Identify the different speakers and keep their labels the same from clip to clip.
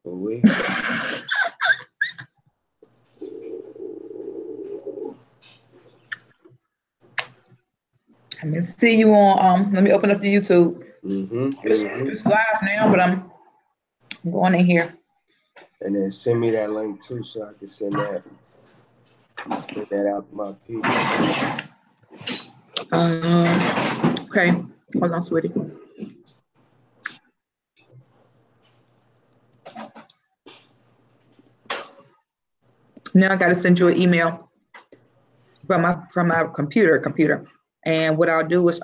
Speaker 1: We.
Speaker 2: Let me see you on. Let me open up the YouTube.
Speaker 1: Mm-hmm.
Speaker 2: It's live now, but I'm going in here.
Speaker 1: And then send me that link too, so I can send that out to my people.
Speaker 2: Okay, hold on, sweetie. Now I got to send you an email from my computer. And what I'll do is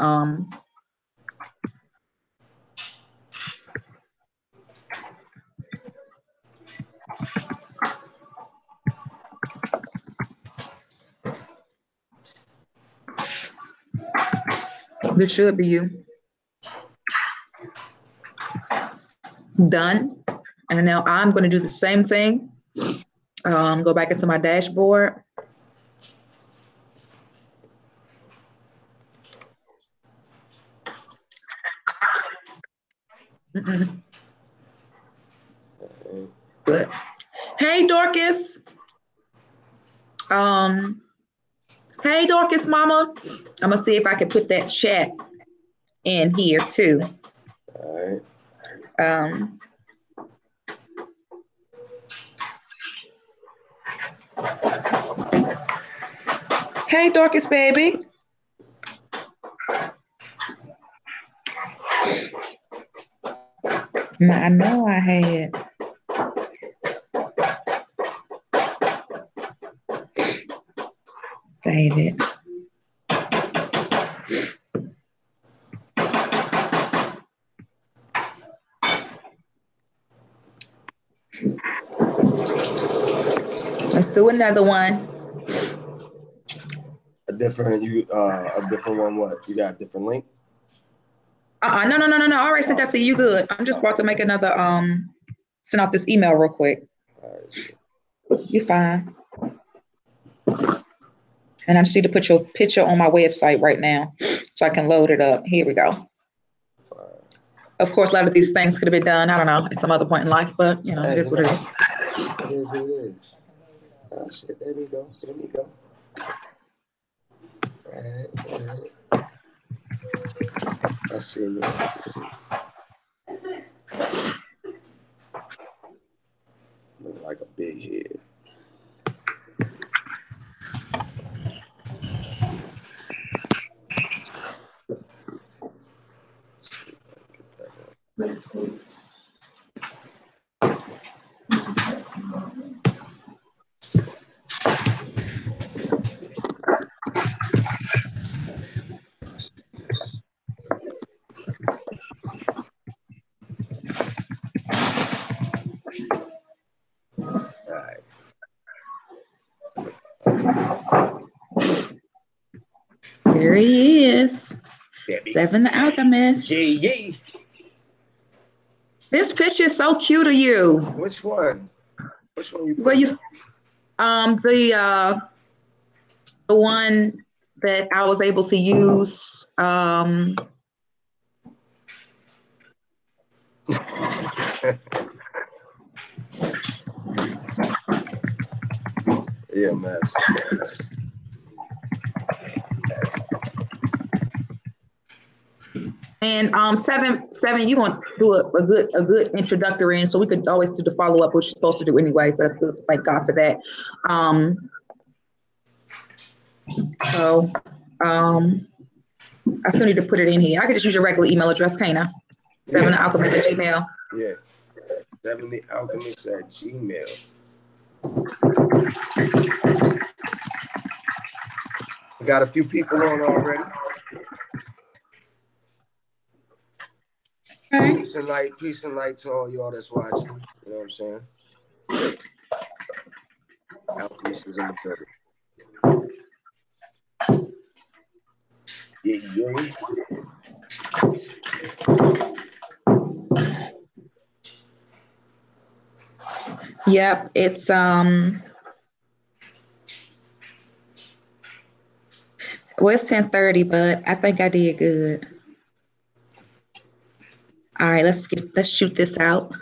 Speaker 2: this should be you. Done. And now I'm going to do the same thing. Go back into my dashboard. Good. Hey, Dorcas. Hey, Dorcas, mama. I'm going to see if I can put that chat in here too.
Speaker 1: All right.
Speaker 2: Hey, Dorcas, baby. I know I had. Save it. Let's do another one.
Speaker 1: A different one. What? You got a different link?
Speaker 2: No. I already sent that to you. Good. I'm just about to make another send out this email real quick.
Speaker 1: All right.
Speaker 2: You're fine. And I just need to put your picture on my website right now so I can load it up. Here we go. Of course, a lot of these things could have been done, I don't know, at some other point in life, but you know, it is what it is.
Speaker 1: It is what it is. Oh shit, there we go. Right. I see it. Look like a big head.
Speaker 2: Let's see. There he is. Seven the Alchemist.
Speaker 1: Yay.
Speaker 2: This picture is so cute of you.
Speaker 1: Which one? Which one you put?
Speaker 2: Well, the one that I was able to use.
Speaker 1: Yeah, mess.
Speaker 2: And seven, you want to do a good introductory, and so we could always do the follow up, which you're supposed to do anyway. So that's good. Thank God for that. I still need to put it in here. I could just use your regular email address, can't I? 7thealchemist@gmail.
Speaker 1: Yeah, 7thealchemist@gmail. We got a few people on already.
Speaker 2: Okay.
Speaker 1: Peace and light to all y'all that's watching. You know what I'm saying? Alchemist is in the building. Yeah.
Speaker 2: Yep, it's well, it's 10:30, but I think I did good. All right, let's shoot this out.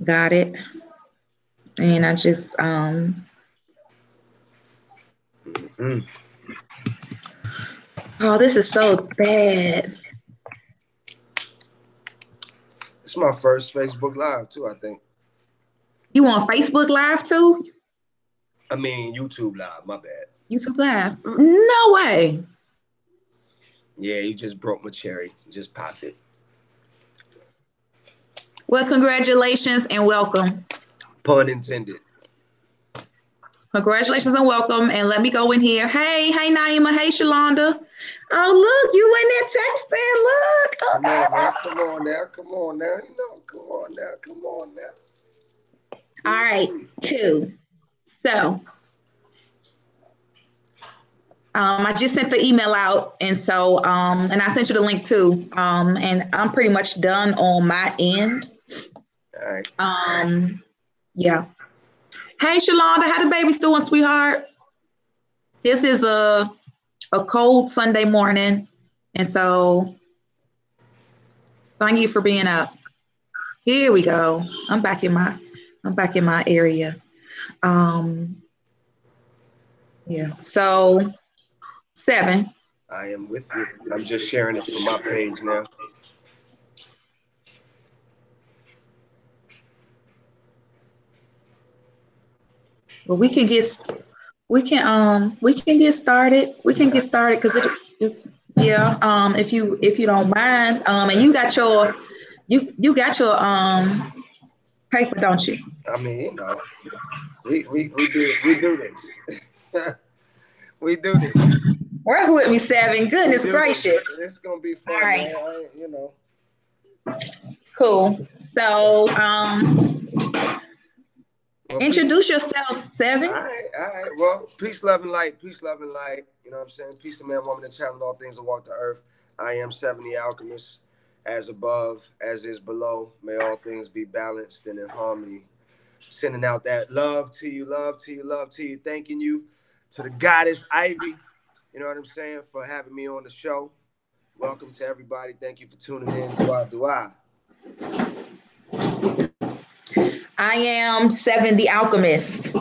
Speaker 2: Got it. And I just oh, this is so bad.
Speaker 1: It's my first Facebook Live too, I think.
Speaker 2: You on Facebook Live too?
Speaker 1: I mean YouTube Live, my bad.
Speaker 2: YouTube Live? No way.
Speaker 1: Yeah, you just broke my cherry. Just popped it.
Speaker 2: Well, congratulations and welcome.
Speaker 1: Pun intended.
Speaker 2: Congratulations and welcome. And let me go in here. Hey, Naima. Hey, Shalonda. Oh, look, you in there texting. Look.
Speaker 1: Come on now. Come on now. You know, come on now.
Speaker 2: All right, cool. So I just sent the email out, and so and I sent you the link too. And I'm pretty much done on my end.
Speaker 1: All right.
Speaker 2: Yeah. Hey, Shalonda, how the baby's doing, sweetheart? This is a cold Sunday morning, and so thank you for being up. Here we go. I'm back in my area. Yeah. So 7.
Speaker 1: I am with you. I'm just sharing it from my page now.
Speaker 2: Well, we can get started. We can get started because if you don't mind, and you got your paper, don't you?
Speaker 1: I mean, you know, we do this. We do this.
Speaker 2: Work with me, 7. Goodness gracious.
Speaker 1: It's gonna be fun,
Speaker 2: all right.
Speaker 1: Man. You know.
Speaker 2: Cool. So well, introduce yourself, 7.
Speaker 1: All right. Well, peace, love, and light. Peace, love, and light. You know what I'm saying? Peace to man, woman, and child, and all things that walk the earth. I am 7 the Alchemist. As above, as is below. May all things be balanced and in harmony. Sending out that love to you, love to you, love to you. Thanking you to the goddess Ivy. You know what I'm saying? For having me on the show. Welcome to everybody. Thank you for tuning in. Dua.
Speaker 2: I am 7 the Alchemist.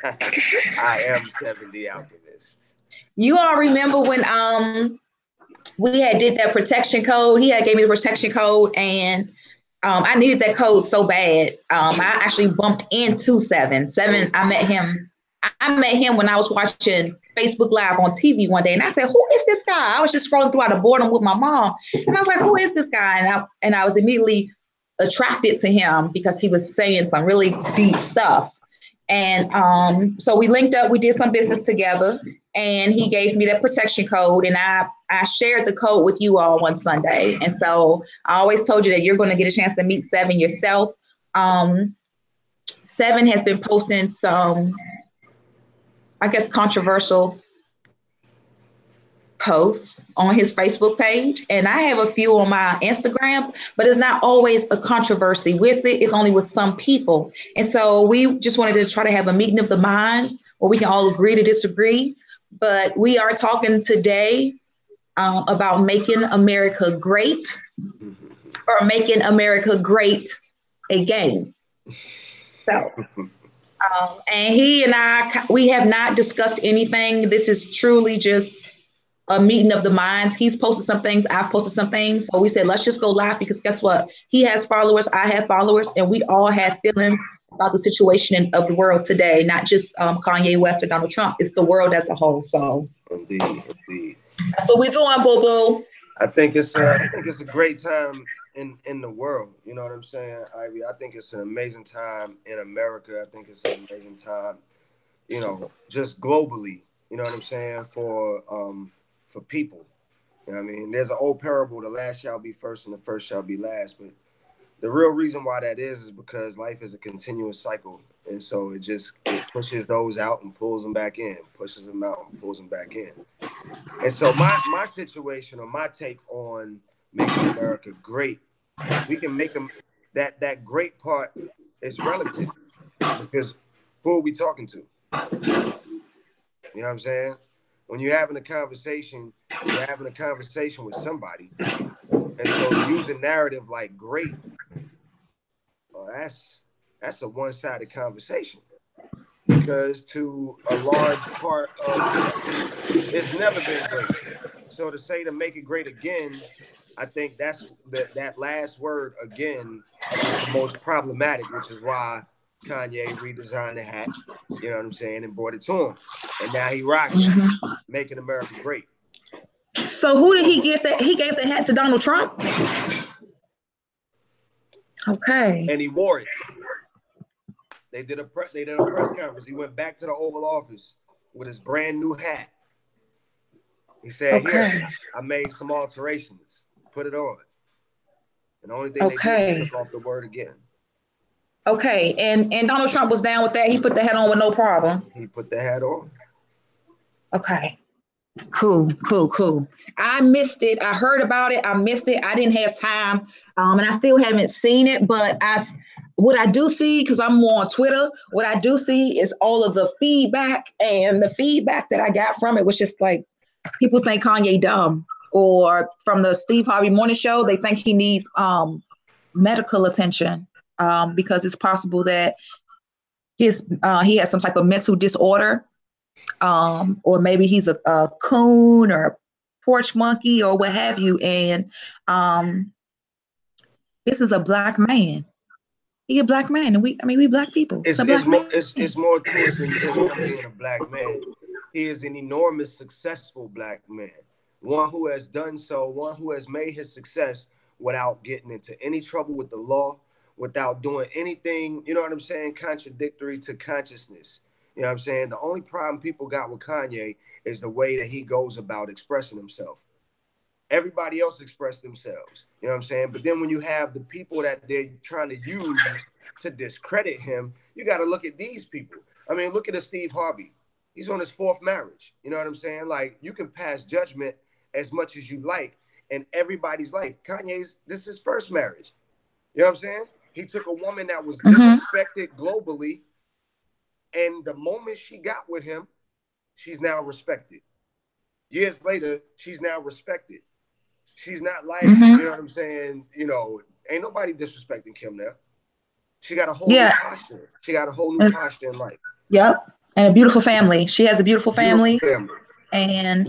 Speaker 1: I am 7 the Alchemist.
Speaker 2: You all remember when we had did that protection code? He had gave me the protection code, and I needed that code so bad. I actually bumped into 7. I met him. I met him when I was watching Facebook Live on TV one day, and I said, "Who is this guy?" I was just scrolling through out of boredom with my mom, and I was like, "Who is this guy?" And I was immediately attracted to him because he was saying some really deep stuff. And so we linked up. We did some business together, and he gave me that protection code, and I shared the code with you all one Sunday. And so I always told you that you're going to get a chance to meet 7 yourself. 7 has been posting some, I guess, controversial posts on his Facebook page, and I have a few on my Instagram, but it's not always a controversy with it. It's only with some people. And so we just wanted to try to have a meeting of the minds where we can all agree to disagree. But we are talking today about making America great, or making America great again. So and he and I, we have not discussed anything. This is truly just a meeting of the minds. He's posted some things, I've posted some things. So we said, let's just go live, because guess what? He has followers, I have followers, and we all have feelings about the situation of the world today, not just Kanye West or Donald Trump. It's the world as a whole. So
Speaker 1: Indeed.
Speaker 2: That's what we're doing, boo-boo.
Speaker 1: I think it's a great time in the world. You know what I'm saying, Ivy? I think it's an amazing time in America. I think it's an amazing time, you know, just globally. You know what I'm saying, for people. You know what I mean? There's an old parable: the last shall be first, and the first shall be last. But the real reason why that is because life is a continuous cycle, and so it pushes those out and pulls them back in, pushes them out and pulls them back in. And so my situation, or my take on making America great, we can make them that great part is relative, because who are we talking to? You know what I'm saying? When you're having a conversation, You're having a conversation with somebody. And so to use a narrative like great, well, that's a one-sided conversation. Because to a large part of history, it's never been great. So to say to make it great again, I think that's that last word again is the most problematic, which is why Kanye redesigned the hat, you know what I'm saying, and brought it to him. And now he rocking it, making America great.
Speaker 2: So who did he get that? He gave the hat to Donald Trump? Okay.
Speaker 1: And he wore it. They did a press conference. He went back to the Oval Office with his brand new hat. He said, "Here, I made some alterations. Put it on." And the only thing they did was took off the word again.
Speaker 2: Okay, and Donald Trump was down with that. He put the hat on with no problem.
Speaker 1: He put the hat on.
Speaker 2: Okay. Cool. I missed it. I heard about it. I missed it. I didn't have time. And I still haven't seen it, but what I do see, because I'm more on Twitter, what I do see is all of the feedback, and the feedback that I got from it was just like, people think Kanye dumb, or from the Steve Harvey Morning Show, they think he needs medical attention because it's possible that he has some type of mental disorder, or maybe he's a coon or a porch monkey or what have you. And this is a black man. He a black man, and we black people.
Speaker 1: It's more to it than just him being a black man. He is an enormous, successful black man. One who has done so, one who has made his success without getting into any trouble with the law, without doing anything, you know what I'm saying, contradictory to consciousness. You know what I'm saying? The only problem people got with Kanye is the way that he goes about expressing himself. Everybody else express themselves. You know what I'm saying? But then when you have the people that they're trying to use to discredit him, you got to look at these people. I mean, look at a Steve Harvey. He's on his 4th marriage. You know what I'm saying? Like, you can pass judgment as much as you like in everybody's life. Kanye's, this is his 1st marriage. You know what I'm saying? He took a woman that was disrespected globally, and the moment she got with him, she's now respected. Years later, she's now respected. She's not like, you know what I'm saying? You know, ain't nobody disrespecting Kim now. She got a whole new posture. She got a whole new posture in life.
Speaker 2: Yep. And a beautiful family. She has a beautiful family. And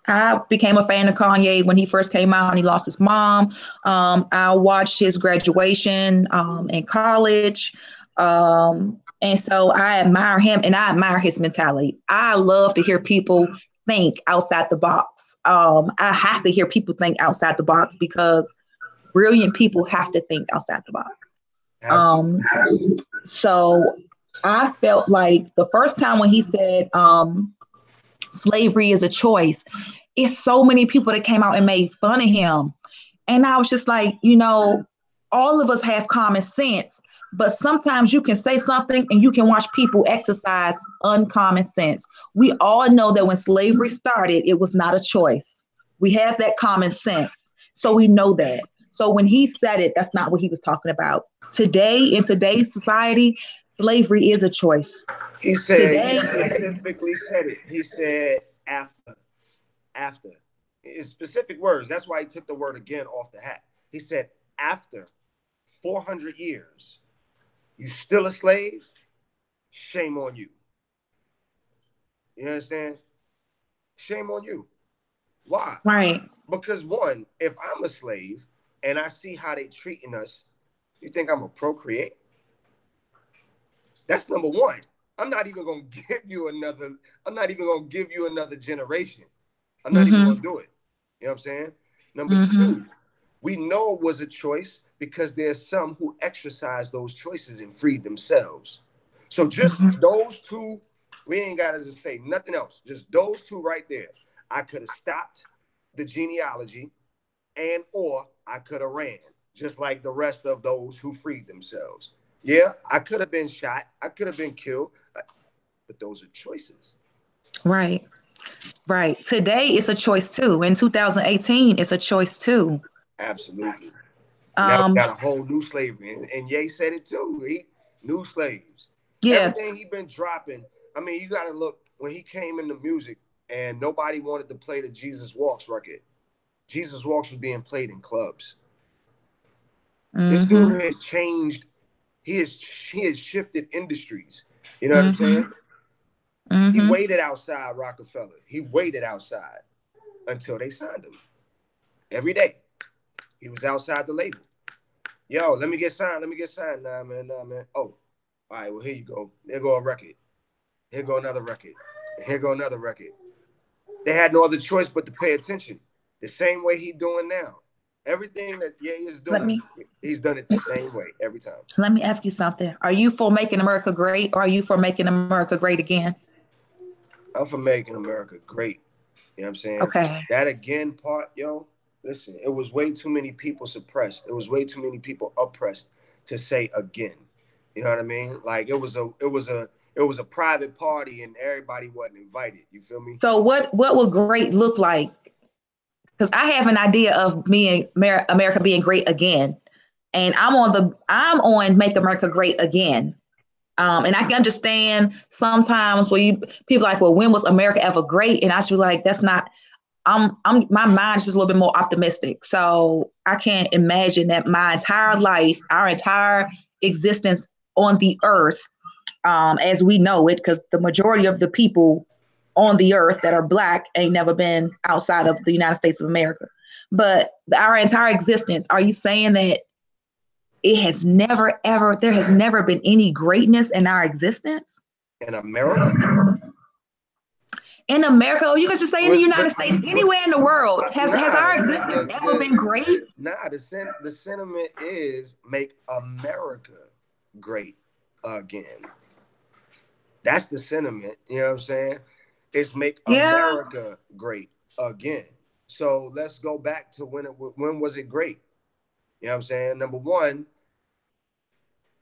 Speaker 2: I became a fan of Kanye when he first came out and he lost his mom. I watched his graduation in college. And so I admire him, and I admire his mentality. I love to hear people think outside the box. I have to hear people think outside the box, because brilliant people have to think outside the box. So I felt like the first time when he said slavery is a choice, it's so many people that came out and made fun of him. And I was just like, you know, all of us have common sense, but sometimes you can say something and you can watch people exercise uncommon sense. We all know that when slavery started, it was not a choice. We have that common sense. So we know that. So when he said it, that's not what he was talking about. Today, in today's society, slavery is a choice.
Speaker 1: He said, he specifically said it. He said after. It's specific words. That's why he took the word again off the hat. He said, after 400 years, you still a slave? Shame on you. You understand? Shame on you. Why?
Speaker 2: Right.
Speaker 1: Because one, if I'm a slave and I see how they treating us, you think I'm gonna procreate? That's number one. I'm not even gonna give you another generation. I'm not even gonna do it. You know what I'm saying? Number two, we know it was a choice because there's some who exercised those choices and freed themselves. So just those two, we ain't gotta just say nothing else. Just those two right there. I could have stopped the genealogy, and or I could have ran, just like the rest of those who freed themselves. Yeah, I could have been shot. I could have been killed. But those are choices.
Speaker 2: Right. Right. Today it's a choice too. In 2018, it's a choice too.
Speaker 1: Absolutely. Now we got a whole new slavery. And Ye said it too. New slaves. Yeah. Everything he been dropping. I mean, you got to look, when he came into music and nobody wanted to play the Jesus Walks record. Jesus Walks was being played in clubs. This
Speaker 2: Mm-hmm.
Speaker 1: dude has changed. He has shifted industries. You know what I'm
Speaker 2: Mm-hmm.
Speaker 1: saying? He
Speaker 2: Mm-hmm.
Speaker 1: waited outside Rockefeller. He waited outside until they signed him. Every day, he was outside the label. Yo, let me get signed. Let me get signed. Nah, man. Nah, man. Oh, all right. Well, here you go. There go a record. Here go another record. Here go another record. They had no other choice but to pay attention. The same way he doing now. Everything that Ye is
Speaker 2: Let
Speaker 1: doing,
Speaker 2: me
Speaker 1: he's done it the same way every time.
Speaker 2: let me ask you something. Are you for making America great, or are you for making America great again?
Speaker 1: I'm for making America great. You know what I'm saying?
Speaker 2: Okay.
Speaker 1: That again part, yo, listen, it was way too many people suppressed. It was way too many people oppressed to say again. You know what I mean? Like it was a private party and everybody wasn't invited. You feel me?
Speaker 2: So what would great look like? Because I have an idea of being America being great again, and I'm on Make America Great Again. And I can understand sometimes where people are like, well, when was America ever great? And I should be like, that's not. My mind is just a little bit more optimistic. So I can't imagine that my entire life, our entire existence on the earth, as we know it, because the majority of the people on the earth that are black ain't never been outside of the United States of America. But our entire existence, are you saying that it has never ever there has never been any greatness in our existence?
Speaker 1: In America?
Speaker 2: In America, or you could just say in the
Speaker 1: Was
Speaker 2: United States, anywhere in the world, has
Speaker 1: nah,
Speaker 2: our existence ever been great?
Speaker 1: the sentiment is make America great again. That's the sentiment. You know what I'm saying? It's make
Speaker 2: Yeah.
Speaker 1: America great again. So let's go back to when was it great? You know what I'm saying? Number one,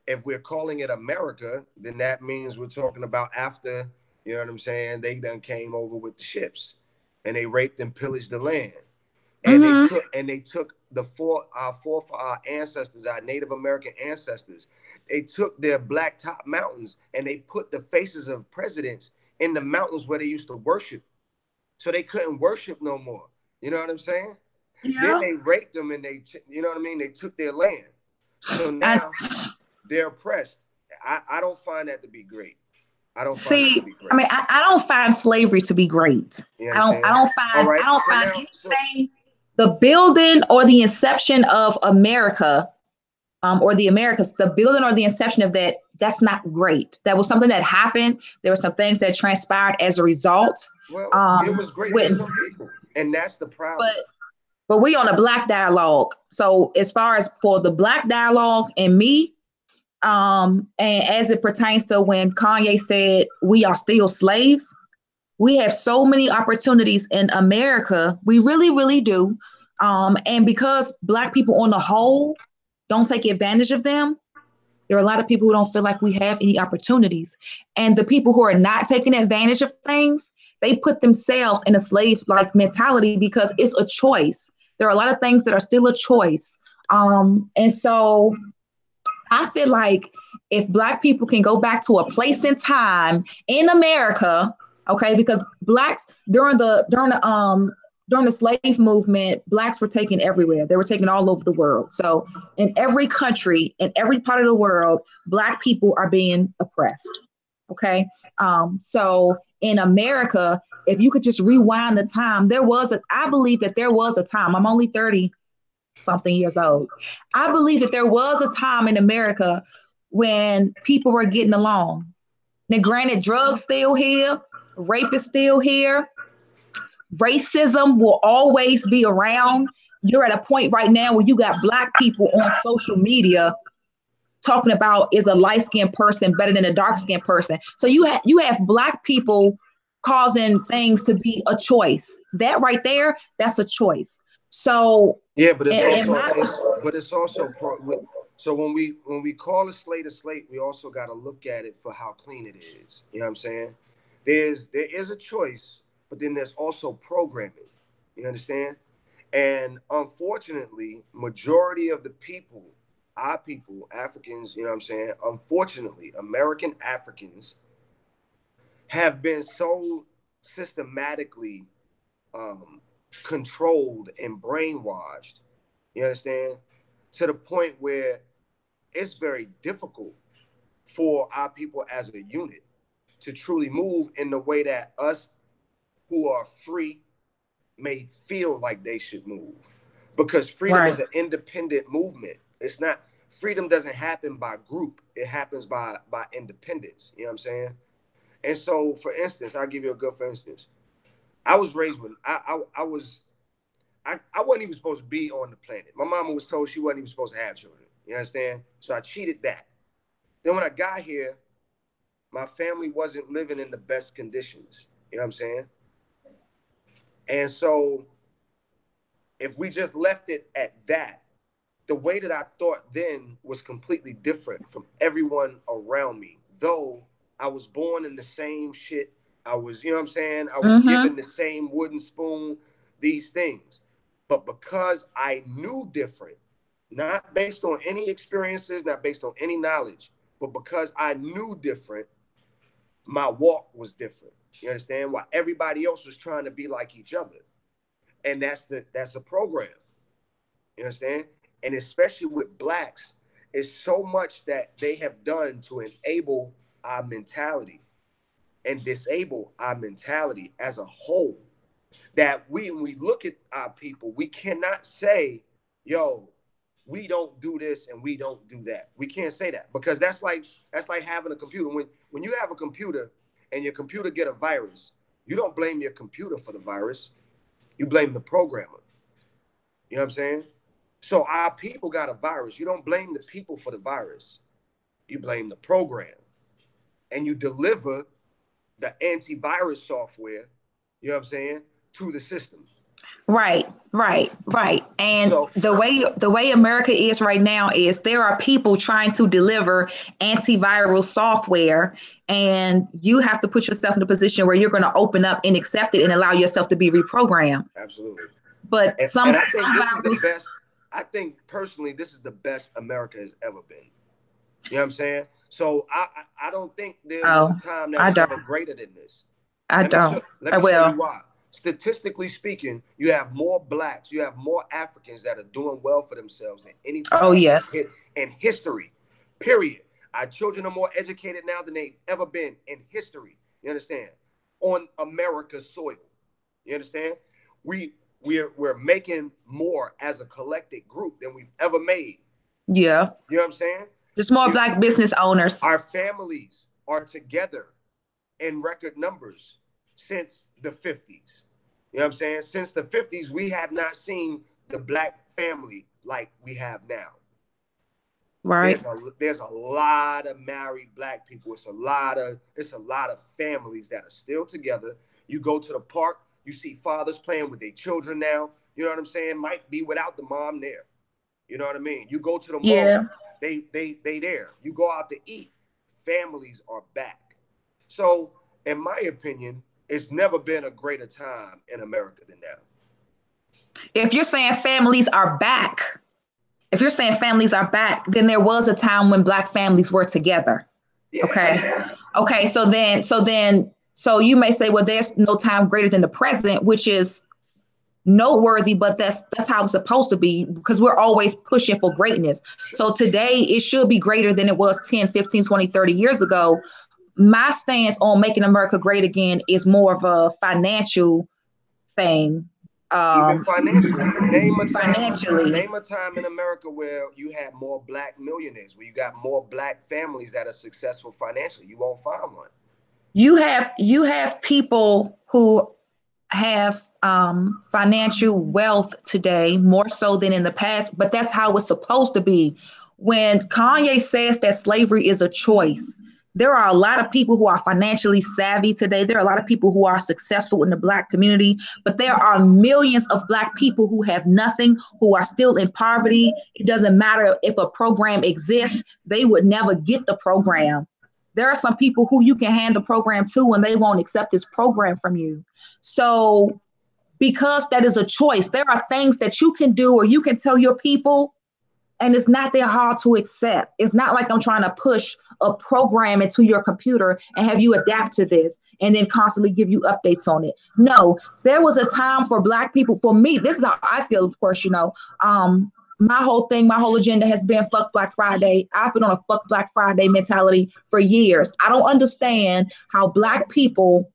Speaker 1: if we're calling it America, then that means we're talking about after, you know what I'm saying, they done came over with the ships and they raped and pillaged the land. And
Speaker 2: Mm-hmm.
Speaker 1: they took our ancestors, our Native American ancestors, they took their black top mountains and they put the faces of presidents in the mountains where they used to worship. So they couldn't worship no more. You know what I'm saying? Then
Speaker 2: Yeah.
Speaker 1: they raped them and you know what I mean? They took their land. So
Speaker 2: And
Speaker 1: now they're oppressed. I don't find that to be great. I don't find that to
Speaker 2: see,
Speaker 1: be
Speaker 2: I
Speaker 1: great.
Speaker 2: mean, I don't find slavery to be great.
Speaker 1: You understand? All right.
Speaker 2: I don't
Speaker 1: So
Speaker 2: find
Speaker 1: now,
Speaker 2: anything, the building or the inception of America, or the Americas, the building or the inception of that, that's not great. That was something that happened. There were some things that transpired as a result.
Speaker 1: well, it was great for
Speaker 2: When,
Speaker 1: some people, and that's the
Speaker 2: but
Speaker 1: problem.
Speaker 2: we on a black dialogue. So as far as for the black dialogue and me, and as it pertains to when Kanye said we are still slaves, we have so many opportunities in America. We really, really do. And because black people on the whole don't take advantage of them, there are a lot of people who don't feel like we have any opportunities. And the people who are not taking advantage of things, they put themselves in a slave like mentality because it's a choice. There are a lot of things that are still a choice. And so I feel like if black people can go back to a place in time in America, okay, because blacks during the slave movement, blacks were taken everywhere. They were taken all over the world. So in every country, in every part of the world, black people are being oppressed. Okay. So in America, if you could just rewind the time, I believe that there was a time, I'm only 30 something years old. I believe that there was a time in America when people were getting along. Now, granted, drugs still here, rape is still here, racism will always be around. You're at a point right now where you got black people on social media talking about is a light skinned person better than a dark skinned person. So you have black people causing things to be a choice. That right there, that's a choice. So
Speaker 1: Yeah, but
Speaker 2: in my
Speaker 1: it's also so when we call a slate, we also got to look at it for how clean it is. You know what I'm saying? There is a choice, but then there's also programming. You understand? And unfortunately, majority of the people, our people, Africans, you know what I'm saying? Unfortunately, American Africans have been so systematically controlled and brainwashed. You understand? To the point where it's very difficult for our people as a unit to truly move in the way that us who are free may feel like they should move. Because freedom
Speaker 2: Right.
Speaker 1: is an independent movement. It's not, freedom doesn't happen by group. It happens by independence. You know what I'm saying? And so, for instance, I'll give you a good for instance. I was raised with I wasn't even supposed to be on the planet. My mama was told she wasn't even supposed to have children. You understand? So I cheated that. Then when I got here, my family wasn't living in the best conditions. You know what I'm saying? And so if we just left it at that, the way that I thought then was completely different from everyone around me. Though I was born in the same shit, I was, you know what I'm saying? I was given the same wooden spoon, these things. But because I knew different, not based on any experiences, not based on any knowledge, but because I knew different, my walk was different. You understand? While everybody else was trying to be like each other. And that's the program. You understand? And especially with blacks, it's so much that they have done to enable our mentality and disable our mentality as a whole. That when we look at our people, we cannot say, yo, we don't do this and we don't do that. We can't say that because that's like having a computer. When you have a computer and your computer get a virus, you don't blame your computer for the virus. You blame the programmer. You know what I'm saying? So our people got a virus. You don't blame the people for the virus. You blame the program. And you deliver the antivirus software, you know what I'm saying, to the system.
Speaker 2: Right, right, right. And
Speaker 1: So
Speaker 2: the way America is right now is there are people trying to deliver antiviral software, and you have to put yourself in a position where you're going to open up and accept it and allow yourself to be reprogrammed.
Speaker 1: absolutely.
Speaker 2: But
Speaker 1: And I think
Speaker 2: some
Speaker 1: this is the
Speaker 2: virus,
Speaker 1: best. I think personally, this is the best America has ever been. You know what I'm saying? So I don't think there was a
Speaker 2: oh,
Speaker 1: time that
Speaker 2: I
Speaker 1: was
Speaker 2: don't,
Speaker 1: ever greater than this.
Speaker 2: I don't.
Speaker 1: Let me show you
Speaker 2: Well,
Speaker 1: why. Statistically speaking, you have more blacks, you have more Africans that are doing well for themselves than any
Speaker 2: oh
Speaker 1: time
Speaker 2: yes,
Speaker 1: in history. Period. Our children are more educated now than they've ever been in history. You understand? On America's soil. You understand? We're making more as a collective group than we've ever made.
Speaker 2: yeah.
Speaker 1: You know what I'm saying?
Speaker 2: There's more
Speaker 1: You,
Speaker 2: black business owners.
Speaker 1: our families are together in record numbers since the 50s. You know what I'm saying? Since the 50s, we have not seen the black family like we have now.
Speaker 2: Right.
Speaker 1: There's a lot of married black people. It's a lot of families that are still together. You go to the park, you see fathers playing with their children now. You know what I'm saying? Might be without the mom there. You know what I mean? You go to the
Speaker 2: Yeah.
Speaker 1: mall, they there. You go out to eat, families are back. So, in my opinion, it's never been a greater time in America than now.
Speaker 2: If you're saying families are back, if you're saying families are back, then there was a time when black families were together.
Speaker 1: Yeah,
Speaker 2: Okay.
Speaker 1: absolutely.
Speaker 2: Okay. So you may say, well, there's no time greater than the present, which is noteworthy, but that's how it's supposed to be because we're always pushing for greatness.
Speaker 1: Sure.
Speaker 2: So today it should be greater than it was 10, 15, 20, 30 years ago. My stance on making America great again is more of a financial thing.
Speaker 1: Even
Speaker 2: Um,
Speaker 1: financially,
Speaker 2: Financially,
Speaker 1: name a time in America where you had more black millionaires, where you got more black families that are successful financially. You won't find one.
Speaker 2: you have people who have financial wealth today more so than in the past, but that's how it's supposed to be. When Kanye says that slavery is a choice, there are a lot of people who are financially savvy today. There are a lot of people who are successful in the black community, but there are millions of black people who have nothing, who are still in poverty. It doesn't matter if a program exists, they would never get the program. There are some people who you can hand the program to and they won't accept this program from you. So, because that is a choice, there are things that you can do or you can tell your people, and it's not that hard to accept. It's not like I'm trying to push a program into your computer and have you adapt to this and then constantly give you updates on it. No, there was a time for Black people. For me, this is how I feel, of course, my whole thing, my whole agenda has been fuck Black Friday. I've been on a fuck Black Friday mentality for years. I don't understand how Black people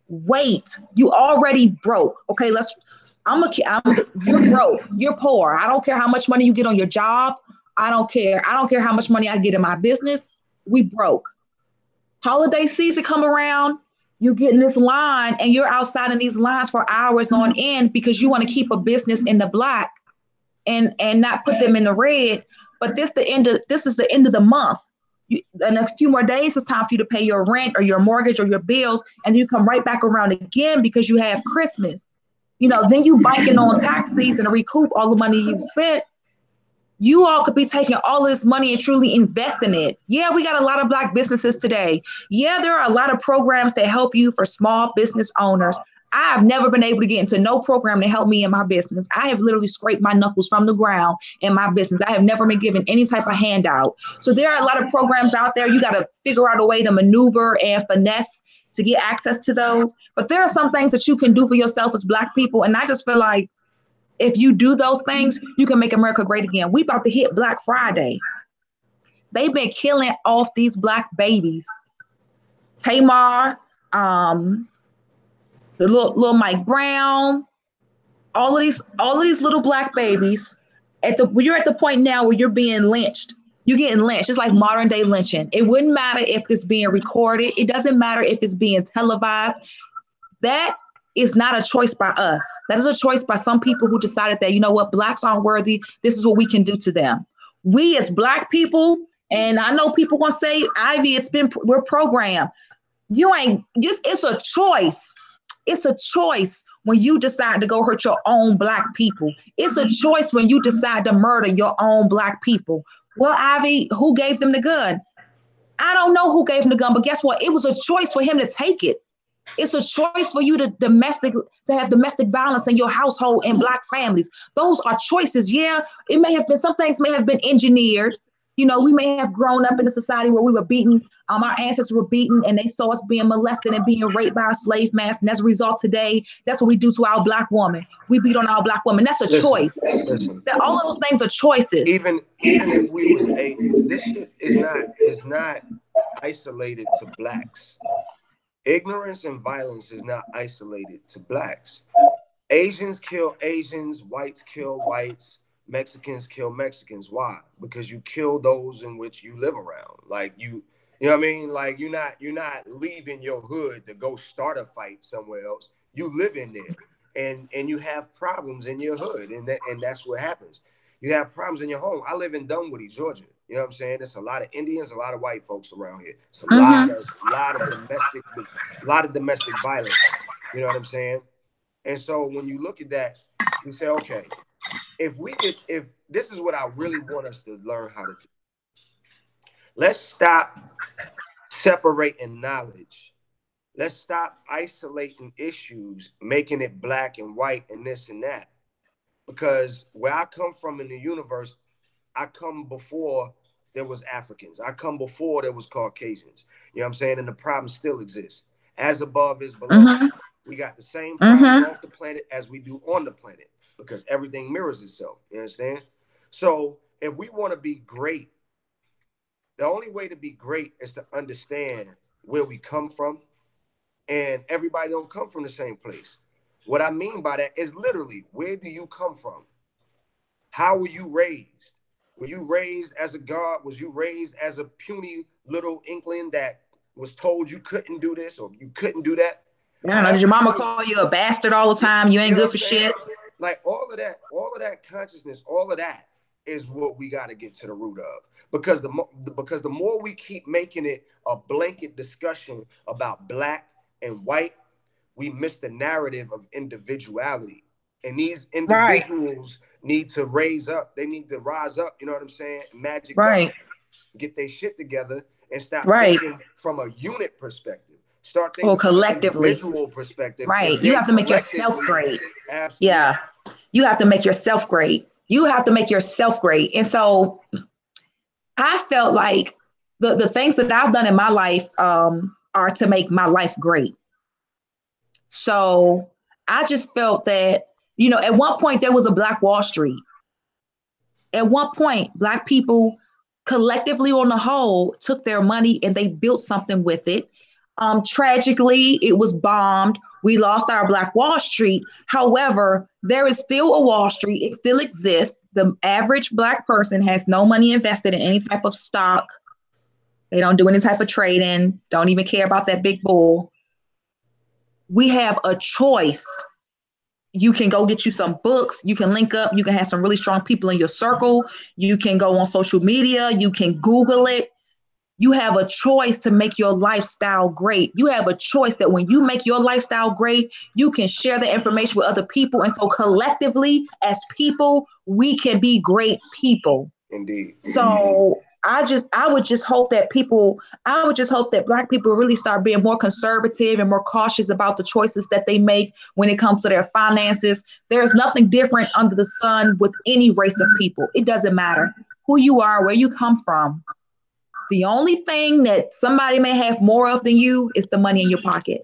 Speaker 2: wait. You already broke. Okay, you're broke. You're poor. I don't care how much money you get on your job. I don't care. I don't care how much money I get in my business. We broke. Holiday season come around, you get in this line and you're outside in these lines for hours on end because you want to keep a business in the black and not put them in the red. But this is the end of the month. In a few more days, it's time for you to pay your rent or your mortgage or your bills, and you come right back around again because you have Christmas. Then you banking on tax season to recoup all the money you've spent. You all could be taking all this money and truly investing it. Yeah, we got a lot of Black businesses today. Yeah, there are a lot of programs that help you for small business owners. I have never been able to get into no program to help me in my business. I have literally scraped my knuckles from the ground in my business. I have never been given any type of handout. So there are a lot of programs out there. You got to figure out a way to maneuver and finesse to get access to those. But there are some things that you can do for yourself as Black people. And I just feel like if you do those things, you can make America great again. We about to hit Black Friday. They've been killing off these Black babies. Tamar, the little Mike Brown, all of these little Black babies. You're at the point now where you're being lynched. You're getting lynched. It's like modern day lynching. It wouldn't matter if it's being recorded. It doesn't matter if it's being televised. That is not a choice by us. That is a choice by some people who decided that, you know what, Blacks aren't worthy. This is what we can do to them. We as Black people, and I know people want to say, Ivy, we're programmed. It's a choice. It's a choice when you decide to go hurt your own Black people. It's a choice when you decide to murder your own Black people. Well, Ivy, who gave them the gun? I don't know who gave him the gun, but guess what? It was a choice for him to take it. It's a choice for you to have domestic violence in your household and Black families. Those are choices. Yeah, it may have been, some things may have been engineered. We may have grown up in a society where we were beaten. Our ancestors were beaten and they saw us being molested and being raped by our slave master. And as a result, today, that's what we do to our Black woman. We beat on our Black woman. That's a choice. That all of those things are choices.
Speaker 1: Even if we was this shit is not isolated to Blacks. Ignorance and violence is not isolated to Blacks. Asians kill Asians, whites kill whites, Mexicans kill Mexicans. Why? Because you kill those in which you live around. Like you know what I mean? Like you're not leaving your hood to go start a fight somewhere else. You live in there, and you have problems in your hood, and that's what happens. You have problems in your home. I live in Dunwoody, Georgia. You know what I'm saying? There's a lot of Indians, a lot of white folks around here. It's a lot of domestic violence. You know what I'm saying? And so when you look at that, you say, okay, if this is what I really want us to learn how to do. Let's stop separating knowledge. Let's stop isolating issues, making it black and white and this and that. Because where I come from in the universe, I come before there was Africans. I come before there was Caucasians. You know what I'm saying? And the problem still exists. As above is below. Mm-hmm. We got the same problems off the planet as we do on the planet because everything mirrors itself. You understand? So if we want to be great, the only way to be great is to understand where we come from. And everybody don't come from the same place. What I mean by that is literally, where do you come from? How were you raised? Were you raised as a god? Was you raised as a puny little inkling that was told you couldn't do this or you couldn't do that?
Speaker 2: Yeah, did your mama call you a bastard all the time? You ain't good for shit.
Speaker 1: Like all of that consciousness, all of that is what we got to get to the root of. Because the more we keep making it a blanket discussion about black and white, we miss the narrative of individuality. And these individuals need to raise up. They need to rise up. You know what I'm saying? Magic up, get their shit together and stop thinking from a unit perspective. Start thinking collectively. From an individual perspective.
Speaker 2: Right. You have to make yourself great. Absolutely. Yeah. You have to make yourself great. You have to make yourself great. And so I felt like the things that I've done in my life are to make my life great. So I just felt that, at one point there was a Black Wall Street. At one point, Black people collectively on the whole took their money and they built something with it. Tragically, it was bombed. We lost our Black Wall Street. However, there is still a Wall Street. It still exists. The average Black person has no money invested in any type of stock. They don't do any type of trading, don't even care about that big bull. We have a choice. You can go get you some books. You can link up. You can have some really strong people in your circle. You can go on social media. You can Google it. You have a choice to make your lifestyle great. You have a choice that when you make your lifestyle great, you can share the information with other people. And so collectively, as people, we can be great people.
Speaker 1: Indeed.
Speaker 2: So I would just hope that Black people really start being more conservative and more cautious about the choices that they make when it comes to their finances. There's nothing different under the sun with any race of people. It doesn't matter who you are, where you come from. The only thing that somebody may have more of than you is the money in your pocket.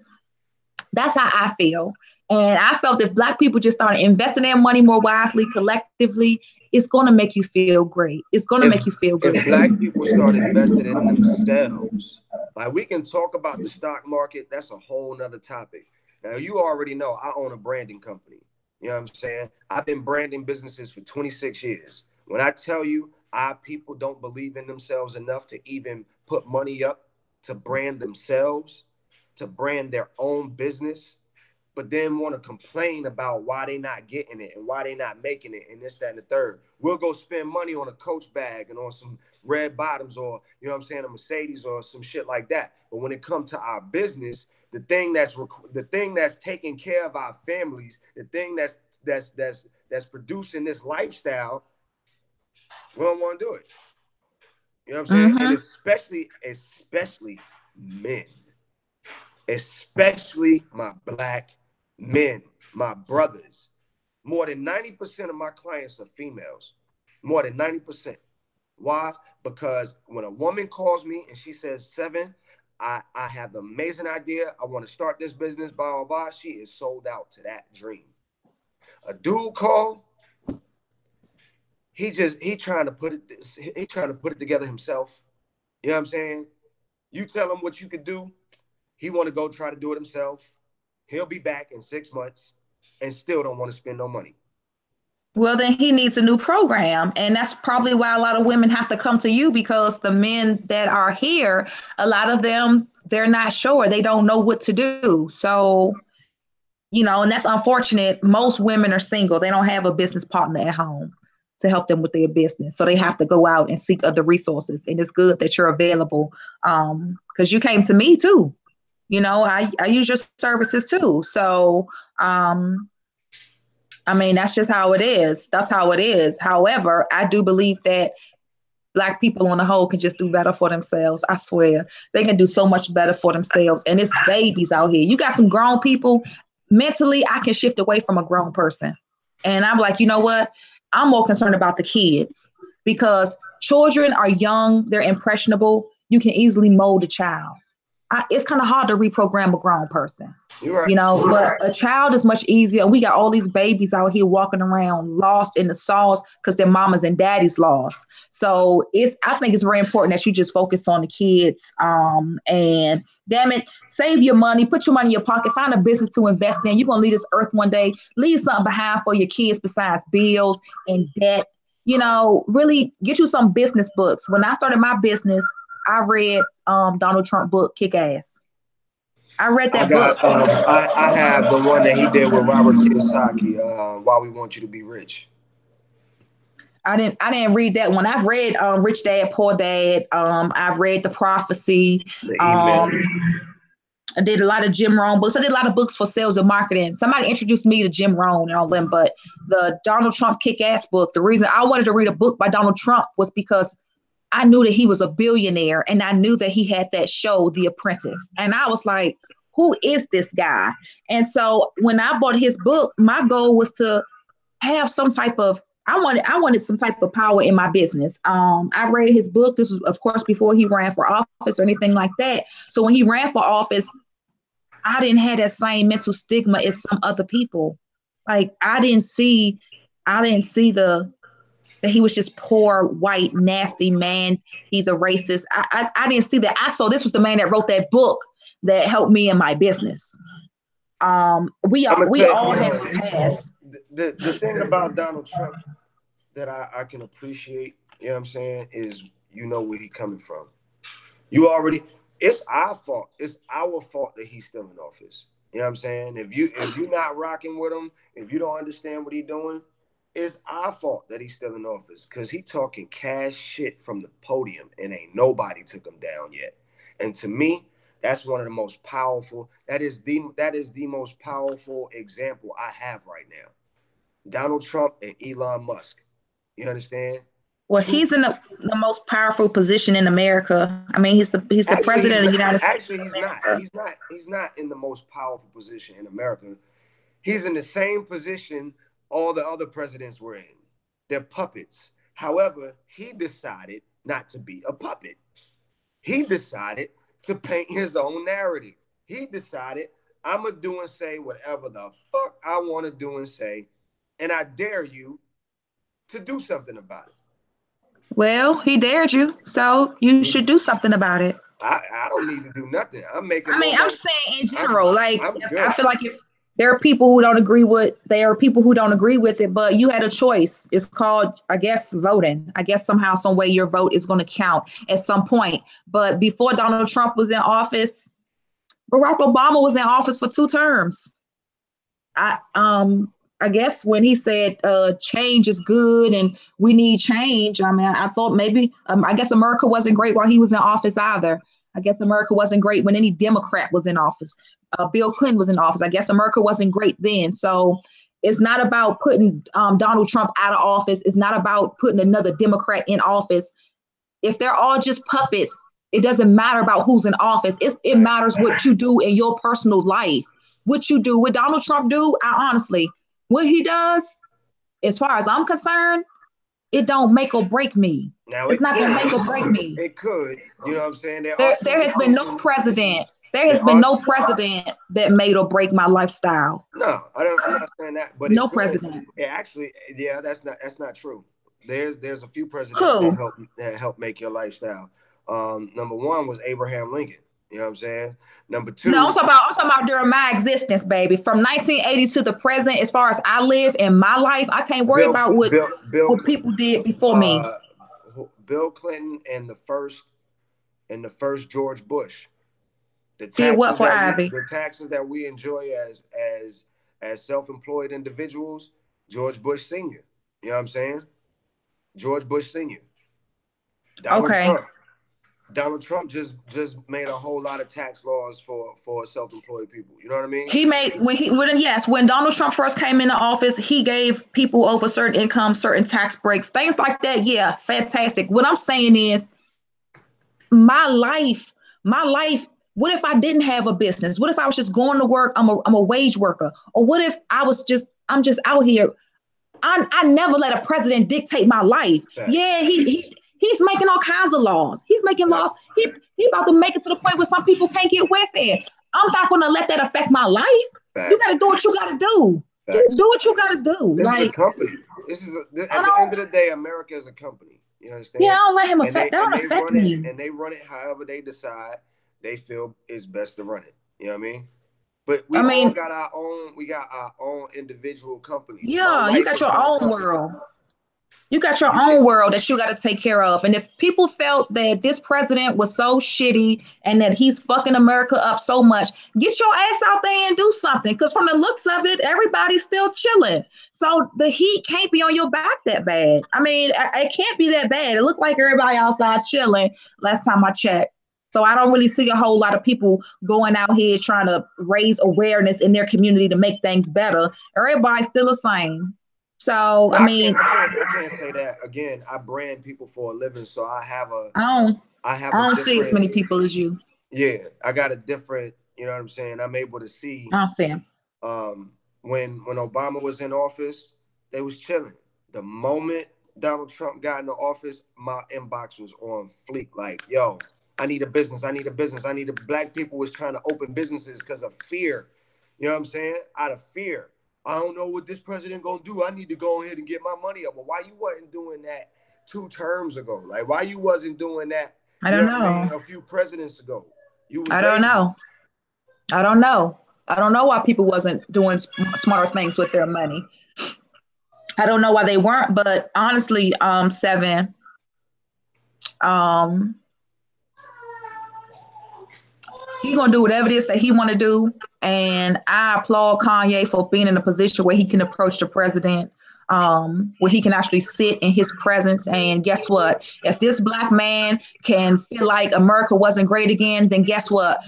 Speaker 2: That's how I feel. And I felt if Black people just started investing their money more wisely, collectively, it's going to make you feel great. It's going to make you feel good.
Speaker 1: If Black people start investing in themselves, like we can talk about the stock market, that's a whole nother topic. Now, you already know I own a branding company. You know what I'm saying? I've been branding businesses for 26 years. When I tell you our people don't believe in themselves enough to even put money up to brand themselves, to brand their own business, but then want to complain about why they not getting it and why they not making it and this, that, and the third. We'll go spend money on a Coach bag and on some red bottoms or, you know what I'm saying, a Mercedes or some shit like that. But when it comes to our business, the thing that's taking care of our families, the thing that's producing this lifestyle, we don't want to do it. You know what I'm saying?
Speaker 2: Mm-hmm.
Speaker 1: And especially men, especially my Black men, my brothers. More than 90% of my clients are females. More than 90%. Why? Because when a woman calls me and she says, Seven, I have the amazing idea. I want to start this business, blah, blah, blah. She is sold out to that dream. A dude call, he trying to put it together himself. You know what I'm saying? You tell him what you could do. He want to go try to do it himself. He'll be back in 6 months and still don't want to spend no money.
Speaker 2: Well, then he needs a new program. And that's probably why a lot of women have to come to you, because the men that are here, a lot of them, they're not sure. They don't know what to do. So, and that's unfortunate. Most women are single. They don't have a business partner at home to help them with their business. So they have to go out and seek other resources. And it's good that you're available, because you came to me too. I use your services too. So, that's just how it is. That's how it is. However, I do believe that Black people on the whole can just do better for themselves. I swear. They can do so much better for themselves. And it's babies out here. You got some grown people. Mentally, I can shift away from a grown person. And I'm like, you know what? I'm more concerned about the kids, because children are young. They're impressionable. You can easily mold a child. It's kind of hard to reprogram a grown person.
Speaker 1: You're right.
Speaker 2: But a child is much easier. We got all these babies out here walking around lost in the sauce because their mamas and daddies lost. So I think it's very important that you just focus on the kids. And damn it, save your money, put your money in your pocket, find a business to invest in. You're gonna leave this earth one day. Leave something behind for your kids besides bills and debt. Really get you some business books. When I started my business, I read Donald Trump book, Kick Ass. I read that book.
Speaker 1: I have the one that he did with Robert Kiyosaki, Why We Want You to Be Rich.
Speaker 2: I didn't read that one. I've read Rich Dad, Poor Dad. I've read The Prophecy. I did a lot of Jim Rohn books. I did a lot of books for sales and marketing. Somebody introduced me to Jim Rohn and all them, but the Donald Trump Kick-Ass book, the reason I wanted to read a book by Donald Trump was because I knew that he was a billionaire, and I knew that he had that show, The Apprentice. And I was like, who is this guy? And so when I bought his book, my goal was to have some type of I wanted some type of power in my business. I read his book. This was, of course, before he ran for office or anything like that. So when he ran for office, I didn't have that same mental stigma as some other people. Like I didn't see the that he was just poor, white, nasty man. He's a racist. I didn't see that. I saw this was the man that wrote that book that helped me in my business. We
Speaker 1: I'm
Speaker 2: all
Speaker 1: gonna
Speaker 2: we
Speaker 1: tell you,
Speaker 2: all have a past.
Speaker 1: the thing about Donald Trump that I can appreciate, you know what I'm saying, is you know where he coming from. You already, it's our fault. It's our fault that he's still in office. You know what I'm saying? If you're not rocking with him, if you don't understand what he's doing, it's our fault that he's still in office. Cause he talking cash shit from the podium and ain't nobody took him down yet. And to me, that's one of the most powerful, that is the most powerful example I have right now. Donald Trump and Elon Musk. You understand?
Speaker 2: Well,
Speaker 1: Two.
Speaker 2: he's in the most powerful position in America. I mean, he's the
Speaker 1: Actually,
Speaker 2: president
Speaker 1: he's
Speaker 2: of the
Speaker 1: not.
Speaker 2: United States
Speaker 1: Actually,
Speaker 2: of
Speaker 1: he's not.
Speaker 2: America.
Speaker 1: He's not in the most powerful position in America. He's in the same position all the other presidents were in. They're puppets. However, he decided not to be a puppet. He decided to paint his own narrative. He decided, I'm going to do and say whatever the fuck I want to do and say, and I dare you to do something about it.
Speaker 2: Well, he dared you, so you
Speaker 1: He,
Speaker 2: should do something about it.
Speaker 1: I don't need to do nothing. I'm making
Speaker 2: I
Speaker 1: more
Speaker 2: mean, I'm
Speaker 1: money.
Speaker 2: saying in
Speaker 1: I'm
Speaker 2: general, like
Speaker 1: I'm
Speaker 2: I
Speaker 1: good.
Speaker 2: feel like if there are people who don't agree with, there are people who don't agree with it, but you had a choice. It's called, I guess, voting. I guess somehow, some way, your vote is going to count at some point. But before Donald Trump was in office, Barack Obama was in office for 2 terms. I guess when he said change is good and we need change, I mean, I thought maybe I guess America wasn't great while he was in office either. I guess America wasn't great when any Democrat was in office. Bill Clinton was in office. I guess America wasn't great then. So it's not about putting Donald Trump out of office. It's not about putting another Democrat in office. If they're all just puppets, it doesn't matter about who's in office. It
Speaker 1: Right.
Speaker 2: matters what you do in your personal life. What you do, what Donald Trump do, I honestly, what he does, as far as I'm concerned, it don't make or break me.
Speaker 1: Now
Speaker 2: It's
Speaker 1: it
Speaker 2: not gonna make
Speaker 1: could,
Speaker 2: or break me.
Speaker 1: it could. You know what I'm saying? There are
Speaker 2: There,
Speaker 1: some
Speaker 2: there has been no
Speaker 1: decisions.
Speaker 2: president. There
Speaker 1: There
Speaker 2: has been
Speaker 1: are
Speaker 2: no president that made or break my lifestyle.
Speaker 1: no. I don't. I'm not saying that, but it
Speaker 2: No
Speaker 1: could.
Speaker 2: president.
Speaker 1: It actually, yeah, that's not true. There's a few presidents
Speaker 2: Who?
Speaker 1: that help make your lifestyle. Number one was Abraham Lincoln. You know what I'm saying? Number
Speaker 2: No, I'm
Speaker 1: two,
Speaker 2: talking about I'm talking about during my existence, baby. From 1980 to the present, as far as I live in my life, I can't worry
Speaker 1: Bill
Speaker 2: about what
Speaker 1: Bill Bill
Speaker 2: what people did before me.
Speaker 1: uh, Bill Clinton and the first George Bush. The
Speaker 2: Did what
Speaker 1: taxes
Speaker 2: for
Speaker 1: that we
Speaker 2: Ivy?
Speaker 1: the taxes that we enjoy as self-employed individuals, George Bush Sr. You know what I'm saying? George Bush Sr. Donald
Speaker 2: Okay.
Speaker 1: Trump. Donald Trump just made a whole lot of tax laws for self-employed people. You know what I mean?
Speaker 2: He made when Donald Trump first came into office, he gave people over certain income, certain tax breaks, things like that. Yeah, fantastic. What I'm saying is my life, my life. What if I didn't have a business? What if I was just going to work? I'm a wage worker. Or what if I'm just out here. I never let a president dictate my life.
Speaker 1: Facts.
Speaker 2: Yeah, he's making all kinds of laws. He's making laws.
Speaker 1: Facts.
Speaker 2: He about to make it to the point where some people can't get welfare. I'm not gonna let that affect my life. You
Speaker 1: Facts.
Speaker 2: gotta do what you gotta do. Just
Speaker 1: Facts.
Speaker 2: do what you gotta do.
Speaker 1: This is a
Speaker 2: Like
Speaker 1: company.
Speaker 2: I
Speaker 1: At the end
Speaker 2: don't
Speaker 1: of the day, America is a company. You
Speaker 2: yeah, I
Speaker 1: understand?
Speaker 2: don't let him
Speaker 1: And
Speaker 2: affect
Speaker 1: they
Speaker 2: that
Speaker 1: and
Speaker 2: don't
Speaker 1: they
Speaker 2: affect
Speaker 1: run it
Speaker 2: me.
Speaker 1: and they run it however they decide they feel is best to run it. You know what I mean? But
Speaker 2: I mean,
Speaker 1: we got our own individual companies. My
Speaker 2: yeah, you
Speaker 1: life
Speaker 2: got
Speaker 1: is
Speaker 2: your
Speaker 1: my
Speaker 2: own
Speaker 1: company.
Speaker 2: world. You got your
Speaker 1: You can
Speaker 2: own world that you got to take care of. And if people felt that this president was so shitty and that he's fucking America up so much, get your ass out there and do something. Because from the looks of it, everybody's still chilling. So the heat can't be on your back that bad. I mean, it can't be that bad. It looked like everybody outside chilling last time I checked. So I don't really see a whole lot of people going out here trying to raise awareness in their community to make things better. Everybody's still the same. So
Speaker 1: no,
Speaker 2: I mean,
Speaker 1: I can't say that. Again, I brand people for a living, so
Speaker 2: I don't
Speaker 1: I have a
Speaker 2: I don't see as
Speaker 1: different
Speaker 2: many people as you.
Speaker 1: yeah, I got a different, you know what I'm saying? I'm able to see
Speaker 2: I don't see them.
Speaker 1: um when Obama was in office, they was chilling. The moment Donald Trump got in the office, my inbox was on fleek. Like, yo, I need a business. I need a business. I need a black people was trying to open businesses because of fear. You know what I'm saying? Out of fear. I don't know what this president gonna do. I need to go ahead and get my money up. But why you wasn't doing that 2 terms ago? Like, why you wasn't doing that,
Speaker 2: I
Speaker 1: you
Speaker 2: don't
Speaker 1: know what I
Speaker 2: know.
Speaker 1: mean, a few presidents ago? You was
Speaker 2: I don't
Speaker 1: lazy.
Speaker 2: know. I don't know. I don't know why people wasn't doing smarter things with their money. I don't know why they weren't, but honestly, Seven, um, he gonna do whatever it is that he want to do, and I applaud Kanye for being in a position where he can approach the president, where he can actually sit in his presence. And guess what? If this black man can feel like America wasn't great again, then guess what?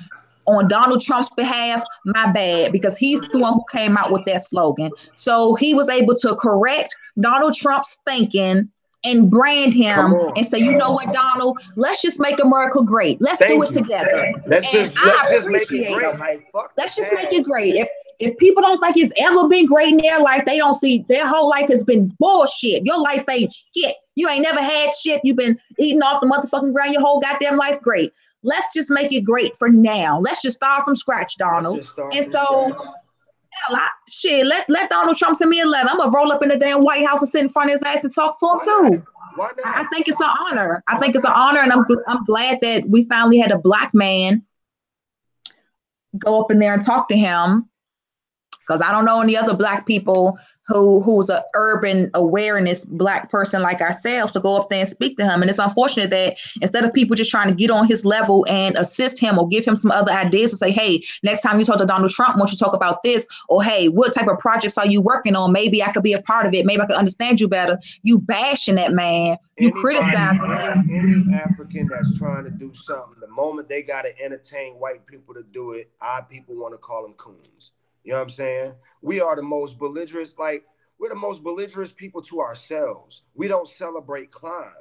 Speaker 2: On Donald Trump's behalf, my bad, because he's the one who came out with that slogan. So he was able to correct Donald Trump's thinking and brand
Speaker 1: Come
Speaker 2: him
Speaker 1: on.
Speaker 2: and say, you know what, Donald, let's just make America great. Let's do
Speaker 1: Thank
Speaker 2: it
Speaker 1: you.
Speaker 2: together.
Speaker 1: Let's
Speaker 2: And
Speaker 1: just
Speaker 2: I
Speaker 1: let's just make it
Speaker 2: appreciate
Speaker 1: great.
Speaker 2: him.
Speaker 1: Like, fuck the
Speaker 2: Let's just make it
Speaker 1: past.
Speaker 2: great. If people don't think it's ever been great in their life, they don't see their whole life has been bullshit. Your life ain't shit. You ain't never had shit. You've been eating off the motherfucking ground your whole goddamn life. Great. Let's just make it great for now. Let's just start from scratch,
Speaker 1: Let's
Speaker 2: Donald.
Speaker 1: just start
Speaker 2: And
Speaker 1: from
Speaker 2: so,
Speaker 1: scratch.
Speaker 2: shit, let Donald Trump send me a letter. I'm gonna roll up in the damn White House and sit in front of his ass and talk to him
Speaker 1: Why not?
Speaker 2: too.
Speaker 1: Why
Speaker 2: I
Speaker 1: not?
Speaker 2: think it's an honor. I
Speaker 1: Why
Speaker 2: think it's an
Speaker 1: not?
Speaker 2: honor, and I'm glad that we finally had a black man go up in there and talk to him, because I don't know any other black people who's a urban awareness black person like ourselves to go up there and speak to him. And it's unfortunate that instead of people just trying to get on his level and assist him or give him some other ideas to say, hey, next time you talk to Donald Trump, won't you talk about this? Or hey, what type of projects are you working on? Maybe I could be a part of it. Maybe I could understand you better. You bashing that man. You
Speaker 1: Anybody,
Speaker 2: criticizing
Speaker 1: any
Speaker 2: him.
Speaker 1: African that's trying to do something, the moment they gotta entertain white people to do it, our people want to call them coons. You know what I'm saying? We are the most belligerent, like we're the most belligerent people to ourselves. We don't celebrate climb.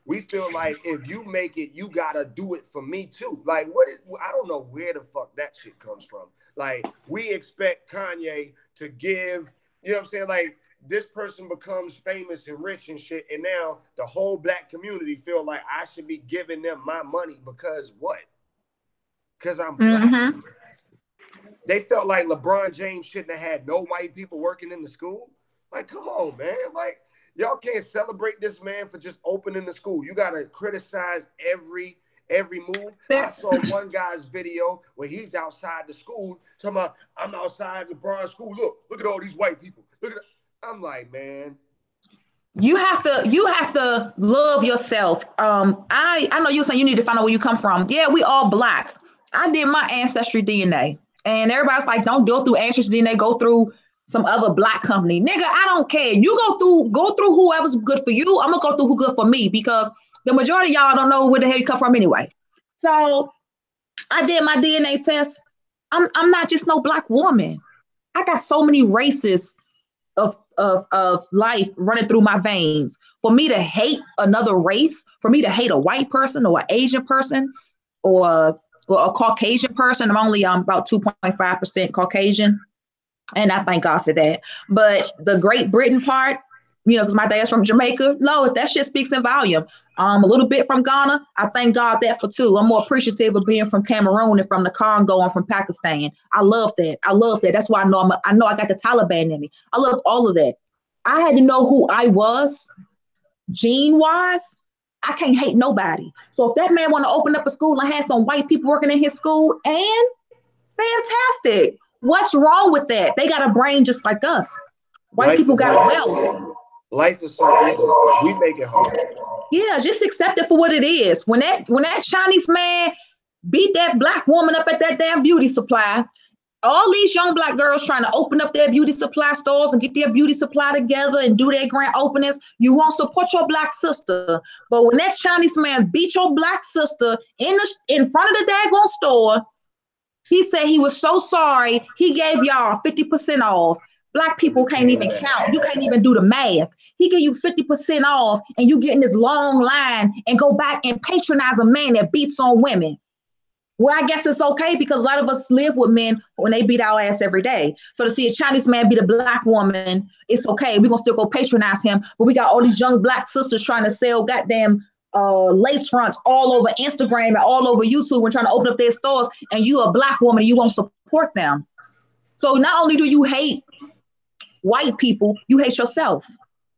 Speaker 1: We feel like if you make it, you gotta do it for me too. Like, what is, I don't know where the fuck that shit comes from. Like, we expect Kanye to give, you know what I'm saying? Like, this person becomes famous and rich and shit, and now the whole black community feel like I should be giving them my money because what? Because I'm black.
Speaker 2: Mm-hmm.
Speaker 1: They felt like LeBron James shouldn't have had no white people working in the school. Like, come on, man. Like, y'all can't celebrate this man for just opening the school. You gotta criticize every move. I saw one guy's video where he's outside the school talking about, I'm outside LeBron's school. Look at all these white people. Look at it. I'm like, man.
Speaker 2: You have to love yourself. I know you're saying you need to find out where you come from. Yeah, we all black. I did my ancestry DNA, and everybody's like, don't go through ancestry DNA. Go through some other black company, nigga. I don't care. You go through whoever's good for you. I'm gonna go through who good for me, because the majority of y'all don't know where the hell you come from anyway. So I did my DNA test. I'm not just no black woman. I got so many races of life running through my veins. For me to hate another race, for me to hate a white person or an Asian person or a Caucasian person, I'm only about 2.5% Caucasian, and I thank God for that. But the Great Britain part, because my dad's from Jamaica, no, that shit speaks in volume. A little bit from Ghana, I thank God that for too. I'm more appreciative of being from Cameroon and from the Congo and from Pakistan. I love that. I love that. That's why I know I got the Taliban in me. I love all of that. I had to know who I was, gene wise. I can't hate nobody. So if that man want to open up a school and have some white people working in his school, and fantastic. What's wrong with that? They got a brain just like us. White
Speaker 1: Life
Speaker 2: people
Speaker 1: is
Speaker 2: got
Speaker 1: so
Speaker 2: a
Speaker 1: easy.
Speaker 2: wealth.
Speaker 1: Life is so easy. We make it hard.
Speaker 2: Yeah, just accept it for what it is. When that Chinese man beat that black woman up at that damn beauty supply, all these young black girls trying to open up their beauty supply stores and get their beauty supply together and do their grand openings, you won't support your black sister. But when that Chinese man beat your black sister in front of the daggone store, he said he was so sorry. He gave y'all 50% off. Black
Speaker 1: And
Speaker 2: people
Speaker 1: we
Speaker 2: can't
Speaker 1: came
Speaker 2: even
Speaker 1: back.
Speaker 2: count. You can't even do the math. He gave you 50% off, and you get in this long line and go back and patronize a man that beats on women. Well, I guess it's okay because a lot of us live with men when they beat our ass every day. So to see a Chinese man beat a black woman, it's okay. We're gonna still go patronize him. But we got all these young black sisters trying to sell goddamn lace fronts all over Instagram and all over YouTube and trying to open up their stores. And you a black woman and you won't support them. So not only do you hate white people, you hate yourself.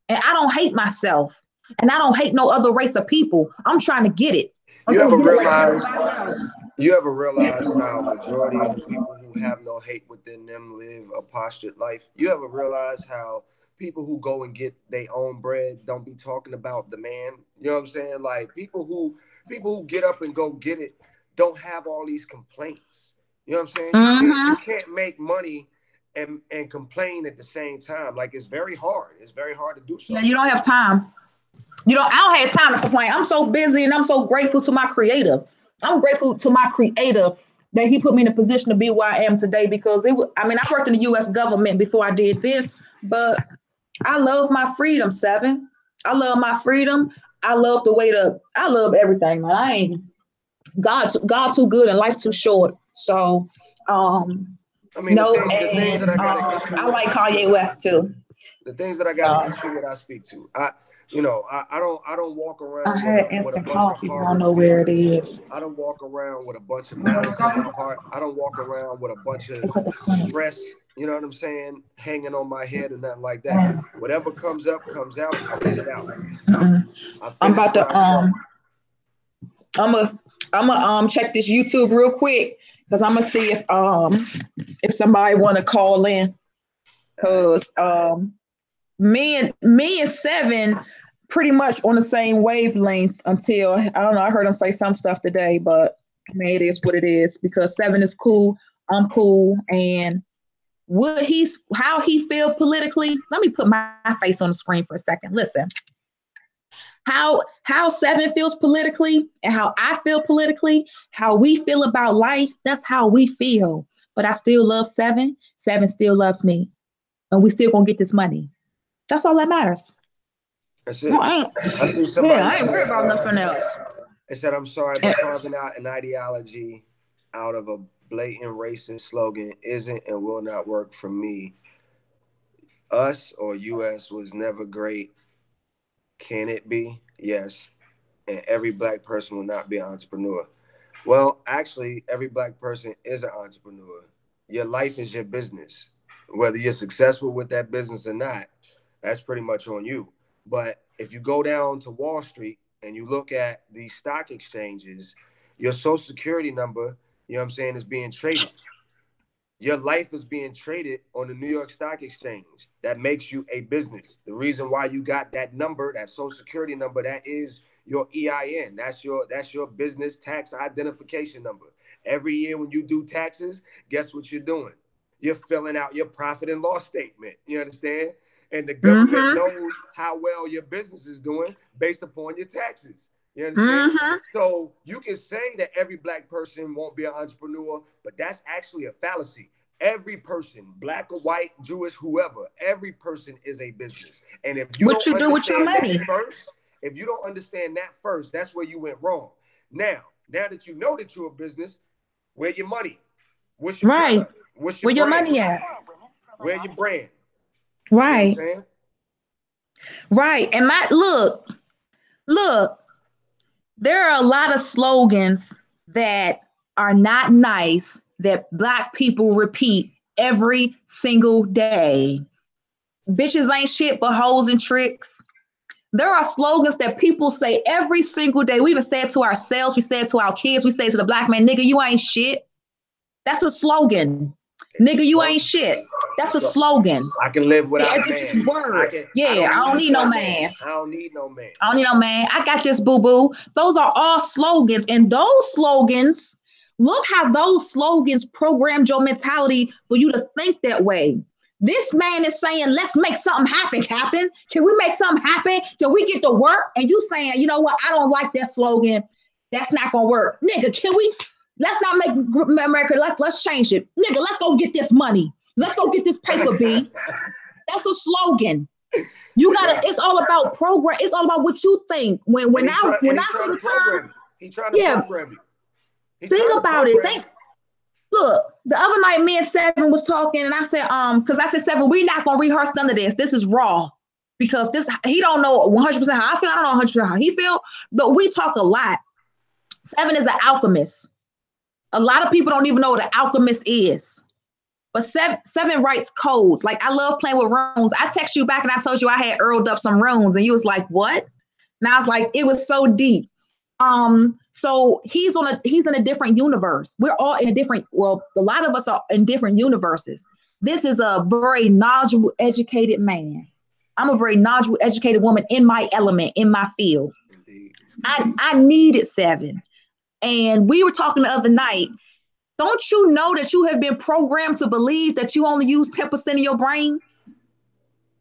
Speaker 2: And I don't hate myself. And I don't hate no other race of people. I'm trying to get it.
Speaker 1: You ever realize how majority of the people who have no hate within them live a postured life? You ever realize how people who go and get their own bread don't be talking about the man? You know what I'm saying? Like people who get up and go get it don't have all these complaints. You know what I'm saying? You can't make money and complain at the same time. Like it's very hard. It's very hard to do so.
Speaker 2: Yeah, you don't have time. I don't have time to complain. I'm so busy and I'm so grateful to my creator. I'm grateful to my creator that he put me in a position to be where I am today because I worked in the US government before I did this, but I love my freedom, Seven. I love my freedom. I love I love everything, man. I ain't God too good and life too short. So
Speaker 1: the things that I got an issue
Speaker 2: I like Kanye West too.
Speaker 1: The things that I got an issue with, I speak to. I don't walk around
Speaker 2: I had
Speaker 1: with a
Speaker 2: instant
Speaker 1: bunch
Speaker 2: coffee.
Speaker 1: of
Speaker 2: I
Speaker 1: hard
Speaker 2: don't know where it is.
Speaker 1: I don't walk around with a bunch of malice in my heart. I don't walk around with a bunch of stress, you know what I'm saying, hanging on my head or nothing like that. Whatever comes up, comes out. I let it out.
Speaker 2: I'm about to I'm gonna check this YouTube real quick because I'm gonna see if somebody want to call in because me and Seven pretty much on the same wavelength until I don't know. I heard him say some stuff today, but I mean it is what it is because Seven is cool. I'm cool, and how he feel politically. Let me put my face on the screen for a second. Listen. How Seven feels politically and how I feel politically, how we feel about life, that's how we feel. But I still love Seven. Seven still loves me. And we still gonna get this money. That's all that matters.
Speaker 1: That's it. I see somebody.
Speaker 2: I ain't worried about nothing else.
Speaker 1: I said, I'm sorry, but carving out an ideology out of a blatant racist slogan isn't and will not work for me. Us or US was never great. Can it be? Yes. And every black person will not be an entrepreneur. Well, actually, every black person is an entrepreneur. Your life is your business. Whether you're successful with that business or not, that's pretty much on you. But if you go down to Wall Street and you look at the stock exchanges, your social security number, you know what I'm saying, is being traded. Your life is being traded on the New York Stock Exchange. That makes you a business. The reason why you got that number, that social security number, that is your EIN. That's your business tax identification number. Every year when you do taxes, guess what you're doing? You're filling out your profit and loss statement. You understand? And the government knows how well your business is doing based upon your taxes. You understand? So you can say that every black person won't be an entrepreneur, but that's actually a fallacy. Every person, black or white, Jewish, whoever, every person is a business. And if you don't understand that first, that's where you went wrong. Now that you know that you're a business, where your money? What's your product? What's your brand?
Speaker 2: Money at?
Speaker 1: Where your brand?
Speaker 2: Right.
Speaker 1: You know what I'm saying?
Speaker 2: Right. And look, there are a lot of slogans that are not nice that black people repeat every single day. Bitches ain't shit but hoes and tricks. There are slogans that people say every single day. We even say it to ourselves. We say it to our kids. We say it to the black man, nigga, you ain't shit. That's a slogan. Nigga, you ain't shit. That's a slogan.
Speaker 1: I can live without man.
Speaker 2: Words. I don't need no man.
Speaker 1: I don't need no man.
Speaker 2: I don't need no man. I got this, boo-boo. Those are all slogans. And those slogans, look how those slogans programmed your mentality for you to think that way. This man is saying, let's make something happen. Can we make something happen? Can we get to work? And you saying, you know what? I don't like that slogan. That's not going to work. Nigga, let's not make America, let's change it. Nigga, let's go get this money. Let's go get this paper, B. That's a slogan. You gotta, it's all about program. It's all about what you think. When I see the term,
Speaker 1: he trying to program you. He
Speaker 2: Think
Speaker 1: trying to
Speaker 2: about it.
Speaker 1: program
Speaker 2: Think. Look, the other night, me and Seven was talking, and I said, because I said, Seven, we're not gonna rehearse none of this. This is raw. Because this, he don't know 100% how I feel. I don't know 100% how he feel, but we talk a lot. Seven is an alchemist. A lot of people don't even know what an alchemist is. But seven writes codes. Like, I love playing with runes. I text you back and I told you I had earled up some runes, and you was like, "What?" And I was like, "It was so deep." So he's in a different universe. We're all in a different. Well, a lot of us are in different universes. This is a very knowledgeable, educated man. I'm a very knowledgeable, educated woman in my element, in my field.
Speaker 1: indeed.
Speaker 2: I needed Seven, and we were talking the other night. Don't you know that you have been programmed to believe that you only use 10% of your brain?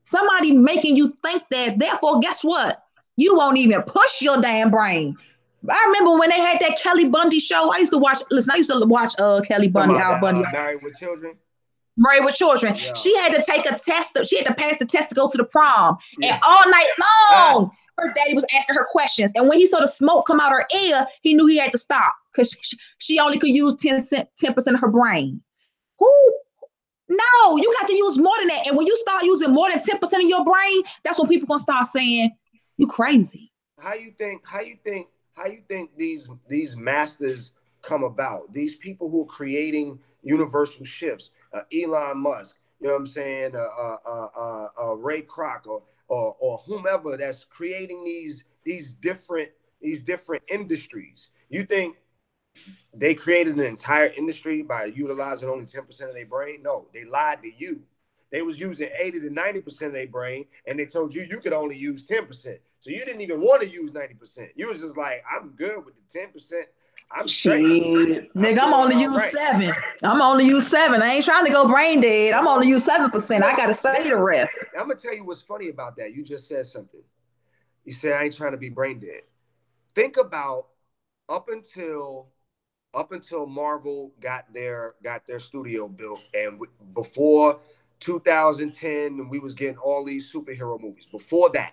Speaker 2: Somebody making you think that, therefore, guess what? You won't even push your damn brain. I remember when they had that Kelly Bundy show. I used to watch, listen, I used to watch Kelly
Speaker 1: Talking
Speaker 2: Bundy,
Speaker 1: about
Speaker 2: Al
Speaker 1: that
Speaker 2: Bundy.
Speaker 1: Married with Children.
Speaker 2: Married with Children.
Speaker 1: Yeah.
Speaker 2: She had to take a test. She had to pass the test to go to the prom.
Speaker 1: Yeah.
Speaker 2: And all night long, her daddy was asking her questions. And when he saw the smoke come out her ear, he knew he had to stop because she only could use 10% of her brain. Who? No, you got to use more than that. And when you start using more than 10% of your brain, that's when people gonna start saying you crazy.
Speaker 1: How you think these masters come about? These people who are creating universal shifts, Elon Musk, you know what I'm saying, Ray Kroc, or whomever that's creating these different industries. You think they created an entire industry by utilizing only 10% of their brain? No, they lied to you. They was using 80 to 90% of their brain, and they told you you could only use 10%. So you didn't even want to use 90%. You was just like, I'm good with the 10%. I'm straight.
Speaker 2: Shit.
Speaker 1: I'm
Speaker 2: Nigga, I'm
Speaker 1: doing
Speaker 2: only
Speaker 1: all
Speaker 2: use
Speaker 1: right.
Speaker 2: seven. I'm only use seven. I ain't trying to go brain dead. I'm only use 7%. I gotta say the
Speaker 1: Listen,
Speaker 2: rest.
Speaker 1: I'm gonna tell you what's funny about that. You just said something. You said I ain't trying to be brain dead. Think about up until Marvel got their studio built, and before 2010, we was getting all these superhero movies. Before that,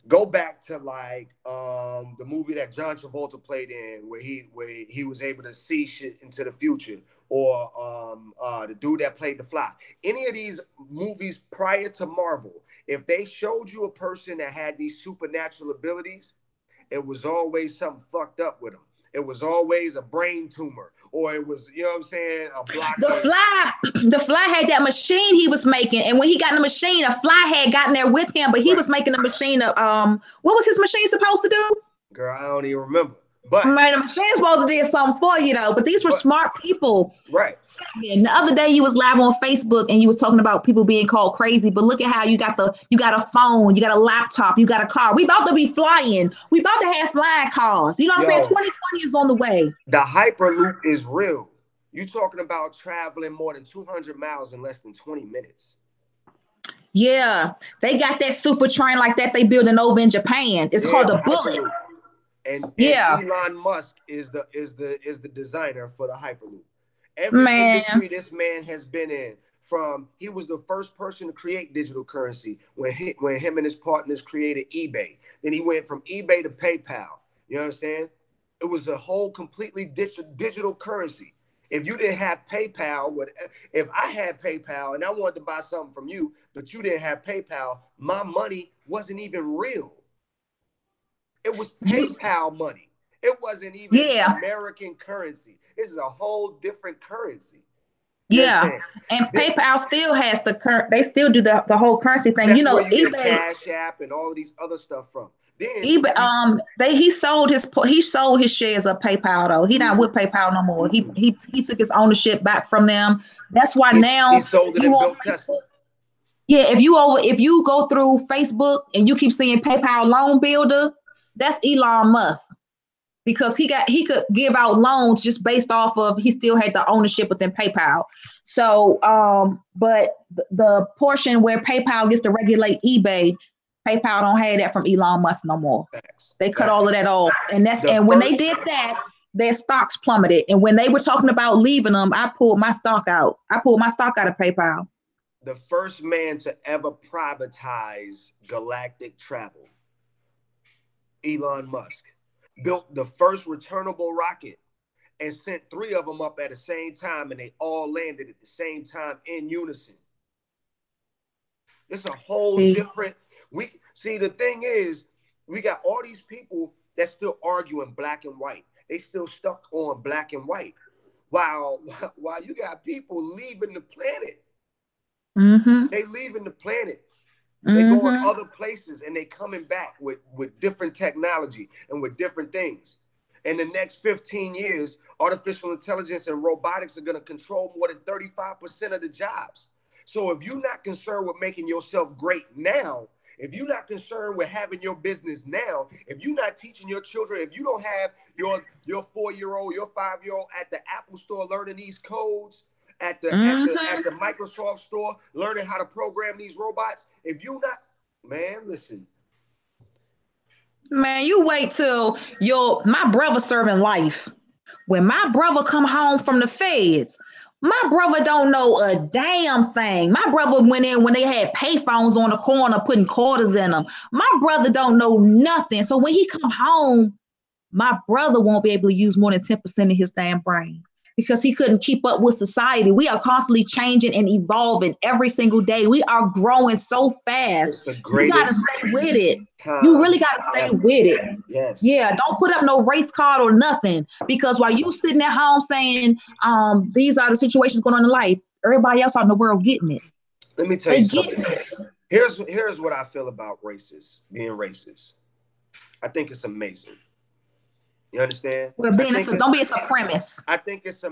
Speaker 1: go back to like the movie that John Travolta played in, where he was able to see shit into the future, or the dude that played the Fly. Any of these movies prior to Marvel, if they showed you a person that had these supernatural abilities, it was always something fucked up with them. It was always a brain tumor, or it was, you know what I'm saying, a
Speaker 2: The
Speaker 1: blockage.
Speaker 2: fly, the fly had that machine he was making, and when he got in the machine, a fly had gotten there with him, but he
Speaker 1: Right.
Speaker 2: was making a machine of what was his machine supposed to do?
Speaker 1: Girl, I don't even remember. But
Speaker 2: Man, the machine's supposed to do something for you though. But these were
Speaker 1: but
Speaker 2: smart people.
Speaker 1: right.
Speaker 2: Seven. The other day you was live on Facebook and you was talking about people being called crazy. But look at how you got a phone, you got a laptop, you got a car. We about to be flying. We about to have flying cars. You know what I'm saying?
Speaker 1: Yo,
Speaker 2: 2020 is on the way.
Speaker 1: the hyperloop is real. You talking about traveling more than 200 miles in less than 20 minutes.
Speaker 2: Yeah, they got that super train like that they building over in Japan. It's
Speaker 1: Yeah,
Speaker 2: called
Speaker 1: the
Speaker 2: the Bullet.
Speaker 1: hyperloop. And
Speaker 2: Yeah,
Speaker 1: Elon Musk is the designer for the hyperloop. Every
Speaker 2: man.
Speaker 1: industry this man has been in, from he was the first person to create digital currency when him and his partners created eBay. Then he went from eBay to PayPal. You understand? It was a whole completely digital currency. If you didn't have PayPal, if I had PayPal and I wanted to buy something from you, but you didn't have PayPal, my money wasn't even real. It was
Speaker 2: You,
Speaker 1: PayPal money. It wasn't even
Speaker 2: yeah,
Speaker 1: American currency. This is a whole different currency. You
Speaker 2: yeah.
Speaker 1: understand?
Speaker 2: And
Speaker 1: This,
Speaker 2: PayPal still has the current. They still do the whole currency thing. You
Speaker 1: that's where
Speaker 2: know,
Speaker 1: you get
Speaker 2: eBay.
Speaker 1: Cash App and all of these other stuff from. Then
Speaker 2: eBay.
Speaker 1: you,
Speaker 2: He sold his shares of PayPal though. He not
Speaker 1: mm-mm,
Speaker 2: with PayPal no more. He
Speaker 1: mm-mm.
Speaker 2: he he took his ownership back from them. That's why
Speaker 1: He
Speaker 2: now
Speaker 1: sold it
Speaker 2: you
Speaker 1: and
Speaker 2: on
Speaker 1: built Tesla.
Speaker 2: Facebook. Yeah, if you go through Facebook and you keep seeing PayPal loan builder, that's Elon Musk because he could give out loans just based off of he still had the ownership within PayPal. So but the portion where PayPal gets to regulate eBay, PayPal don't have that from Elon Musk no more.
Speaker 1: Facts.
Speaker 2: They cut all
Speaker 1: Facts.
Speaker 2: of that off.
Speaker 1: The
Speaker 2: And when they
Speaker 1: first
Speaker 2: did that, their stocks plummeted. And when they were talking about leaving them, I pulled my stock out. I pulled my stock out of PayPal.
Speaker 1: the first man to ever privatize galactic travel, Elon Musk, built the first returnable rocket. and sent 3 of them up at the same time, and they all landed at the same time in unison. It's a whole different. We see, the thing is, we got all these people that still arguing black and white. They still stuck on black and white, while you got people leaving the planet.
Speaker 2: Mm-hmm.
Speaker 1: They leaving the planet. They
Speaker 2: Mm-hmm.
Speaker 1: going other places, and they coming back with different technology and with different things. In the next 15 years, artificial intelligence and robotics are going to control more than 35% of the jobs. So if you're not concerned with making yourself great now, if you're not concerned with having your business now, if you're not teaching your children, if you don't have your 4-year-old, your 5-year-old at the Apple store learning these codes, at the Microsoft store learning how to program these robots, if you're not, man, listen.
Speaker 2: Man, you wait till my brother serving life. When my brother come home from the feds, my brother don't know a damn thing. My brother went in when they had payphones on the corner putting quarters in them. My brother don't know nothing. So when he come home, my brother won't be able to use more than 10% of his damn brain because he couldn't keep up with society. We are constantly changing and evolving every single day. We are growing so fast. You got to stay with it. You really got to stay with it.
Speaker 1: Yes.
Speaker 2: Yeah, don't put up no race card or nothing, because while you sitting at home saying these are the situations going on in life, everybody else out in the world getting it.
Speaker 1: Let me tell you something. Here's what I feel about being racist. I think it's amazing. You understand?
Speaker 2: Well, don't be a supremacist.
Speaker 1: I think it's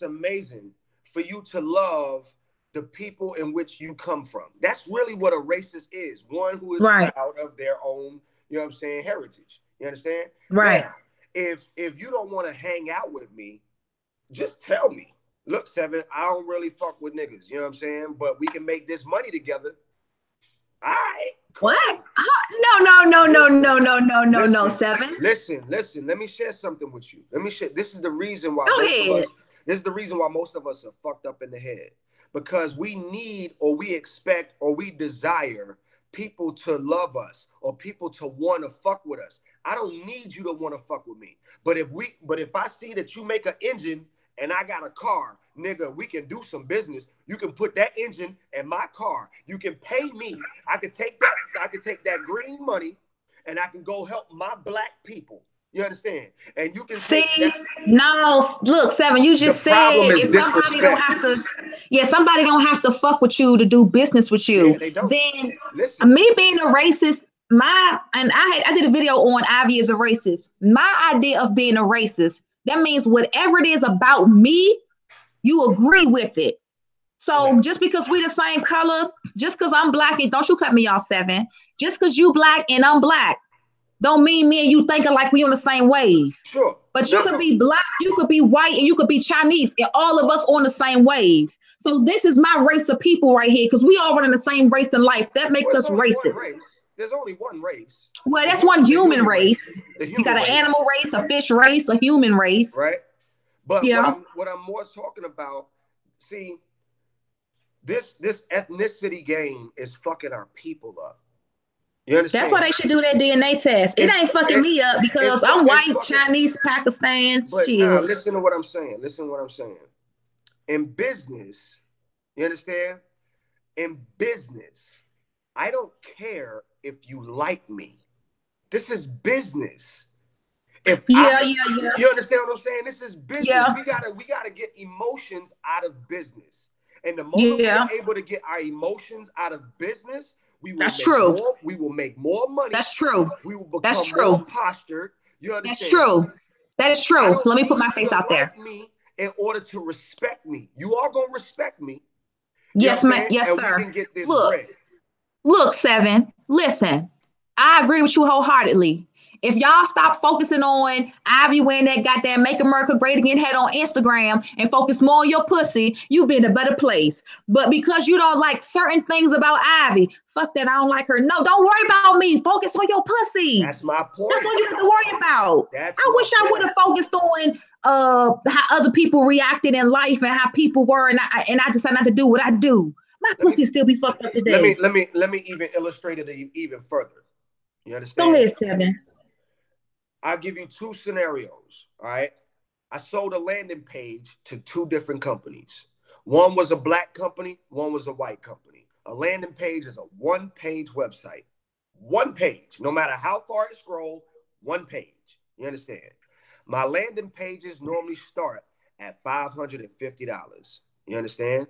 Speaker 1: amazing for you to love the people in which you come from. That's really what a racist is. One who is proud of their own, you know what I'm saying, heritage. You understand?
Speaker 2: Right.
Speaker 1: Now, if you don't want to hang out with me, just tell me. Look, Seven, I don't really fuck with niggas. You know what I'm saying? But we can make this money together. All right. Cool.
Speaker 2: What? No, Seven.
Speaker 1: Listen. Let me share something with you. This is the reason why most of us are fucked up in the head. Because we need, or we expect, or we desire people to love us, or people to want to fuck with us. I don't need you to want to fuck with me. But if I see that you make an engine and I got a car, nigga, we can do some business. You can put that engine in my car. You can pay me. I can take that green money and I can go help my black people. You understand? And you can
Speaker 2: look, Seven, you just said if somebody don't have to fuck with you to do business with you.
Speaker 1: Yeah, they don't.
Speaker 2: Then me being a racist, I did a video on Ivy as a racist. My idea of being a racist, that means whatever it is about me, you agree with it. So just because we the same color, just because I'm black, and don't you cut me off, Seven. Just because you black and I'm black, don't mean me and you thinking like we on the same wave.
Speaker 1: Sure.
Speaker 2: But you could be black, you could be white, and you could be Chinese, and all of us on the same wave. So this is my race of people right here, because we all running the same race in life. That makes us racist.
Speaker 1: There's only one race.
Speaker 2: Well, that's one human race. You got an animal race, a fish race, a human race.
Speaker 1: Right. But what I'm more talking about, see, this ethnicity game is fucking our people up. You understand?
Speaker 2: That's why they should do that DNA test. It ain't fucking me up because I'm white, Chinese, Pakistan.
Speaker 1: But now, listen to what I'm saying. In business, you understand? In business, I don't care if you like me. This is business. You understand what I'm saying? This is business. Yeah. We gotta get emotions out of business. And the moment we're able to get our emotions out of business, we will make more money.
Speaker 2: That's true.
Speaker 1: We will become more postured. You understand?
Speaker 2: That's true. That is true. Let me put my face out there.
Speaker 1: Me in order to respect me. You are gonna respect me.
Speaker 2: Yes, ma'am. Yes, sir.
Speaker 1: We can get this bread.
Speaker 2: Look, Seven. Listen, I agree with you wholeheartedly. If y'all stop focusing on Ivy wearing that goddamn Make America Great Again head on Instagram and focus more on your pussy, you'll be in a better place. But because you don't like certain things about Ivy, fuck that, I don't like her. No, don't worry about me. Focus on your pussy.
Speaker 1: That's my point.
Speaker 2: That's what you have to worry about. I wish I would have focused on how other people reacted in life and how people were, and I decided not to do what I do. My pussy still be fucked up today.
Speaker 1: Let me even illustrate it even further. You understand?
Speaker 2: Go ahead, Seven.
Speaker 1: I'll give you 2 scenarios, all right? I sold a landing page to two different companies. One was a black company, one was a white company. A landing page is a one-page website. One page, no matter how far it scrolls, one page. You understand? My landing pages normally start at $550. You understand?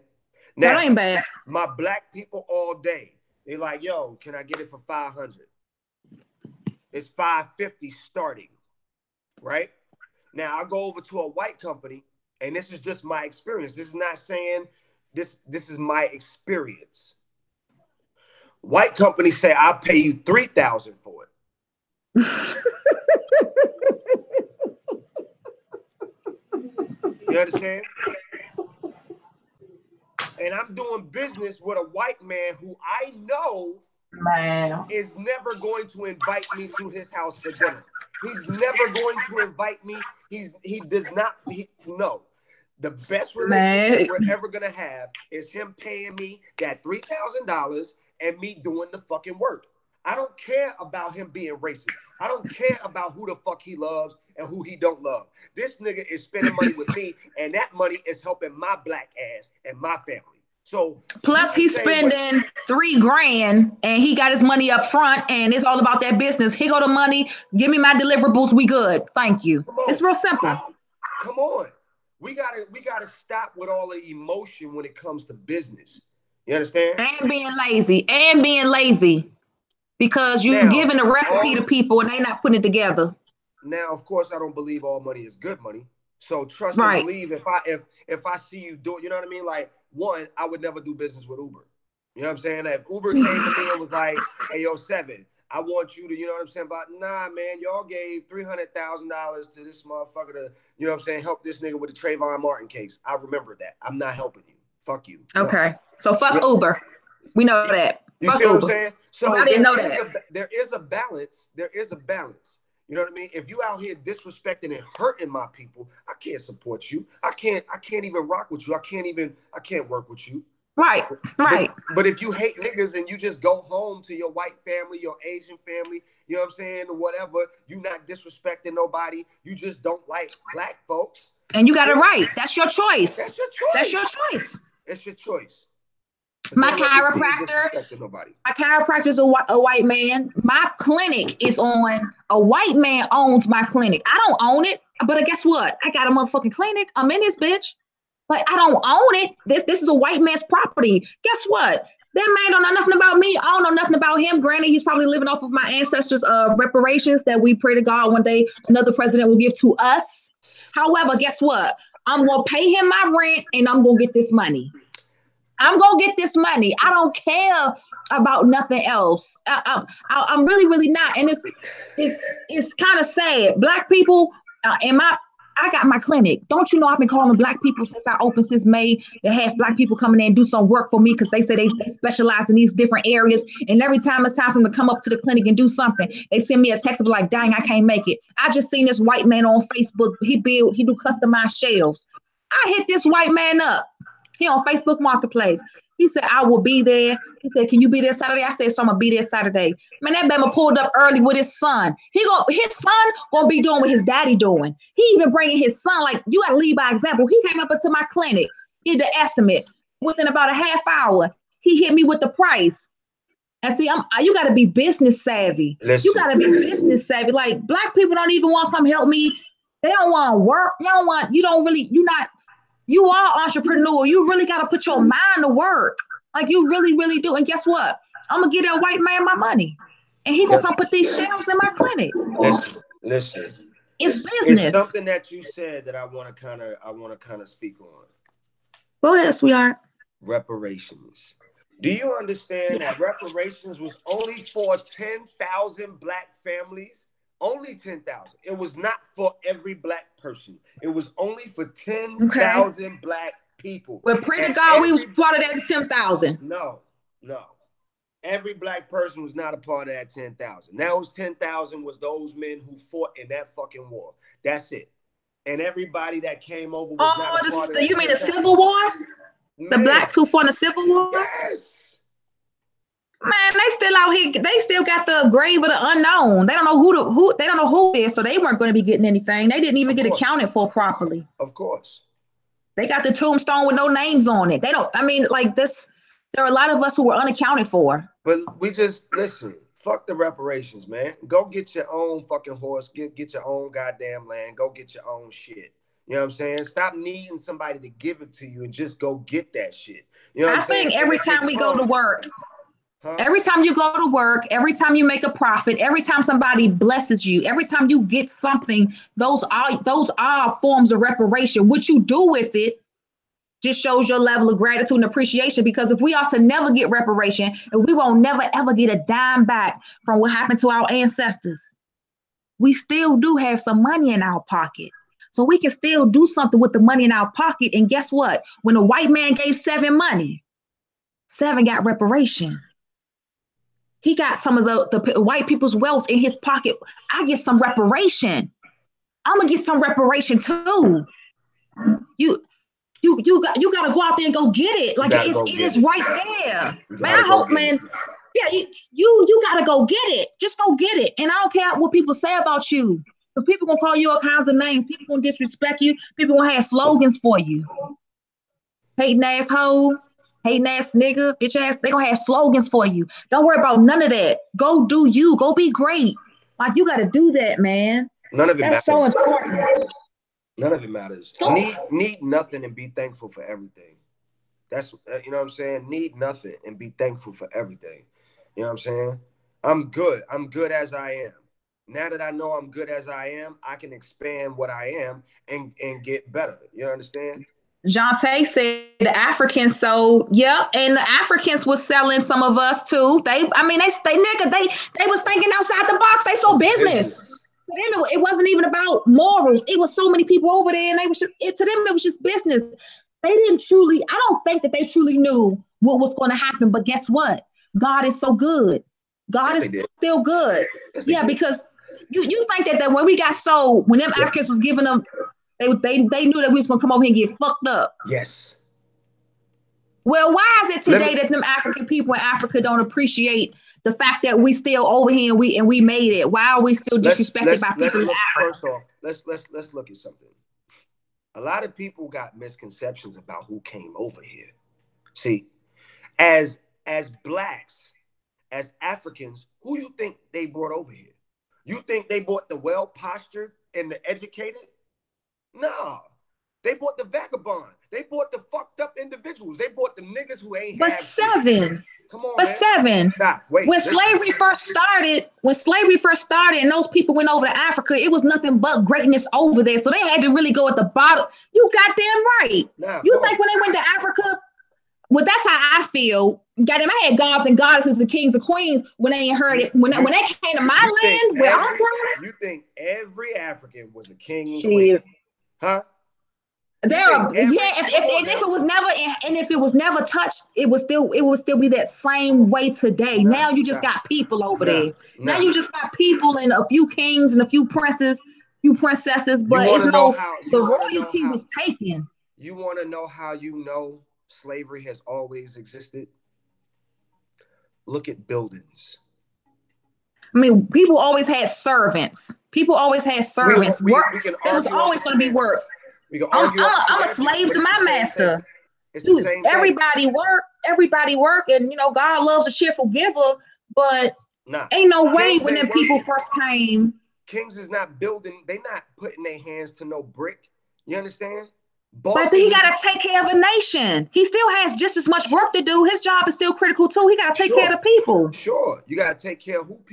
Speaker 2: That
Speaker 1: Now,
Speaker 2: ain't bad.
Speaker 1: my black people all day, they like, yo, can I get it for 500? It's 550 starting, right? Now I go over to a white company, and this is just my experience. This is not saying this. This is my experience. White companies say I'll pay you $3,000 for it. You understand? And I'm doing business with a white man who I know is never going to invite me to his house for dinner. He's never going to invite me. He does not. No. The best relationship we're ever gonna have is him paying me that $3,000 and me doing the fucking work. I don't care about him being racist. I don't care about who the fuck he loves and who he don't love. This nigga is spending money with me, and that money is helping my black ass and my family. So
Speaker 2: plus he's spending $3,000 and he got his money up front, and it's all about that business. Here go the money. Give me my deliverables. We good. Thank you. It's real simple.
Speaker 1: Come on. We gotta stop with all the emotion when it comes to business. You understand?
Speaker 2: And being lazy. Because you're giving a recipe to people and they're not putting it together.
Speaker 1: Now, of course, I don't believe all money is good money. So trust and believe if I see you do it, you know what I mean? Like, one, I would never do business with Uber. You know what I'm saying? If Uber came to me and was like, hey, yo, Seven, I want you to, you know what I'm saying? But nah, man, y'all gave $300,000 to this motherfucker to, you know what I'm saying, help this nigga with the Trayvon Martin case. I remember that. I'm not helping you. Fuck you.
Speaker 2: Okay. No. So fuck Uber. We know that.
Speaker 1: You
Speaker 2: fuck
Speaker 1: see what
Speaker 2: Uber.
Speaker 1: I'm saying? So
Speaker 2: I didn't know that.
Speaker 1: There is a balance. There is a balance. You know what I mean? If you out here disrespecting and hurting my people, I can't support you. I can't even rock with you. I can't work with you.
Speaker 2: Right.
Speaker 1: But if you hate niggas and you just go home to your white family, your Asian family, you know what I'm saying, or whatever, you not disrespecting nobody, you just don't like black folks.
Speaker 2: And you got it right. That's your choice.
Speaker 1: That's your choice.
Speaker 2: That's your choice.
Speaker 1: It's your choice.
Speaker 2: My chiropractor is a white man. My clinic is on, a white man owns my clinic. I don't own it, but guess what? I got a motherfucking clinic. I'm in this bitch, but I don't own it. This is a white man's property. Guess what? That man don't know nothing about me. I don't know nothing about him. Granted, he's probably living off of my ancestors' reparations that we pray to God one day another president will give to us. However, guess what? I'm going to pay him my rent and I'm going to get this money. I'm going to get this money. I don't care about nothing else. I'm really, really not. And it's kind of sad. Black people I got my clinic. Don't you know I've been calling black people since May to have black people come in and do some work for me because they say they specialize in these different areas. And every time it's time for them to come up to the clinic and do something, they send me a text like, dang, I can't make it. I just seen this white man on Facebook. He do customized shelves. I hit this white man up. He on Facebook Marketplace. He said, I will be there. He said, can you be there Saturday? I said, so I'm going to be there Saturday. Man, that Bama pulled up early with his son. His son going to be doing what his daddy doing. He even bringing his son, like, you got to lead by example. He came up into my clinic, did the estimate. Within about a half hour, he hit me with the price. And see, you got to be business savvy. Listen. You got to be business savvy. Like, black people don't even want to come help me. They don't want to work. You are entrepreneur. You really got to put your mind to work. Like you really, really do. And guess what? I'm going to get that white man my money. And he going to come put these shelves in my clinic.
Speaker 1: Listen.
Speaker 2: It's business.
Speaker 1: It's something that you said that I want to kind of speak on.
Speaker 2: Go ahead, sweetheart.
Speaker 1: Reparations. Do you understand that reparations was only for 10,000 black families? Only 10,000. It was not for every black person. It was only for 10,000 black people.
Speaker 2: Well, pray to God we was part of that 10,000.
Speaker 1: No. Every black person was not a part of that 10,000. Those 10,000 was those men who fought in that fucking war. That's it. And everybody that came over was not a part of that.
Speaker 2: You mean the Civil War? Man. The blacks who fought in the Civil War?
Speaker 1: Yes.
Speaker 2: Man, they still out here. They still got the grave of the unknown. They don't know who they don't know who it is, so they weren't going to be getting anything. They didn't even
Speaker 1: Of
Speaker 2: get
Speaker 1: course.
Speaker 2: accounted for properly.
Speaker 1: Of course.
Speaker 2: They got the tombstone with no names on it. They don't. I mean, like this. There are a lot of us who were unaccounted for.
Speaker 1: But we just listen. Fuck the reparations, man. Go get your own fucking horse. Get your own goddamn land. Go get your own shit. You know what I'm saying? Stop needing somebody to give it to you and just go get that shit. You know what
Speaker 2: I
Speaker 1: I'm saying?
Speaker 2: think every time we go to work, every time you go to work, every time you make a profit, every time somebody blesses you, every time you get something, those are forms of reparation. What you do with it just shows your level of gratitude and appreciation. Because if we are to never get reparation, and we won't never ever get a dime back from what happened to our ancestors, we still do have some money in our pocket. So we can still do something with the money in our pocket. And guess what? When a white man gave 7 money, 7 got reparation. He got some of the white people's wealth in his pocket. I get some reparation. I'm gonna get some reparation too. You got to go out there and go get it. Like it is right there, man. I hope, man. Yeah, you got to go get it. Just go get it. And I don't care what people say about you, because people gonna call you all kinds of names. People gonna disrespect you. People gonna have slogans for you. Hating ass hoe, hating ass nigga, bitch ass. They gonna have slogans for you. Don't worry about none of that. Go do you. Go be great. Like you got to do that, man.
Speaker 1: None of it
Speaker 2: That's
Speaker 1: matters.
Speaker 2: so important.
Speaker 1: None of it matters. Need nothing and be thankful for everything. That's you know what I'm saying. Need nothing and be thankful for everything. You know what I'm saying. I'm good. I'm good as I am. Now that I know I'm good as I am, I can expand what I am and get better. You understand?
Speaker 2: Jonte said the Africans sold, yeah, and the Africans was selling some of us too. I mean, they was thinking outside the box. They sold business. To them, it wasn't even about morals. It was so many people over there, and they was just to them it was just business. They didn't truly. I don't think that they truly knew what was going to happen. But guess what? God is so good. God is still good. Yeah, because you think that when we got sold, when them Africans was giving them, they knew that we was gonna come over here and get fucked up.
Speaker 1: Yes.
Speaker 2: Well, why is it today that them African people in Africa don't appreciate the fact that we still over here and we made it? Why are we still disrespected by people in Africa?
Speaker 1: First off, let's look at something. A lot of people got misconceptions about who came over here. See, as blacks, as Africans, who you think they brought over here? You think they brought the well-postured and the educated? No. They bought the vagabond. They bought the fucked up individuals. They bought the niggas who ain't.
Speaker 2: But 7.
Speaker 1: Come on,
Speaker 2: but
Speaker 1: man.
Speaker 2: 7.
Speaker 1: Stop. Wait.
Speaker 2: When slavery first started, and those people went over to Africa, it was nothing but greatness over there. So they had to really go at the bottom. You goddamn right. Nah, you think when they went to Africa? Well, that's how I feel. Goddamn, I had gods and goddesses and kings and queens when they ain't heard it. When they came to my land, where I'm from.
Speaker 1: You think every African was a king and queen? Huh?
Speaker 2: If it was never touched, it would still be that same way today. Now you just got people over there. Now you just got people and a few kings and a few princes, few princesses, but it's the royalty was taken.
Speaker 1: You want to know how you know slavery has always existed? Look at buildings.
Speaker 2: I mean, people always had servants. There was always going to be work. I'm a slave to my master. Dude, everybody work, and God loves a cheerful giver. But ain't no way when them people first came.
Speaker 1: Kings is not building. They not putting their hands to no brick. You understand?
Speaker 2: But he got to take care of a nation. He still has just as much work to do. His job is still critical too. He got to take care of the people.
Speaker 1: Sure, you got to take care of what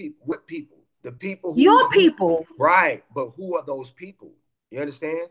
Speaker 1: people? The people.
Speaker 2: Your people.
Speaker 1: Right, but who are those people? You understand?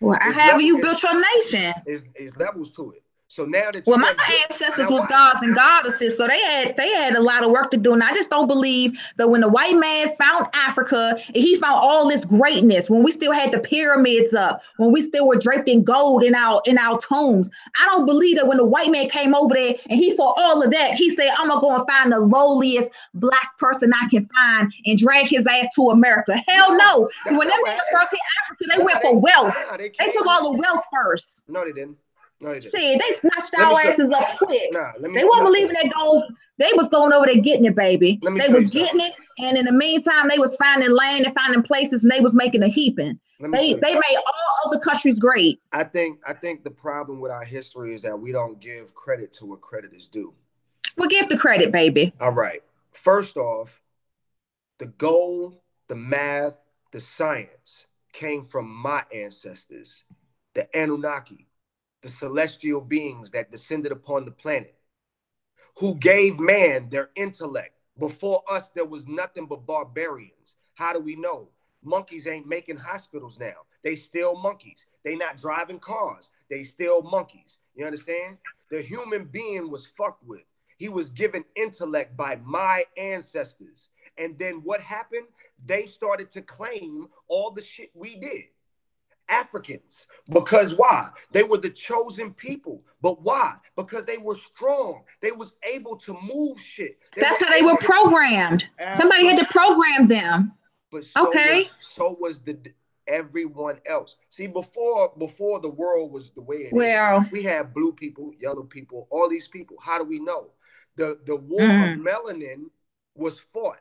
Speaker 2: Well, how you built your nation?
Speaker 1: Is levels to it. So now that
Speaker 2: my ancestors was gods and goddesses, so they had a lot of work to do. And I just don't believe that when the white man found Africa and he found all this greatness, when we still had the pyramids up, when we still were draped in gold in our tombs, I don't believe that when the white man came over there and he saw all of that, he said, "I'm gonna go and find the lowliest black person I can find and drag his ass to America." Hell no. When them niggas first hit Africa, they went for wealth. They took all the wealth first.
Speaker 1: No, they didn't. No, they didn't.
Speaker 2: Shit, they snatched
Speaker 1: Let me
Speaker 2: our
Speaker 1: show.
Speaker 2: asses up quick.
Speaker 1: Nah,
Speaker 2: They
Speaker 1: let me
Speaker 2: wasn't
Speaker 1: show.
Speaker 2: leaving that gold. They was going over there getting it, baby.
Speaker 1: Let me
Speaker 2: They
Speaker 1: show
Speaker 2: was
Speaker 1: you
Speaker 2: getting
Speaker 1: something.
Speaker 2: it, and in the meantime, they was finding land and finding places, and they was making a heaping.
Speaker 1: Let me
Speaker 2: They
Speaker 1: show you.
Speaker 2: they made all other countries great.
Speaker 1: I think the problem with our history is that we don't give credit to what credit is due.
Speaker 2: Well, give the credit, baby.
Speaker 1: All right. First off, the goal, the math, the science came from my ancestors, the Anunnaki, the celestial beings that descended upon the planet, who gave man their intellect. Before us, there was nothing but barbarians. How do we know? Monkeys ain't making hospitals now. They still monkeys. They not driving cars. They still monkeys. You understand? The human being was fucked with. He was given intellect by my ancestors. And then what happened? They started to claim all the shit we did. Africans. Because why? They were the chosen people. But why? Because they were strong. They was able to move shit. They
Speaker 2: That's
Speaker 1: were
Speaker 2: how they were
Speaker 1: able to
Speaker 2: programmed. Somebody had
Speaker 1: absolutely.
Speaker 2: to program them.
Speaker 1: But
Speaker 2: Okay.
Speaker 1: so was the everyone else. See, before the world was the way it is,
Speaker 2: Well,
Speaker 1: we had blue people, yellow people, all these people. How do we know? The war of
Speaker 2: mm.
Speaker 1: melanin was fought.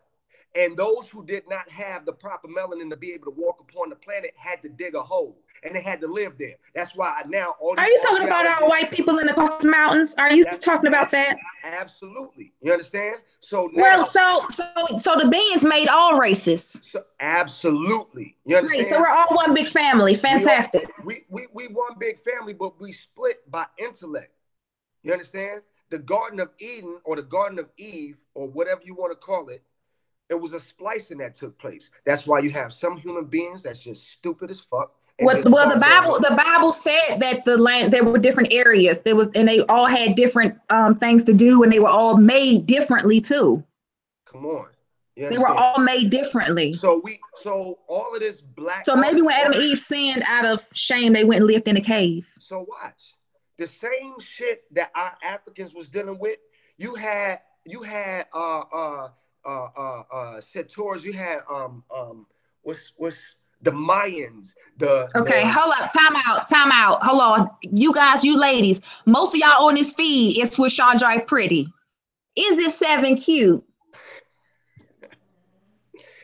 Speaker 1: And those who did not have the proper melanin to be able to walk upon the planet had to dig a hole and they had to live there. That's why now all
Speaker 2: Are
Speaker 1: these
Speaker 2: you talking about our
Speaker 1: archaeologists,
Speaker 2: white people in the Caucasus Mountains? Are you
Speaker 1: that's
Speaker 2: talking about that?
Speaker 1: absolutely. You understand? So
Speaker 2: Well,
Speaker 1: now,
Speaker 2: so the beings made all races.
Speaker 1: so absolutely. You
Speaker 2: Great. So
Speaker 1: understand?
Speaker 2: we're all one big family.
Speaker 1: We are
Speaker 2: Fantastic.
Speaker 1: we one big family, but we split by intellect. You understand? The Garden of Eden or the Garden of Eve or whatever you want to call it, it was a splicing that took place. That's why you have some human beings that's just stupid as fuck and
Speaker 2: Well,
Speaker 1: just
Speaker 2: the
Speaker 1: barbarians.
Speaker 2: Bible said that the land there were different areas. There was, and they all had different things to do, and they were all made differently too.
Speaker 1: Come on. You
Speaker 2: They were
Speaker 1: understand?
Speaker 2: all made differently.
Speaker 1: So all of this black
Speaker 2: So maybe when Adam and Eve sinned out of shame, they went and lived in a cave.
Speaker 1: so watch. The same shit that our Africans was dealing with, you had Setors, you had what's the Mayans,
Speaker 2: Okay,
Speaker 1: the
Speaker 2: hold up, time out. Hold on, you guys, you ladies. Most of y'all on this feed is with Chandra Pretty. Is it 7 cute?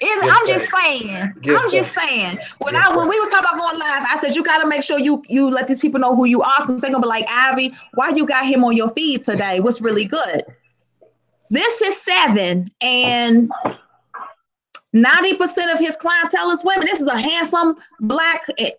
Speaker 1: get
Speaker 2: I'm just
Speaker 1: petty.
Speaker 2: saying.
Speaker 1: Get
Speaker 2: I'm just
Speaker 1: petty.
Speaker 2: saying.
Speaker 1: Get
Speaker 2: When
Speaker 1: petty.
Speaker 2: we was talking about going live, I said you got to make sure you let these people know who you are because they're gonna be like, Ivy, why you got him on your feed today? What's really good? This is 7, and 90% of his clientele is women. This is a handsome black. He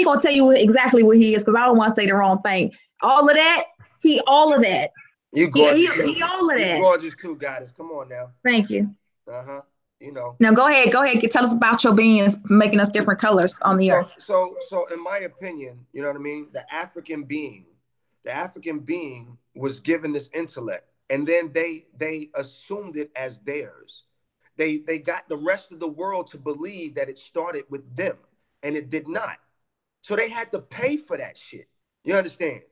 Speaker 2: gonna tell you exactly what he is because I don't want to say the wrong thing. All of that. He all of that.
Speaker 1: You
Speaker 2: He
Speaker 1: gorgeous too.
Speaker 2: all of
Speaker 1: You
Speaker 2: that.
Speaker 1: gorgeous too, goddess. Come on now.
Speaker 2: Thank you.
Speaker 1: Uh-huh. You know.
Speaker 2: Now go ahead. Go ahead. Tell us about your beings making us different colors on the earth.
Speaker 1: So in my opinion, you know what I mean? The African being was given this intellect, and then they assumed it as theirs. They got the rest of the world to believe that it started with them, and it did not. So they had to pay for that shit. You understand?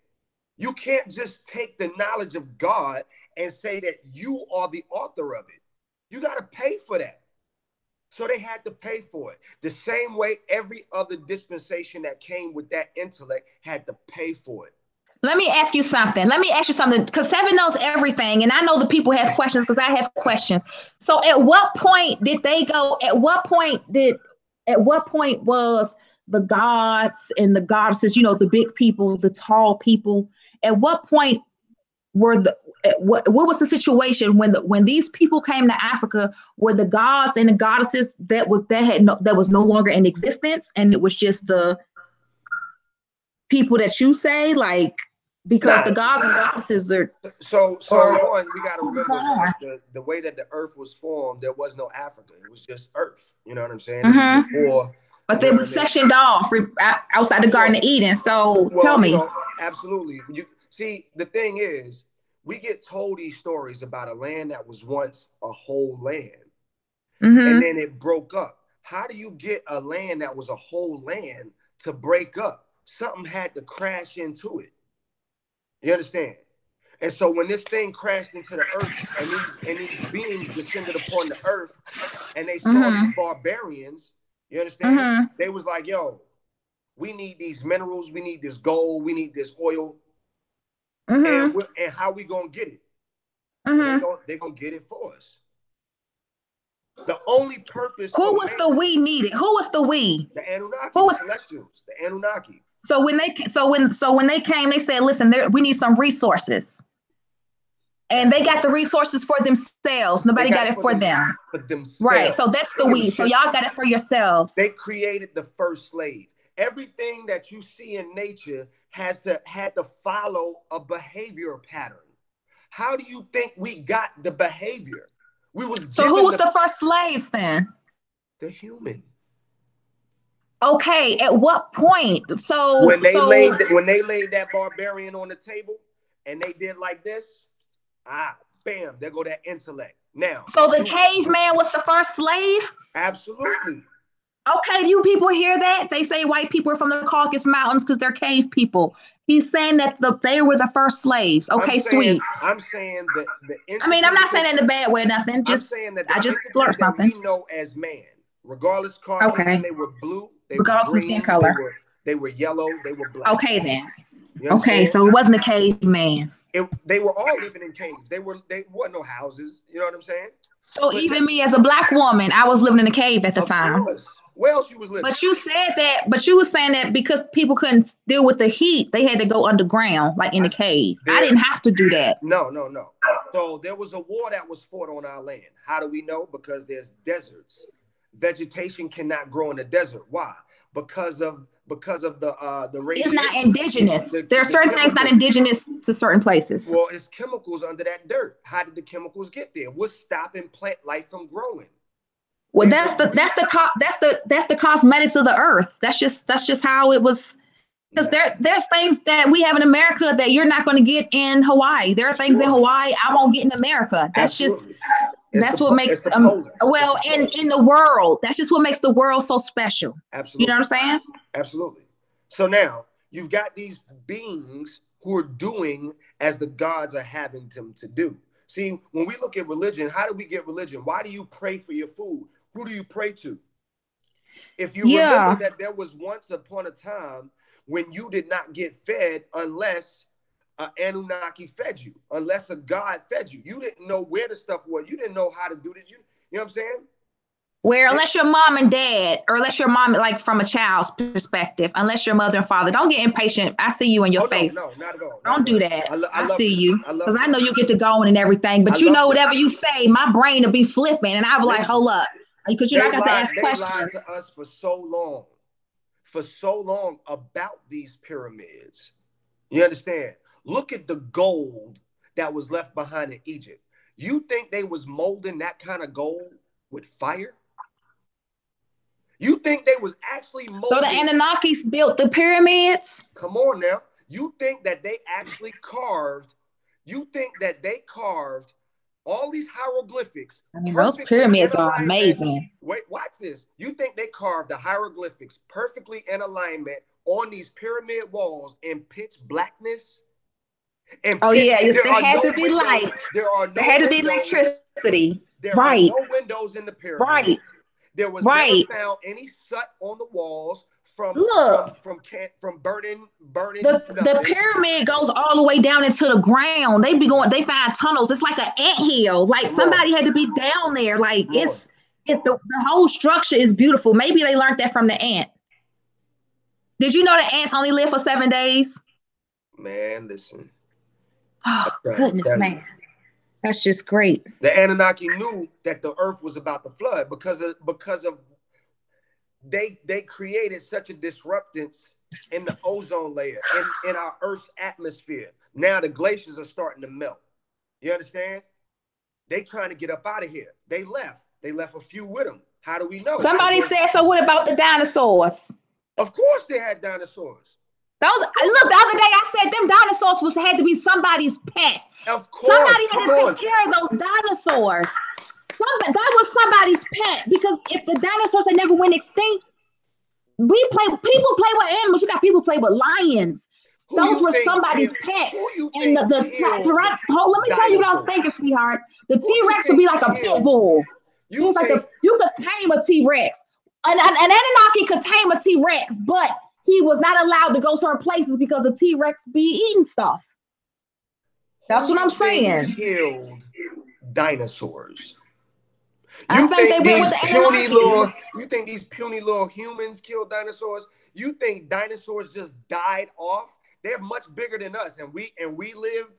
Speaker 1: You can't just take the knowledge of God and say that you are the author of it. You got to pay for that. So they had to pay for it. The same way every other dispensation that came with that intellect had to pay for it.
Speaker 2: Let me ask you something. Let me ask you something because 7 knows everything, and I know the people have questions because I have questions. So, at what point did they go? At what point was the gods and the goddesses? You know, the big people, the tall people. At what point were the what was the situation when these people came to Africa? Were the gods and the goddesses that was no longer in existence, and it was just the people that you say like because the
Speaker 1: Nah.
Speaker 2: gods and goddesses are
Speaker 1: So
Speaker 2: or
Speaker 1: one, we got to
Speaker 2: what's
Speaker 1: remember
Speaker 2: going on?
Speaker 1: the way that the earth was formed. There was no Africa. It was just Earth. You know what I'm saying? This is
Speaker 2: Mm-hmm.
Speaker 1: before.
Speaker 2: But
Speaker 1: You
Speaker 2: they
Speaker 1: know what
Speaker 2: was
Speaker 1: I mean?
Speaker 2: sectioned off outside the Garden
Speaker 1: So
Speaker 2: of Eden. So tell
Speaker 1: well,
Speaker 2: me.
Speaker 1: absolutely. You see, the thing is, we get told these stories about a land that was once a whole land, and
Speaker 2: Mm-hmm.
Speaker 1: then it broke up. How do you get a land that was a whole land to break up? Something had to crash into it. You understand? And so when this thing crashed into the earth and these beings descended upon the earth and they saw these
Speaker 2: Mm-hmm.
Speaker 1: barbarians, you understand?
Speaker 2: Mm-hmm.
Speaker 1: They was like, yo, we need these minerals, we need this gold, we need this oil.
Speaker 2: Mm-hmm.
Speaker 1: And how we gonna get it?
Speaker 2: Mm-hmm.
Speaker 1: They gonna get it for us. The only purpose
Speaker 2: Who
Speaker 1: for
Speaker 2: was
Speaker 1: man,
Speaker 2: the we needed? Who was the we?
Speaker 1: the Anunnaki,
Speaker 2: Who
Speaker 1: the
Speaker 2: was
Speaker 1: Celestials, the Anunnaki.
Speaker 2: so when they came, they said, listen, we need some resources. And
Speaker 1: That's
Speaker 2: they
Speaker 1: right.
Speaker 2: got the resources for themselves.
Speaker 1: They
Speaker 2: Nobody
Speaker 1: got
Speaker 2: got
Speaker 1: it
Speaker 2: it for them.
Speaker 1: for
Speaker 2: Right.
Speaker 1: themselves.
Speaker 2: So that's
Speaker 1: They
Speaker 2: the
Speaker 1: don't give a
Speaker 2: we. So
Speaker 1: shit.
Speaker 2: y'all got it for yourselves.
Speaker 1: They created the first slave. Everything that you see in nature had to follow a behavior pattern. How do you think we got the behavior? We was
Speaker 2: So who
Speaker 1: given
Speaker 2: was the first slaves then?
Speaker 1: the human.
Speaker 2: Okay, at what point?
Speaker 1: When they laid that barbarian on the table and they did like this, bam, there go that intellect. Now,
Speaker 2: so the caveman was the first slave?
Speaker 1: absolutely.
Speaker 2: Okay, do you people hear that? They say white people are from the Caucasus Mountains because they're cave people. He's saying that they were the first slaves. Okay, sweet.
Speaker 1: I'm saying that the
Speaker 2: I mean, I'm
Speaker 1: entity
Speaker 2: not saying that in a bad way or nothing.
Speaker 1: I'm
Speaker 2: Just
Speaker 1: saying that the
Speaker 2: I just
Speaker 1: entity
Speaker 2: learned
Speaker 1: that
Speaker 2: something.
Speaker 1: we know as man, regardless Caucasian,
Speaker 2: Okay.
Speaker 1: they were blue, they were
Speaker 2: Regardless of skin
Speaker 1: green,
Speaker 2: color.
Speaker 1: they were yellow, they were black.
Speaker 2: Okay then.
Speaker 1: You
Speaker 2: Okay,
Speaker 1: understand?
Speaker 2: so it wasn't a caveman.
Speaker 1: They were all living in caves. They weren't no houses. You know what I'm saying?
Speaker 2: So
Speaker 1: But
Speaker 2: even me as a black woman, I was living in a cave at the
Speaker 1: of
Speaker 2: time.
Speaker 1: course, where else you was living?
Speaker 2: But you said that, but you were saying that because people couldn't deal with the heat, they had to go underground, like in the cave. I didn't have to do that.
Speaker 1: No. So there was a war that was fought on our land. How do we know? Because there's deserts. Vegetation cannot grow in the desert. Why? Because of the
Speaker 2: It's not
Speaker 1: radiation.
Speaker 2: indigenous. There are certain things not indigenous to certain places.
Speaker 1: Well, it's chemicals under that dirt. How did the chemicals get there? What's stopping plant life from growing?
Speaker 2: Well, that's the cosmetics of the earth. That's just how it was. Because there's things that we have in America that you're not going to get in Hawaii. There are things in Hawaii I won't get in America. That's
Speaker 1: Absolutely.
Speaker 2: That's what makes well in the world. That's just what makes the world so special.
Speaker 1: Absolutely.
Speaker 2: You know what I'm saying?
Speaker 1: Absolutely. So now you've got these beings who are doing as the gods are having them to do. See, when we look at religion, how do we get religion? Why do you pray for your food? Who do you pray to? If you remember that there was once upon a time when you did not get fed unless an Anunnaki fed you, unless a god fed you. You didn't know where the stuff was. You didn't know how to do this. You know what I'm saying?
Speaker 2: Where unless your mom and dad, or unless your mom, like from a child's perspective, unless your mother and father, don't get impatient. I see you in your face.
Speaker 1: No, not at all.
Speaker 2: Don't do that. I see
Speaker 1: this.
Speaker 2: you. Because I know you get to going and everything. But you know, whatever you say, my brain will be flipping. And I'll be like, hold up. Because you know, I got to ask questions.
Speaker 1: They lied to us for so long about these pyramids. You understand? Look at the gold that was left behind in Egypt. You think they was molding that kind of gold with fire? You think they was actually molding?
Speaker 2: So the Anunnakis built the pyramids?
Speaker 1: Come on now. You think that they actually carved? You think that they carved all these hieroglyphics?
Speaker 2: I mean, those pyramids are amazing.
Speaker 1: Wait, watch this. You think they carved the hieroglyphics perfectly in alignment on these pyramid walls in pitch blackness?
Speaker 2: And there had to be light. There had to be electricity.
Speaker 1: There are no windows in the pyramids.
Speaker 2: Right.
Speaker 1: There was never found any soot on the walls from burning.
Speaker 2: The pyramid goes all the way down into the ground. They find tunnels. It's like an anthill. Like somebody had to be down there. Like the whole structure is beautiful. Maybe they learned that from the ant. Did you know the ants only live for 7 days?
Speaker 1: Man, listen.
Speaker 2: Oh, goodness, man. That's just great.
Speaker 1: The Anunnaki knew that the earth was about to flood because of they created such a disruptance in the ozone layer, in our Earth's atmosphere. Now the glaciers are starting to melt. You understand? They trying to get up out of here. They left a few with them. How do we know?
Speaker 2: Somebody said, so what about the dinosaurs?
Speaker 1: Of course they had dinosaurs.
Speaker 2: Look, the other day I said them dinosaurs had to be somebody's pet.
Speaker 1: Of course.
Speaker 2: Somebody had to take care of those dinosaurs. That was somebody's pet, because if the dinosaurs had never went extinct, people play with animals. You got people play with lions. Those were somebody's pets. And let me tell you what I was thinking, sweetheart. The T-Rex would be like a pit bull. It was like you could tame a T-Rex. An Anunnaki could tame a T-Rex, but he was not allowed to go certain places because the T-Rex be eating stuff. That's
Speaker 1: Who
Speaker 2: what I'm
Speaker 1: you think
Speaker 2: saying.
Speaker 1: killed dinosaurs?
Speaker 2: I
Speaker 1: You
Speaker 2: think they
Speaker 1: think
Speaker 2: went with
Speaker 1: these
Speaker 2: the
Speaker 1: puny little
Speaker 2: Anunnakis.
Speaker 1: you think these puny little humans killed dinosaurs? You think dinosaurs just died off? They're much bigger than us, and we lived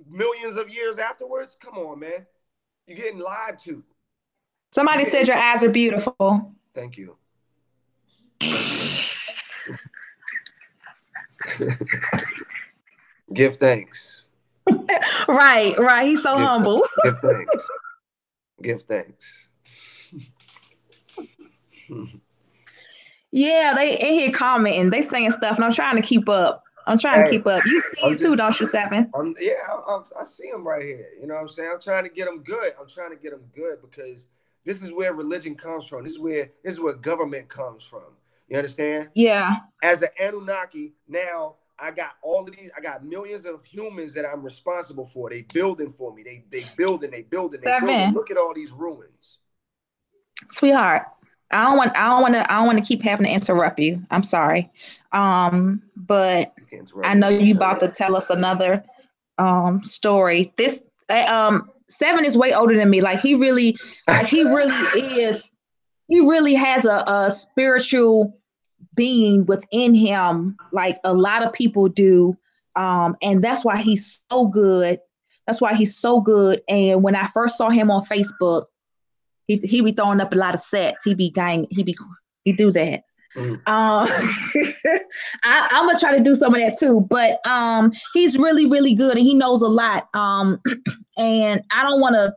Speaker 1: millions of years afterwards. Come on, man. You're getting lied to. You
Speaker 2: Somebody said
Speaker 1: getting
Speaker 2: your eyes are beautiful.
Speaker 1: thank you. Thank you. Give thanks.
Speaker 2: Right, right. He's so
Speaker 1: Give
Speaker 2: humble.
Speaker 1: give thanks. Give thanks.
Speaker 2: Yeah, they in here commenting. They saying stuff, and I'm trying to keep up. I'm trying to
Speaker 1: Hey,
Speaker 2: keep up. You see
Speaker 1: I'm
Speaker 2: it too,
Speaker 1: just
Speaker 2: don't you, Seven?
Speaker 1: yeah, I see him right here. You know what I'm saying? I'm trying to get him good. I'm trying to get him good because this is where religion comes from. This is where government comes from. You understand?
Speaker 2: Yeah.
Speaker 1: As an Anunnaki, now I got all of these. I got millions of humans that I'm responsible for. They building for me. They building. They building. They building.
Speaker 2: Seven,
Speaker 1: Look at all these ruins.
Speaker 2: sweetheart. I don't want to keep having to interrupt you. I'm sorry. But
Speaker 1: You can't interrupt
Speaker 2: I
Speaker 1: me
Speaker 2: know you
Speaker 1: anytime.
Speaker 2: about to tell us another story. This Seven is way older than me. He really has a spiritual being within him, like a lot of people do. And that's why he's so good. That's why he's so good. And when I first saw him on Facebook, he be throwing up a lot of sets. He do that.
Speaker 1: Mm.
Speaker 2: I'm gonna try to do some of that too, but he's really, really good and he knows a lot. And I don't want to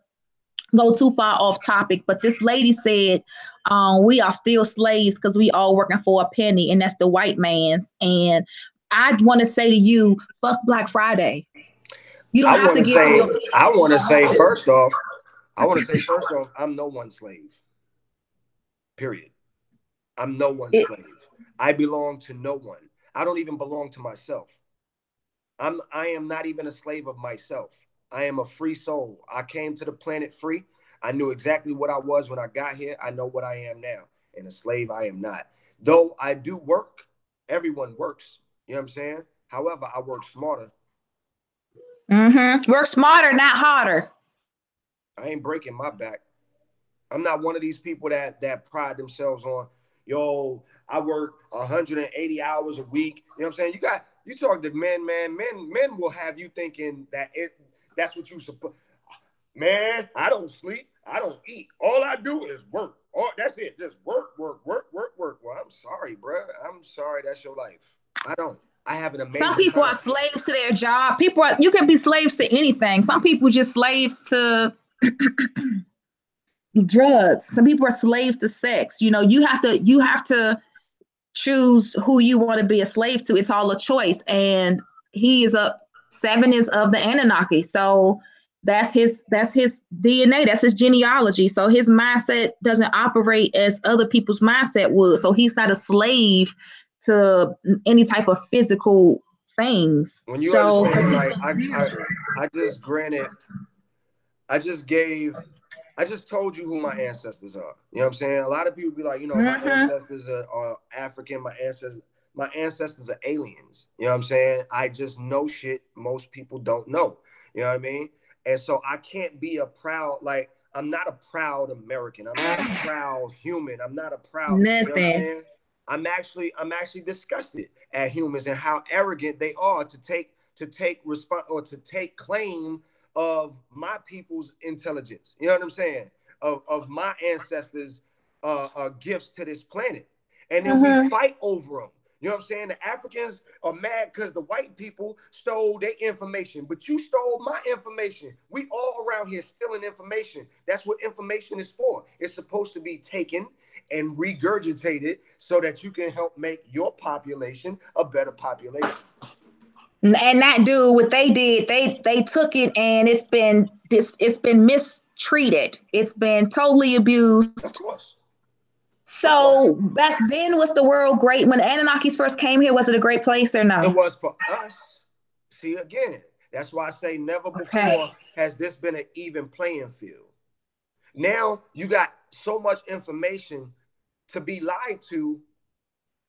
Speaker 2: go too far off topic, but this lady said, we are still slaves because we all working for a penny, and that's the white man's. And I want to say to you, fuck Black Friday. You don't
Speaker 1: I
Speaker 2: have
Speaker 1: want
Speaker 2: to
Speaker 1: to
Speaker 2: give them
Speaker 1: say.
Speaker 2: your penny
Speaker 1: I
Speaker 2: if you
Speaker 1: want to
Speaker 2: don't want
Speaker 1: say
Speaker 2: to.
Speaker 1: first off. I want to say first off. I'm no one's slave. Period. I'm no one's
Speaker 2: It,
Speaker 1: slave. I belong to no one. I don't even belong to myself. I am not even a slave of myself. I am a free soul. I came to the planet free. I knew exactly what I was when I got here. I know what I am now. And a slave I am not. Though I do work, everyone works. You know what I'm saying? However, I work smarter.
Speaker 2: work smarter, not harder.
Speaker 1: I ain't breaking my back. I'm not one of these people that pride themselves on, yo, I work 180 hours a week. You know what I'm saying? You talk to men, man. Men will have you thinking that's what you suppose. Man, I don't sleep. I don't eat. All I do is work. Oh, that's it. Just work, work, work, work, work. Well, I'm sorry, bro. I'm sorry. That's your life. I don't. I have an
Speaker 2: Some
Speaker 1: amazing
Speaker 2: people are
Speaker 1: time.
Speaker 2: slaves to their job. You can be slaves to anything. Some people just slaves to drugs. Some people are slaves to sex. You have to choose who you want to be a slave to. It's all a choice. And he is a Seven is of the Anunnaki. So that's his DNA, that's his genealogy. So his mindset doesn't operate as other people's mindset would. So he's not a slave to any type of physical things.
Speaker 1: When you
Speaker 2: So because
Speaker 1: understand,
Speaker 2: he's
Speaker 1: like
Speaker 2: so spiritual.
Speaker 1: I just granted, I just gave I just told you who my ancestors are. You know what I'm saying? A lot of people be like, my
Speaker 2: Mm-hmm.
Speaker 1: ancestors are African. My ancestors are aliens. You know what I'm saying? I just know shit most people don't know. You know what I mean? And so I can't be a proud like I'm not a proud American. I'm not a proud human. I'm not a proud. You know what I'm
Speaker 2: Nothing.
Speaker 1: saying? I'm actually disgusted at humans and how arrogant they are to take response or to take claim of my people's intelligence. You know what I'm saying? Of my ancestors' gifts to this planet, and then we
Speaker 2: Mm-hmm.
Speaker 1: fight over them. You know what I'm saying? The Africans are mad because the white people stole their information, but you stole my information. We all around here stealing information. That's what information is for. It's supposed to be taken and regurgitated so that you can help make your population a better population.
Speaker 2: And not do what they did. They took it and it's been mistreated. It's been totally abused.
Speaker 1: Of course. Of course.
Speaker 2: So back then, was the world great when the Anunnakis first came here? Was it a great place or
Speaker 1: It
Speaker 2: no?
Speaker 1: was for us. See, again, that's why I say never
Speaker 2: Okay.
Speaker 1: before has this been an even playing field. Now you got so much information to be lied to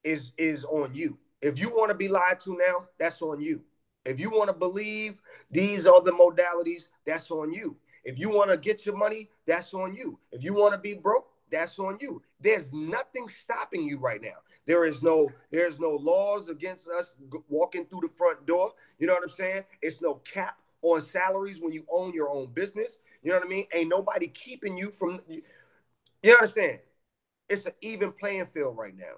Speaker 1: is on you. If you want to be lied to now, that's on you. If you want to believe these are the modalities, that's on you. If you want to get your money, that's on you. If you want to be broke, that's on you. There's nothing stopping you right now. There's no laws against us walking through the front door. You know what I'm saying? It's no cap on salaries when you own your own business. You know what I mean? Ain't nobody keeping you from, you understand? It's an even playing field right now.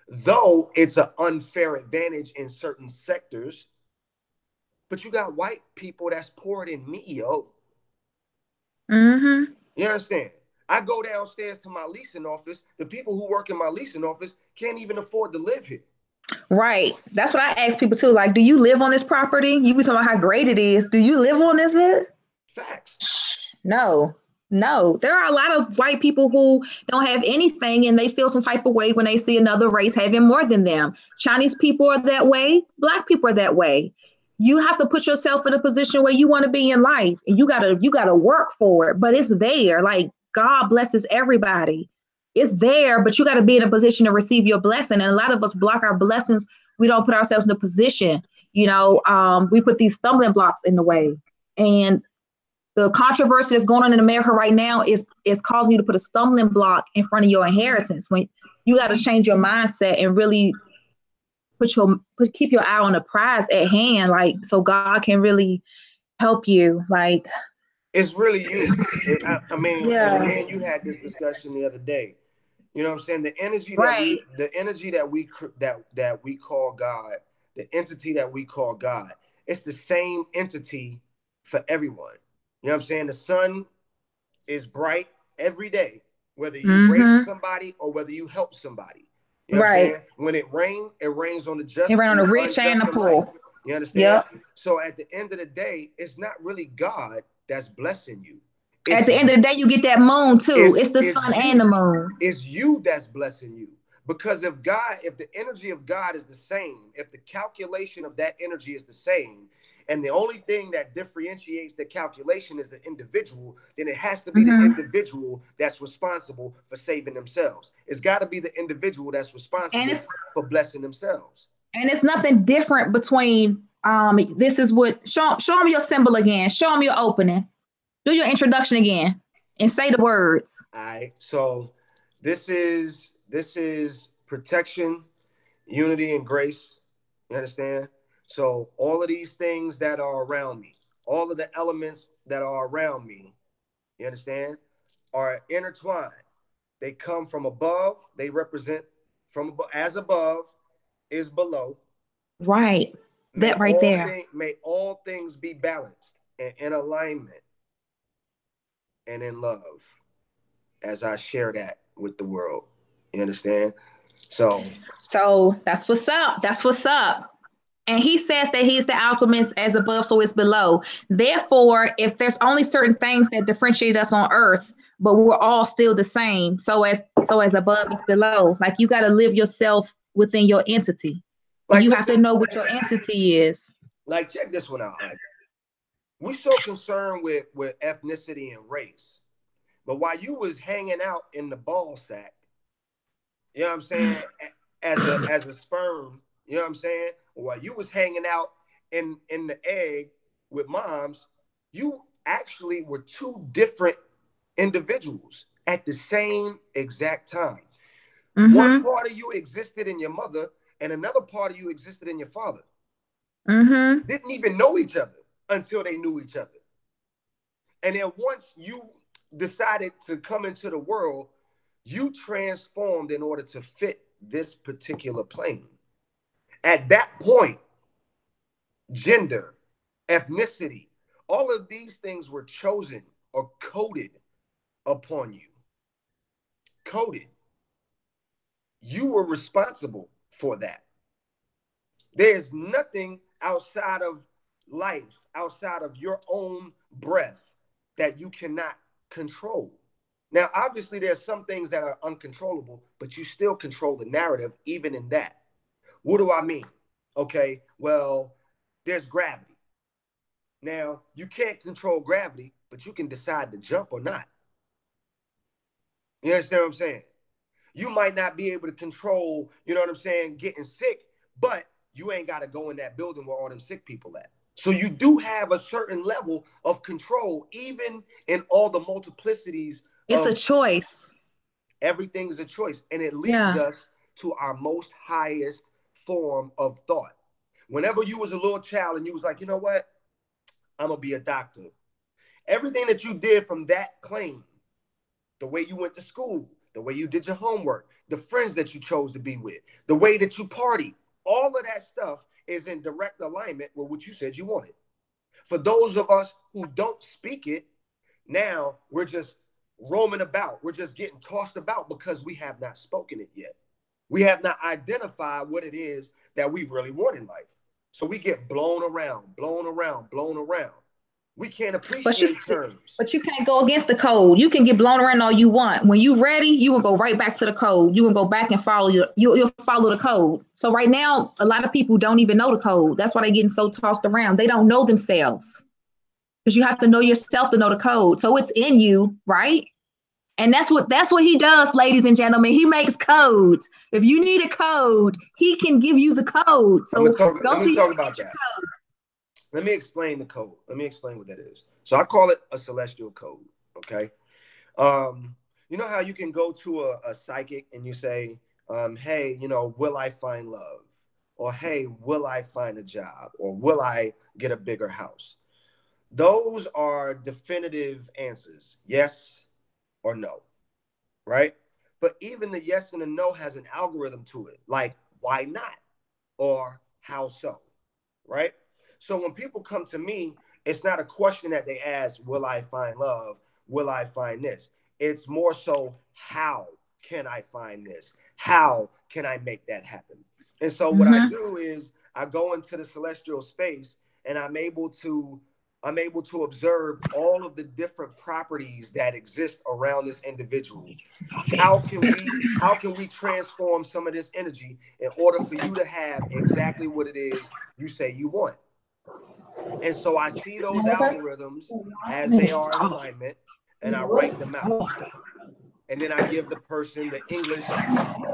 Speaker 1: Though it's an unfair advantage in certain sectors, but you got white people that's poorer than me, yo.
Speaker 2: Mm-hmm.
Speaker 1: You understand? I go downstairs to my leasing office. The people who work in my leasing office can't even afford to live here.
Speaker 2: Right. That's what I ask people too. Like, do you live on this property? You be talking about how great it is. Do you live on this bit?
Speaker 1: Facts.
Speaker 2: No, no. There are a lot of white people who don't have anything and they feel some type of way when they see another race having more than them. Chinese people are that way. Black people are that way. You have to put yourself in a position where you want to be in life and you gotta work for it. But it's there. Like God blesses everybody. It's there, but you got to be in a position to receive your blessing. And a lot of us block our blessings. We don't put ourselves in a position. We put these stumbling blocks in the way. And the controversy that's going on in America right now is causing you to put a stumbling block in front of your inheritance. When you got to change your mindset and really keep your eye on the prize at hand, like so God can really help you. Like
Speaker 1: It's really you. I mean, and
Speaker 2: yeah,
Speaker 1: me and you had this discussion the other day. You know what I'm saying?
Speaker 2: right.
Speaker 1: The energy that we call God, the entity that we call God, it's the same entity for everyone. You know what I'm saying? The sun is bright every day, whether you rape
Speaker 2: Mm-hmm.
Speaker 1: somebody or whether you help somebody. You know what I'm
Speaker 2: Right.
Speaker 1: saying? When it rains on the
Speaker 2: It
Speaker 1: just
Speaker 2: ran on
Speaker 1: and
Speaker 2: the
Speaker 1: the
Speaker 2: rich and
Speaker 1: unjust
Speaker 2: the
Speaker 1: alike.
Speaker 2: poor.
Speaker 1: You understand?
Speaker 2: Yep.
Speaker 1: So at the end of the day, it's not really God that's blessing you.
Speaker 2: At
Speaker 1: It's
Speaker 2: the end of the day, you get that moon too.
Speaker 1: it's
Speaker 2: It's the
Speaker 1: it's
Speaker 2: sun and the
Speaker 1: you.
Speaker 2: moon.
Speaker 1: It's you that's blessing you. Because if the energy of God is the same, if the calculation of that energy is the same, and the only thing that differentiates the calculation is the individual, then it has to be the
Speaker 2: Mm-hmm.
Speaker 1: individual that's responsible for saving themselves. It's got to be the individual that's
Speaker 2: And
Speaker 1: responsible
Speaker 2: it's
Speaker 1: for blessing themselves.
Speaker 2: and it's nothing different between this is what show me your symbol again. Show me your opening. Do your introduction again and say the words.
Speaker 1: All right. So this is protection, unity, and grace. You understand? So all of these things that are around me, all of the elements that are around me, you understand, are intertwined. They come from above. They represent from as above is below.
Speaker 2: Right. That right there.
Speaker 1: May all things be balanced and in alignment and in love as I share that with the world. You understand? So
Speaker 2: So that's what's up. That's what's up. And he says that he's the alchemist as above, so it's below. Therefore, if there's only certain things that differentiate us on earth, but we're all still the same. So as above is below. Like you got to live yourself within your entity.
Speaker 1: like
Speaker 2: You have to
Speaker 1: listen,
Speaker 2: know what your entity is.
Speaker 1: like check this one out. We so concerned with ethnicity and race. But while you was hanging out in the ball sack, you know what I'm saying, as a sperm, you know what I'm saying? While you was hanging out in the egg with moms, you actually were two different individuals at the same exact time. One
Speaker 2: Mm-hmm.
Speaker 1: part of you existed in your mother, and another part of you existed in your father.
Speaker 2: Mm-hmm.
Speaker 1: Didn't even know each other until they knew each other. And then once you decided to come into the world, you transformed in order to fit this particular plane. At that point, gender, ethnicity, all of these things were chosen or coded upon you. Coded. You were responsible for that. There's nothing outside of life, outside of your own breath, that you cannot control. Now, obviously, there's some things that are uncontrollable, but you still control the narrative, even in that. What do I mean? Okay, well, there's gravity. Now, you can't control gravity, but you can decide to jump or not. You understand what I'm saying? You might not be able to control, you know what I'm saying, getting sick, but you ain't got to go in that building where all them sick people at. So you do have a certain level of control, even in all the multiplicities.
Speaker 2: It's a choice.
Speaker 1: Everything is a choice. And it leads us to our most highest form of thought. Whenever you was a little child and you was like, you know what? I'm going to be a doctor. Everything that you did from that claim, the way you went to school, the way you did your homework, the friends that you chose to be with, the way that you partied, all of that stuff is in direct alignment with what you said you wanted. For those of us who don't speak it, now we're just roaming about. We're just getting tossed about because we have not spoken it yet. We have not identified what it is that we really want in life. So we get blown around, blown around, blown around. We can't appreciate terms.
Speaker 2: But you can't go against the code. You can get blown around all you want. When you're ready, you will go right back to the code. You will go back and follow you'll follow the code. So right now, a lot of people don't even know the code. That's why they're getting so tossed around. They don't know themselves. Because you have to know yourself to know the code. So it's in you, right? And that's what he does, ladies and gentlemen. He makes codes. If you need a code, he can give you the code. So
Speaker 1: let me talk about that. Let me explain the code. Let me explain what that is. So I call it a celestial code. Okay. You know how you can go to a psychic and you say, hey, will I find love? Or hey, will I find a job? Or will I get a bigger house? Those are definitive answers. Yes or no. Right? But even the yes and the no has an algorithm to it. Like, why not? Or how so? Right? So when people come to me, it's not a question that they ask, will I find love? Will I find this? It's more so, how can I find this? How can I make that happen? And so what I do is I go into the celestial space and I'm able to observe all of the different properties that exist around this individual. How can we transform some of this energy in order for you to have exactly what it is you say you want? And so I see those algorithms as they are in alignment, and I write them out. And then I give the person the English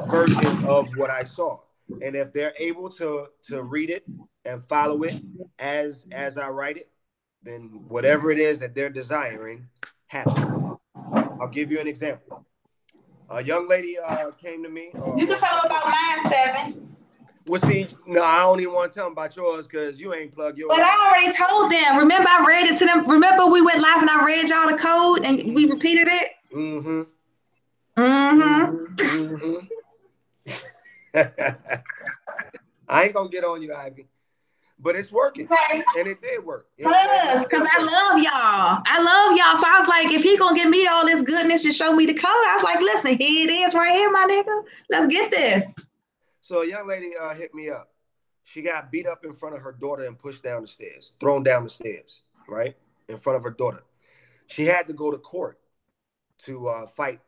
Speaker 1: version of what I saw. And if they're able to read it and follow it as I write it, then whatever it is that they're desiring happens. I'll give you an example. A young lady came to me.
Speaker 2: You can tell them about mine, Seven.
Speaker 1: Well, see, no, I don't even want to tell them about yours because you ain't plugged yours.
Speaker 2: But I already told them. Remember, I read it to them. Remember, we went live and I read y'all the code and we repeated it?
Speaker 1: Mm-hmm. I ain't going to get on you, Ivy. But it's working. Okay. And it did work.
Speaker 2: Because I love y'all. I love y'all. So I was like, if he going to give me all this goodness and show me the code, I was like, listen, here it is right here, my nigga. Let's get this.
Speaker 1: So a young lady hit me up. She got beat up in front of her daughter and pushed down the stairs, thrown down the stairs, right? In front of her daughter. She had to go to court to fight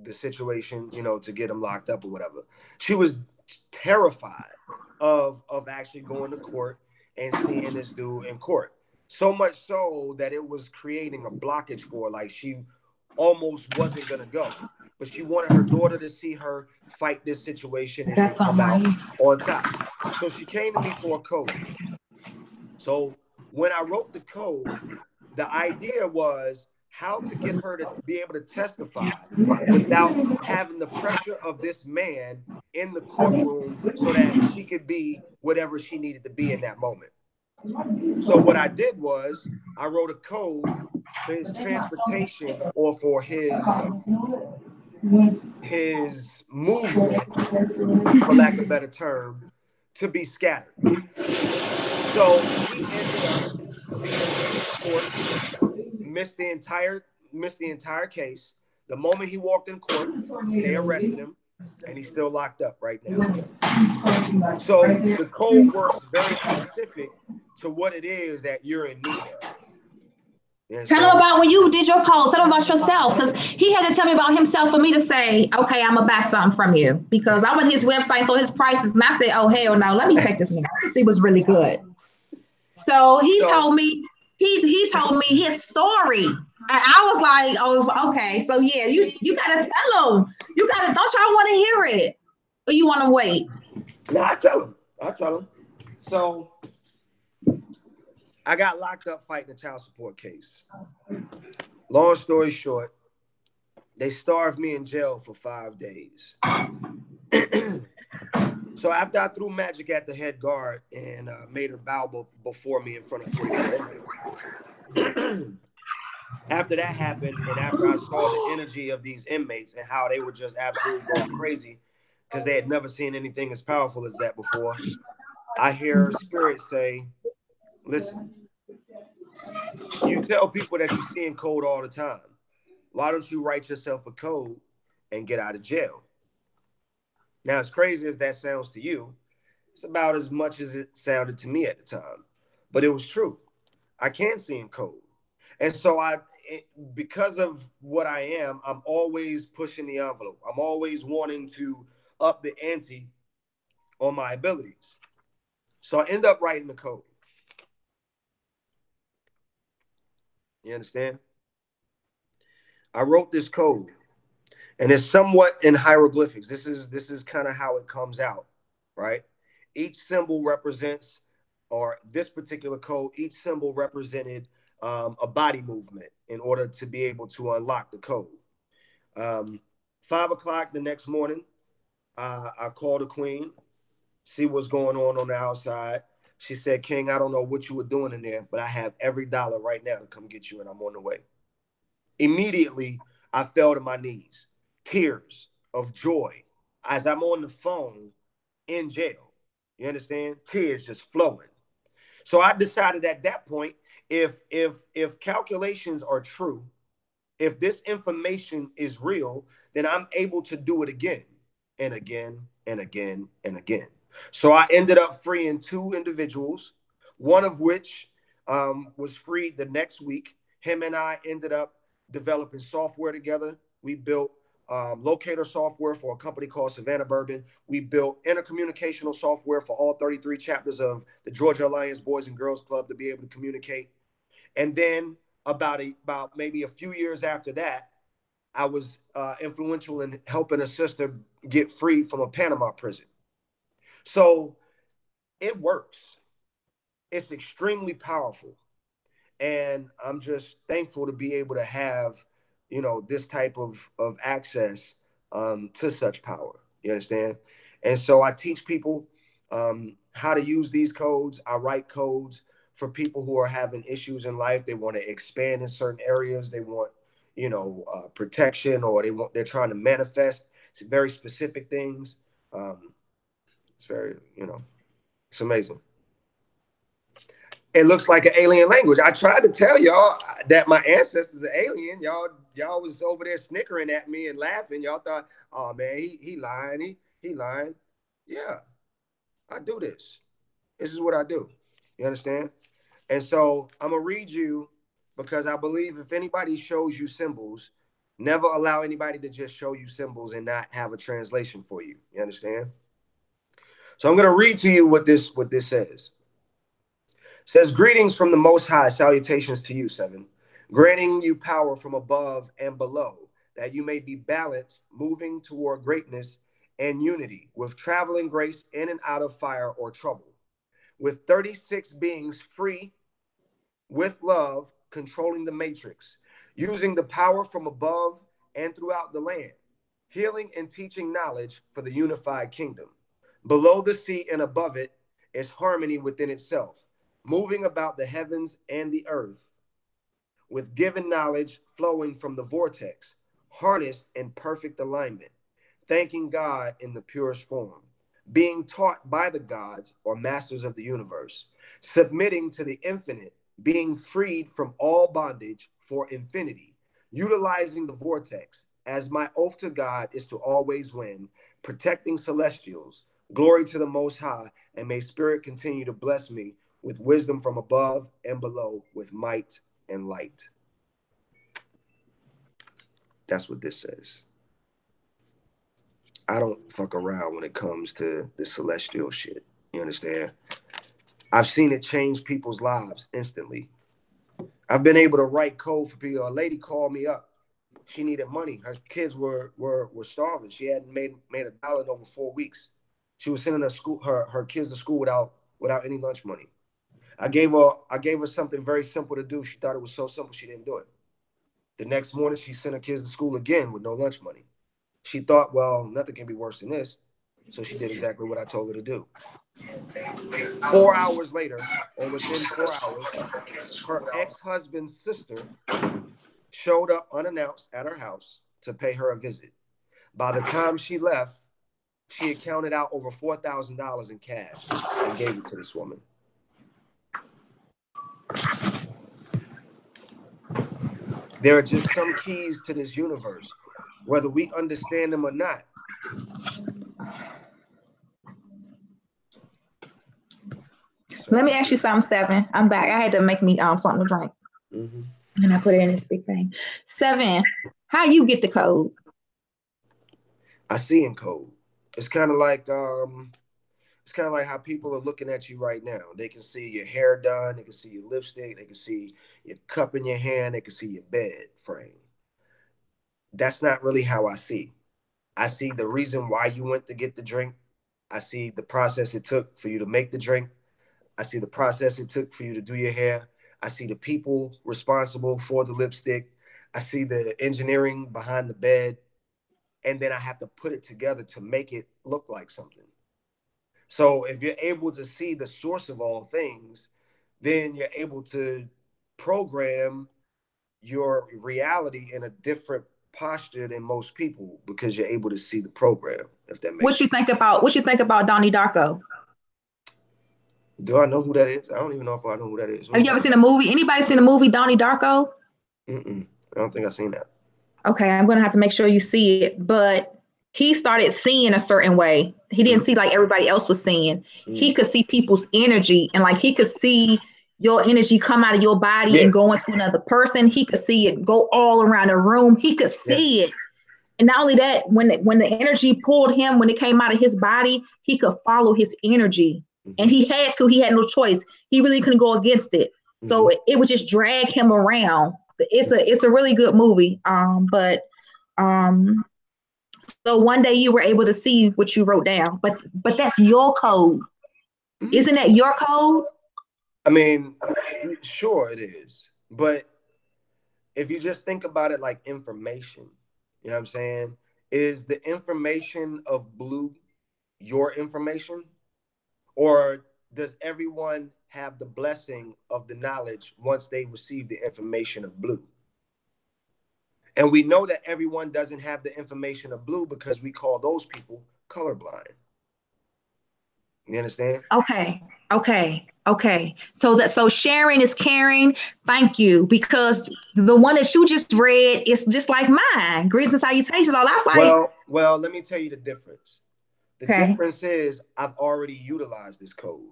Speaker 1: the situation, to get him locked up or whatever. She was terrified of actually going to court and seeing this dude in court. So much so that it was creating a blockage for her. Like she almost wasn't going to go. But she wanted her daughter to see her fight this situation and come out on top. So she came to me for a code. So when I wrote the code, the idea was how to get her to be able to testify without having the pressure of this man in the courtroom so that she could be whatever she needed to be in that moment. So what I did was I wrote a code for his transportation or for his movement, for lack of a better term, to be scattered. So he ended up being taken to court, missed the entire case. The moment he walked in court, they arrested him, and he's still locked up right now. So the code works very specific to what it is that you're in need of.
Speaker 2: Tell him about when you did your code. Tell him about yourself, because he had to tell me about himself for me to say, okay, I'm gonna buy something from you, because I went to his website, so his prices, and I said, oh hell no, let me check this nigga. This was really good. So he told me his story. And I was like, oh, okay. So yeah, you gotta tell him. Don't y'all want to hear it, or you want to wait?
Speaker 1: No, I tell him. So I got locked up fighting a child support case. Long story short, they starved me in jail for 5 days. So after I threw magic at the head guard and made her bow before me in front of 44 inmates, after that happened, and after I saw the energy of these inmates and how they were just absolutely going crazy because they had never seen anything as powerful as that before, I hear spirit say, listen, you tell people that you see in code all the time. Why don't you write yourself a code and get out of jail? Now, as crazy as that sounds to you, it's about as much as it sounded to me at the time. But it was true. I can see in code. And so because of what I am, I'm always pushing the envelope. I'm always wanting to up the ante on my abilities. So I end up writing the code. You understand? I wrote this code, and it's somewhat in hieroglyphics. This is kind of how it comes out, right? Each symbol represents, or this particular code, each symbol represented a body movement in order to be able to unlock the code. Um, 5 o'clock the next morning, I called the queen, see what's going on the outside. She said, King, I don't know what you were doing in there, but I have every dollar right now to come get you, and I'm on the way. Immediately, I fell to my knees, tears of joy as I'm on the phone in jail. You understand? Tears just flowing. So I decided at that point, if calculations are true, if this information is real, then I'm able to do it again and again and again and again. So I ended up freeing 2 individuals, one of which was freed the next week. Him and I ended up developing software together. We built locator software for a company called Savannah Bourbon. We built intercommunicational software for all 33 chapters of the Georgia Alliance Boys and Girls Club to be able to communicate. And then about maybe a few years after that, I was influential in helping a sister get free from a Panama prison. So it works. It's extremely powerful. And I'm just thankful to be able to have, this type of access to such power. You understand? And so I teach people how to use these codes. I write codes for people who are having issues in life. They want to expand in certain areas. They want, protection, or they're trying to manifest very specific things. It's very, it's amazing. It looks like an alien language. I tried to tell y'all that my ancestors are alien. Y'all was over there snickering at me and laughing. Y'all thought, oh man, he lying. He lying. Yeah, I do this. This is what I do. You understand? And so I'm gonna read you because I believe if anybody shows you symbols, never allow anybody to just show you symbols and not have a translation for you. You understand? So I'm gonna read to you what this says. Says, greetings from the Most High, salutations to you, seven, granting you power from above and below, that you may be balanced, moving toward greatness and unity, with traveling grace in and out of fire or trouble, with 36 beings free, with love, controlling the matrix, using the power from above and throughout the land, healing and teaching knowledge for the unified kingdom. Below the sea and above it is harmony within itself, moving about the heavens and the earth, with given knowledge flowing from the vortex, harnessed in perfect alignment, thanking God in the purest form, being taught by the gods or masters of the universe, submitting to the infinite, being freed from all bondage for infinity, utilizing the vortex, as my oath to God is to always win, protecting celestials. Glory to the Most High, and may Spirit continue to bless me with wisdom from above and below, with might and light. That's what this says. I don't fuck around when it comes to the celestial shit. You understand? I've seen it change people's lives instantly. I've been able to write code for people. A lady called me up. She needed money. Her kids were starving. She hadn't made $1 in over 4 weeks. She was sending her kids to school without without any lunch money. I gave her something very simple to do. She thought it was so simple she didn't do it. The next morning she sent her kids to school again with no lunch money. She thought, well, nothing can be worse than this. So she did exactly what I told her to do. 4 hours later, or within 4 hours, her ex-husband's sister showed up unannounced at her house to pay her a visit. By the time she left, she had counted out over $4,000 in cash and gave it to this woman. There are just some keys to this universe, whether we understand them or not.
Speaker 2: Let me ask you something, Seven. I'm back. I had to make me something to drink.
Speaker 1: Mm-hmm.
Speaker 2: And I put it in this big thing. Seven, how you get the code?
Speaker 1: I see in code. It's kind of like how people are looking at you right now. They can see your hair done, they can see your lipstick, they can see your cup in your hand, they can see your bed frame. That's not really how I see. I see the reason why you went to get the drink. I see the process it took for you to make the drink. I see the process it took for you to do your hair. I see the people responsible for the lipstick. I see the engineering behind the bed. And then I have to put it together to make it look like something. So if you're able to see the source of all things, then you're able to program your reality in a different posture than most people because you're able to see the program, if that makes sense.
Speaker 2: What you think about Donnie Darko?
Speaker 1: Do I know who that is? I don't even know if I know who that is.
Speaker 2: Have you ever seen a movie? Anybody seen a movie Donnie Darko?
Speaker 1: Mm-mm. I don't think I've seen that.
Speaker 2: Okay, I'm gonna have to make sure you see it. But he started seeing a certain way. He didn't see like everybody else was seeing. He could see people's energy, and like he could see your energy come out of your body and go into another person. He could see it go all around the room. He could see it. And not only that, when the energy pulled him, when it came out of his body, he could follow his energy. And he had no choice. He really couldn't go against it. So it would just drag him around. It's a really good movie. So one day you were able to see what you wrote down, but that's your code. Isn't that your code?
Speaker 1: I mean, sure it is. But if you just think about it like information, you know what I'm saying? Is the information of blue your information? Or does everyone have the blessing of the knowledge once they receive the information of blue? And we know that everyone doesn't have the information of blue because we call those people colorblind. You understand?
Speaker 2: Okay. So sharing is caring. Thank you. Because the one that you just read is just like mine. Greetings and salutations. All that's like.
Speaker 1: Well, let me tell you the difference. The difference is I've already utilized this code.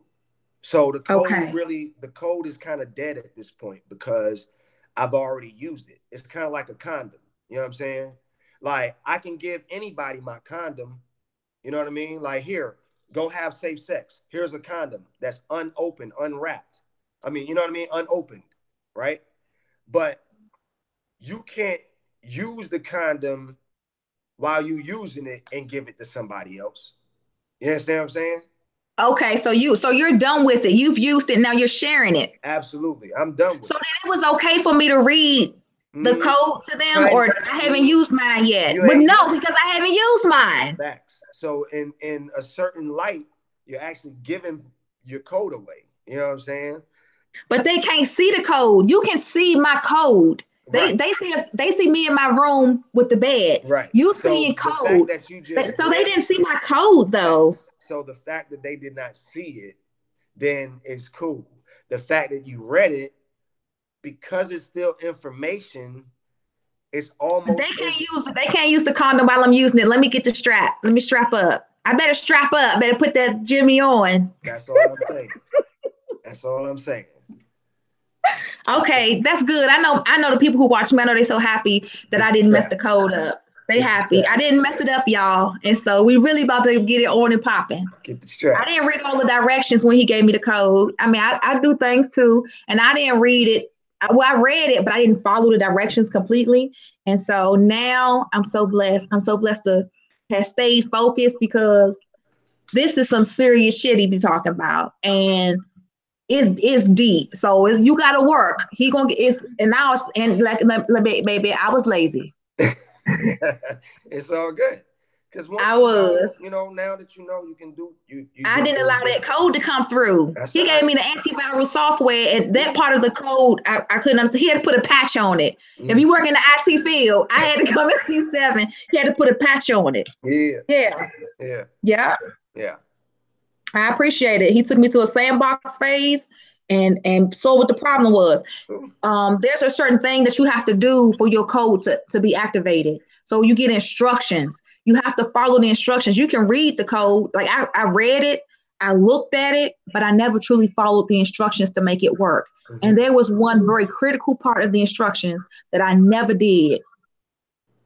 Speaker 1: So the code is kind of dead at this point because I've already used it. It's kind of like a condom. You know what I'm saying? Like I can give anybody my condom. You know what I mean? Like here, go have safe sex. Here's a condom that's unopened, unwrapped. I mean, you know what I mean? Unopened, right? But you can't use the condom while you using it and give it to somebody else. You understand what I'm saying?
Speaker 2: Okay, so you're done with it. You've used it. Now you're sharing it.
Speaker 1: Absolutely. I'm done with it.
Speaker 2: So then it was okay for me to read the code to them, or I haven't used mine yet. But no, because I haven't used mine.
Speaker 1: Facts. So in a certain light, you're actually giving your code away. You know what I'm saying?
Speaker 2: But they can't see the code. You can see my code. They see me in my room with the bed.
Speaker 1: Right.
Speaker 2: You seeing code. So they didn't see my code though.
Speaker 1: So the fact that they did not see it, then it's cool. The fact that you read it, because it's still information, it's almost
Speaker 2: they can't use the condom while I'm using it. Let me get the strap. Let me strap up. I better strap up. Better put that Jimmy on.
Speaker 1: That's all I'm saying. That's all I'm saying.
Speaker 2: Okay, that's good. I know the people who watch me, I know they're so happy that I didn't mess the code up. They happy. I didn't mess it up, y'all. And so we really about to get it on and popping.
Speaker 1: Get the strap.
Speaker 2: I didn't read all the directions when he gave me the code. I mean, I do things too, and I didn't read it. Well, I read it, but I didn't follow the directions completely. And so now I'm so blessed. I'm so blessed to have stayed focused because this is some serious shit he be talking about, and it's deep. So you got to work. He gonna get it's and now it's and like baby, I was lazy.
Speaker 1: It's all good. Because once
Speaker 2: I was.
Speaker 1: now that you know, you can do you.
Speaker 2: I
Speaker 1: do
Speaker 2: didn't allow
Speaker 1: things
Speaker 2: that
Speaker 1: different.
Speaker 2: code to come through.
Speaker 1: That's
Speaker 2: He
Speaker 1: all
Speaker 2: gave
Speaker 1: right.
Speaker 2: me the antiviral software, and that part of the code I couldn't understand. He had to put a patch on it. If you work in the IT field, I had to come in C7. He had to put a patch on it.
Speaker 1: Yeah.
Speaker 2: Yeah.
Speaker 1: Yeah.
Speaker 2: Yeah.
Speaker 1: Yeah.
Speaker 2: I appreciate it. He took me to a sandbox phase and saw what the problem was. There's a certain thing that you have to do for your code to be activated. So you get instructions. You have to follow the instructions. You can read the code. Like I read it, I looked at it, but I never truly followed the instructions to make it work. And there was one very critical part of the instructions that I never did.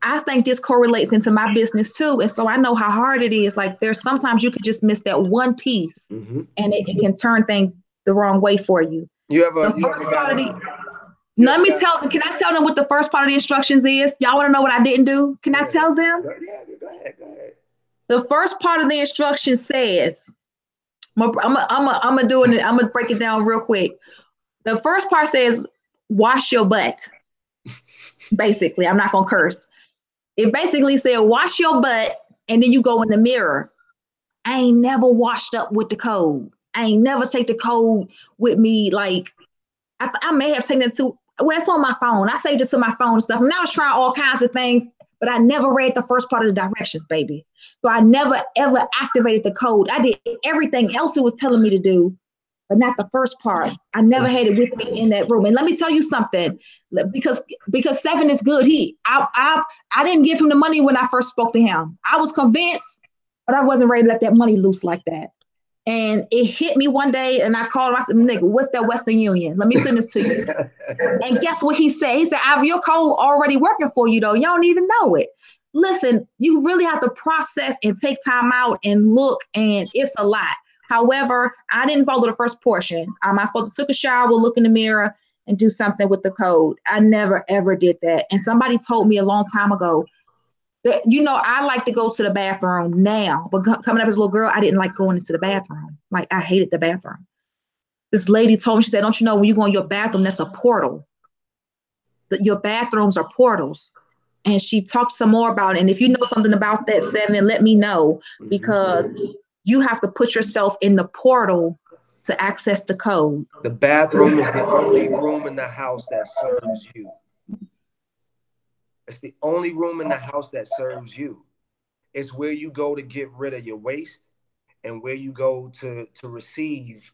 Speaker 2: I think this correlates into my business too. And so I know how hard it is. Like there's sometimes you could just miss that one piece and it can turn things the wrong way for you. Let me tell them, can I tell them what the first part of the instructions is? Y'all want to know what I didn't do? Can I tell them?
Speaker 1: Yeah, go ahead.
Speaker 2: The first part of the instruction says, I'm gonna break it down real quick. The first part says, wash your butt. Basically, I'm not gonna curse. It basically said, wash your butt, and then you go in the mirror. I ain't never washed up with the code. I ain't never take the code with me. Like I may have taken it to, well, it's on my phone. I saved it to my phone and stuff. And I was trying all kinds of things, but I never read the first part of the directions, baby. So I never ever activated the code. I did everything else it was telling me to do, but not the first part. I never had it with me in that room. And let me tell you something, because 7 is good. I didn't give him the money when I first spoke to him. I was convinced, but I wasn't ready to let that money loose like that. And it hit me one day, and I called him. I said, nigga, what's that Western Union? Let me send this to you. And guess what he said? He said, Ivy, your code already working for you, though. You don't even know it. Listen, you really have to process and take time out and look, and it's a lot. However, I didn't follow the first portion. I supposed to take a shower, look in the mirror, and do something with the code. I never, ever did that. And somebody told me a long time ago, that, I like to go to the bathroom now, but coming up as a little girl, I didn't like going into the bathroom. Like I hated the bathroom. This lady told me, she said, don't you know when you go in your bathroom, that's a portal. That your bathrooms are portals. And she talked some more about it. And if you know something about that, 7, let me know, because you have to put yourself in the portal to access the code.
Speaker 1: The bathroom is the only room in the house that serves you. It's the only room in the house that serves you. It's where you go to get rid of your waste and where you go to receive,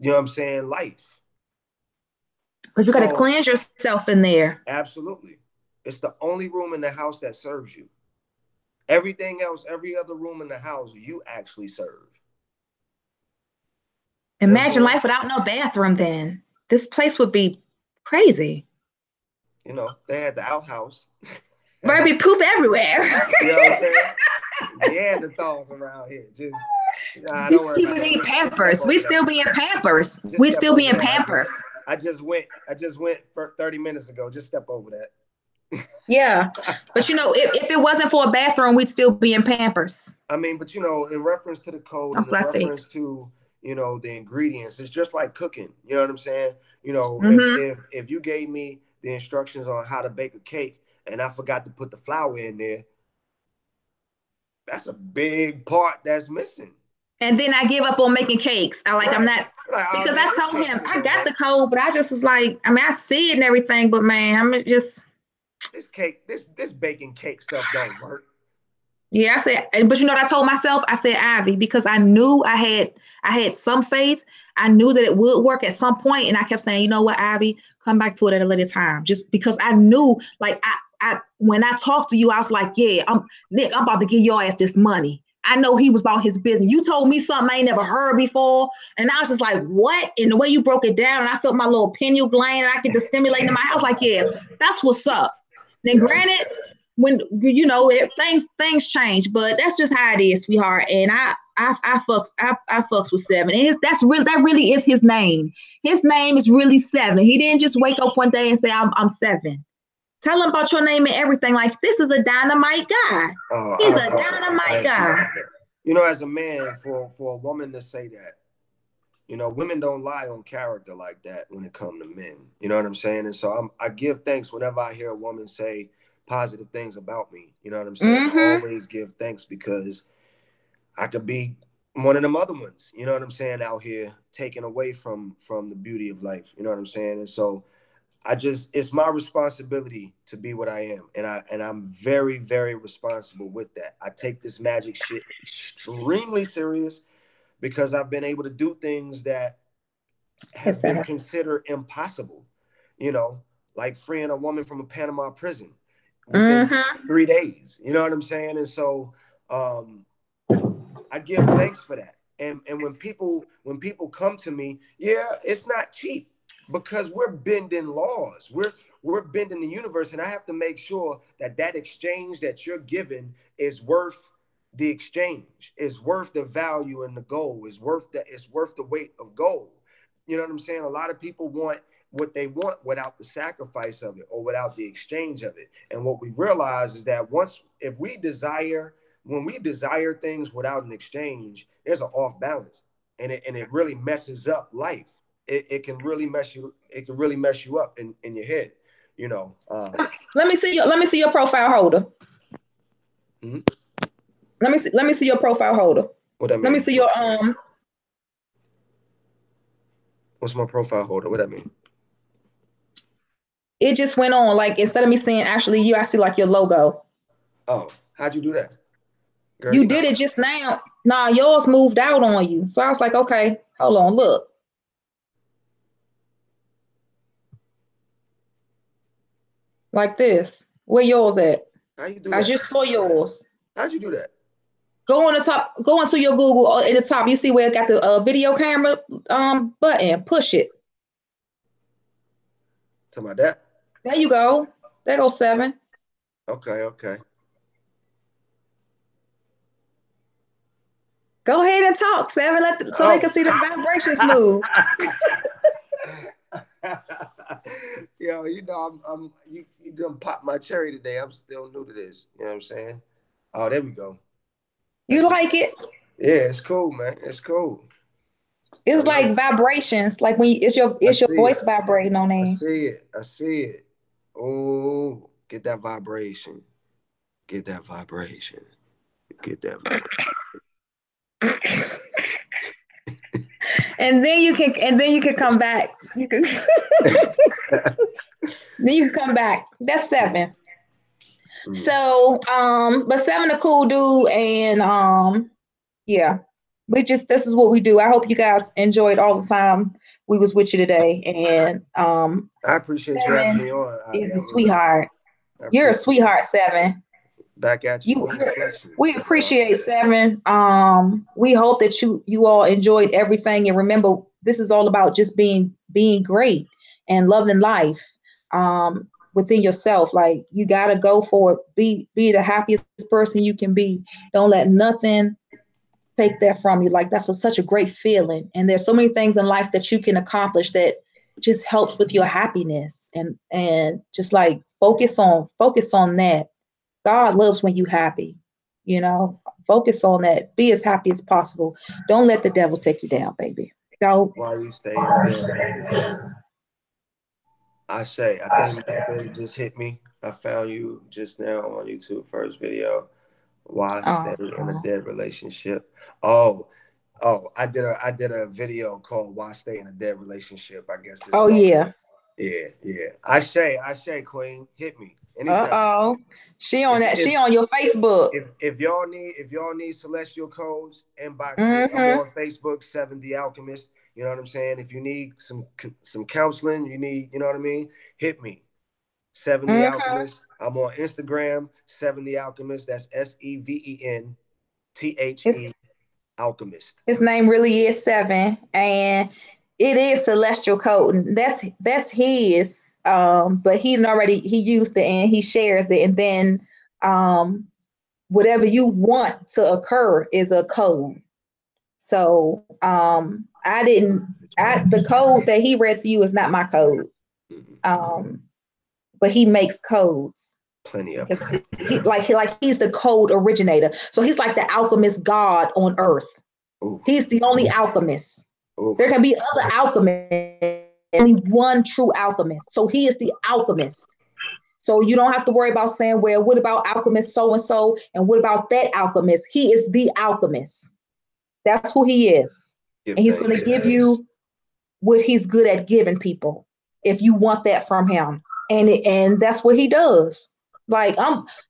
Speaker 1: life.
Speaker 2: Because you got to cleanse yourself in there.
Speaker 1: Absolutely. It's the only room in the house that serves you. Everything else, every other room in the house, you actually serve.
Speaker 2: Imagine life without no bathroom then. This place would be crazy.
Speaker 1: They had the outhouse.
Speaker 2: There'd be poop everywhere.
Speaker 1: You know what I'm saying? Neanderthals around here. Just
Speaker 2: these people need Pampers. We still be in Pampers. We still be in Pampers.
Speaker 1: I just went for 30 minutes ago. Just step over that.
Speaker 2: Yeah, but if it wasn't for a bathroom, we'd still be in Pampers.
Speaker 1: I mean, but in reference to the code, in reference to the ingredients, it's just like cooking. You know what I'm saying? If you gave me the instructions on how to bake a cake and I forgot to put the flour in there, that's a big part that's missing.
Speaker 2: And then I give up on making cakes. I'm not, because I told him I got the code, but I just was like, I see it and everything, but man, I'm just
Speaker 1: this baking cake stuff don't work.
Speaker 2: Yeah, I said, but what I told myself? I said, Ivy, because I knew I had some faith. I knew that it would work at some point, and I kept saying, you know what, Ivy, come back to it at a later time. Just because I knew, like, I when I talked to you, I was like, yeah, Nick, I'm about to give your ass this money. I know he was about his business. You told me something I ain't never heard before, and I was just like, what? And the way you broke it down, and I felt my little pineal gland, and I get to stimulate in my house. Like, yeah, that's what's up. Then granted, when things change, but that's just how it is, sweetheart. And I fucks with 7. And that really is his name. His name is really 7. He didn't just wake up one day and say I'm 7. Tell him about your name and everything. Like, this is a dynamite guy. He's a dynamite guy.
Speaker 1: You know, as a man, for a woman to say that, you know, women don't lie on character like that when it comes to men. You know what I'm saying? And so I give thanks whenever I hear a woman say positive things about me. You know what I'm saying? I
Speaker 2: Mm-hmm.
Speaker 1: always give thanks because I could be one of them other ones. You know what I'm saying? Out here taken away from the beauty of life. You know what I'm saying? And so it's my responsibility to be what I am, and I'm very very responsible with that. I take this magic shit extremely serious because I've been able to do things that
Speaker 2: Yes,
Speaker 1: have been
Speaker 2: sir.
Speaker 1: considered impossible, you know, like freeing a woman from a Panama prison within
Speaker 2: Mm-hmm.
Speaker 1: 3 days. You know what I'm saying? And so um, I give thanks for that. And when people come to me, yeah, it's not cheap because we're bending laws. We're bending the universe, and I have to make sure that that exchange that you're giving is worth the exchange, is worth the value and the goal, is worth the weight of gold. You know what I'm saying? A lot of people want what they want without the sacrifice of it or without the exchange of it. And what we realize is that once if we desire when we desire things without an exchange, there's an off balance, and it really messes up life. It can really mess you up in your head, you know.
Speaker 2: Let me see your profile holder.
Speaker 1: Mhm.
Speaker 2: Let me see your profile holder.
Speaker 1: What that
Speaker 2: Let me
Speaker 1: mean?
Speaker 2: see your
Speaker 1: What's my profile holder? What that mean?
Speaker 2: it just went on like instead of me seeing actually you, I see like your logo.
Speaker 1: Oh, how'd you do that, girl?
Speaker 2: You
Speaker 1: You know,
Speaker 2: did it just now. Nah, yours moved out on you. So I was like, okay, hold on, look. Like this. Where yours at?
Speaker 1: how you do
Speaker 2: I
Speaker 1: that?
Speaker 2: just saw yours.
Speaker 1: How'd you do that?
Speaker 2: Go on the top, go into your Google in the top. You see where it got the video camera button. Push it.
Speaker 1: Talking about that?
Speaker 2: There you go. There goes 7.
Speaker 1: Okay, okay.
Speaker 2: Go ahead and talk, 7. So they can
Speaker 1: Oh.
Speaker 2: see the vibrations move.
Speaker 1: Yo, you know, you done popped my cherry today. I'm still new to this. You know what I'm saying? Oh, there we go.
Speaker 2: You
Speaker 1: That's
Speaker 2: like it?
Speaker 1: Yeah, it's cool, man. It's cool. I
Speaker 2: It's
Speaker 1: love
Speaker 2: like
Speaker 1: it.
Speaker 2: vibrations. Like when
Speaker 1: I
Speaker 2: it's your
Speaker 1: see
Speaker 2: voice
Speaker 1: it.
Speaker 2: vibrating on
Speaker 1: I
Speaker 2: there.
Speaker 1: see it. I see it. Oh, get that vibration. Get that vibration. Get that
Speaker 2: And then you can come back. You can
Speaker 1: vibration.
Speaker 2: then you can come back. That's 7.
Speaker 1: Mm.
Speaker 2: So but 7 a cool dude, and yeah. This is what we do. I hope you guys enjoyed all the time we was with you today. And
Speaker 1: I appreciate you having
Speaker 2: 7
Speaker 1: me on, Ivy.
Speaker 2: is
Speaker 1: I
Speaker 2: a
Speaker 1: really do.
Speaker 2: sweetheart.
Speaker 1: I
Speaker 2: You're a
Speaker 1: appreciate it.
Speaker 2: sweetheart, 7.
Speaker 1: Back at you.
Speaker 2: You
Speaker 1: New reflections.
Speaker 2: we
Speaker 1: That's all.
Speaker 2: appreciate 7. We hope that you all enjoyed everything, and remember this is all about just being great and loving life within yourself. Like you got to go for it. Be the happiest person you can be. Don't let nothing take that from you. Like that's such a great feeling. And there's so many things in life that you can accomplish that just helps with your happiness, and just like focus on that. God loves when you happy, you know. Focus on that. Be as happy as possible. Don't let the devil take you down, baby. Don't.
Speaker 1: While you stay in a dead happy. I think method just hit me. I found you just now on YouTube first video. Why stay
Speaker 2: Oh,
Speaker 1: in a dead relationship? Oh, I did a video called Why Stay in a Dead Relationship. I guess this
Speaker 2: oh
Speaker 1: month.
Speaker 2: yeah.
Speaker 1: Yeah, yeah. I say, Queen, hit me anytime.
Speaker 2: Uh-oh. She on
Speaker 1: If
Speaker 2: that.
Speaker 1: if
Speaker 2: She on your Facebook.
Speaker 1: if y'all need celestial codes, inbox me. I'm
Speaker 2: Mm-hmm.
Speaker 1: on Facebook, 70 Alchemist. You know what I'm saying? If you need some counseling, you know what I mean? Hit me. 70
Speaker 2: Mm-hmm.
Speaker 1: Alchemist. I'm on Instagram, 70 Alchemist. That's
Speaker 2: His,
Speaker 1: SEVENTHE Alchemist.
Speaker 2: his name really is 7. And it is celestial coding. That's his. But he used it and he shares it. And then whatever you want to occur is a code. So I didn't the code that he read to you is not my code.
Speaker 1: Mhm.
Speaker 2: Um, but he makes codes.
Speaker 1: Plenty of
Speaker 2: Because he's the code originator. So he's like the alchemist god on earth.
Speaker 1: Ooh.
Speaker 2: He's the only alchemist.
Speaker 1: Ooh.
Speaker 2: There can be other alchemists, only one true alchemist. So he is the alchemist. So you don't have to worry about saying, well, what about alchemist so and so? And what about that alchemist? He is the alchemist. That's who he is. And he's going to give you what he's good at giving people if you want that from him. And that's what he does. Like,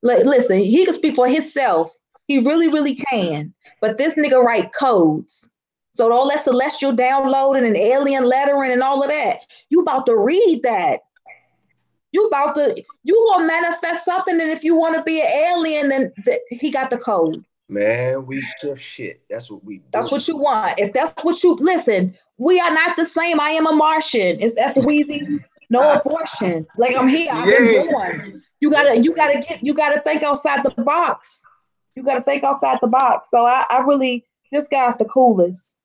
Speaker 2: listen, he can speak for himself. He really, really can. But this nigga write codes. So all that celestial downloading and alien lettering and all of that, you about to read that. You gonna manifest something, and if you want to be an alien, then he got the code.
Speaker 1: Man, we shift shit. That's what we do.
Speaker 2: That's what you want. If that's what you listen, we are not the same. I am a Martian. It's after Weezy, no abortion. Like I'm here. I've been born. You gotta think outside the box. You gotta think outside the box. So I really, this guy's the coolest.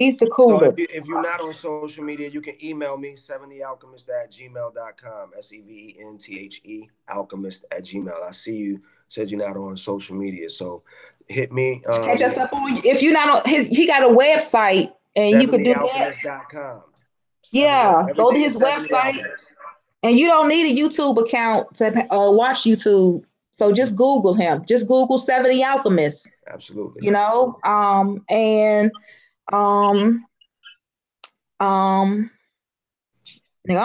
Speaker 2: He's the coolest.
Speaker 1: So if you're not on social media, you can email me, 70alchemist@gmail.com. SEVENTHE alchemist@gmail. I see you said you're not on social media, so hit me.
Speaker 2: Catch us up on. If you're not on he got a website, and you could do that. Yeah, go to his website, and you don't need a YouTube account to watch YouTube. So just Google him. Just Google 70 Alchemists.
Speaker 1: Absolutely.
Speaker 2: You know, I'm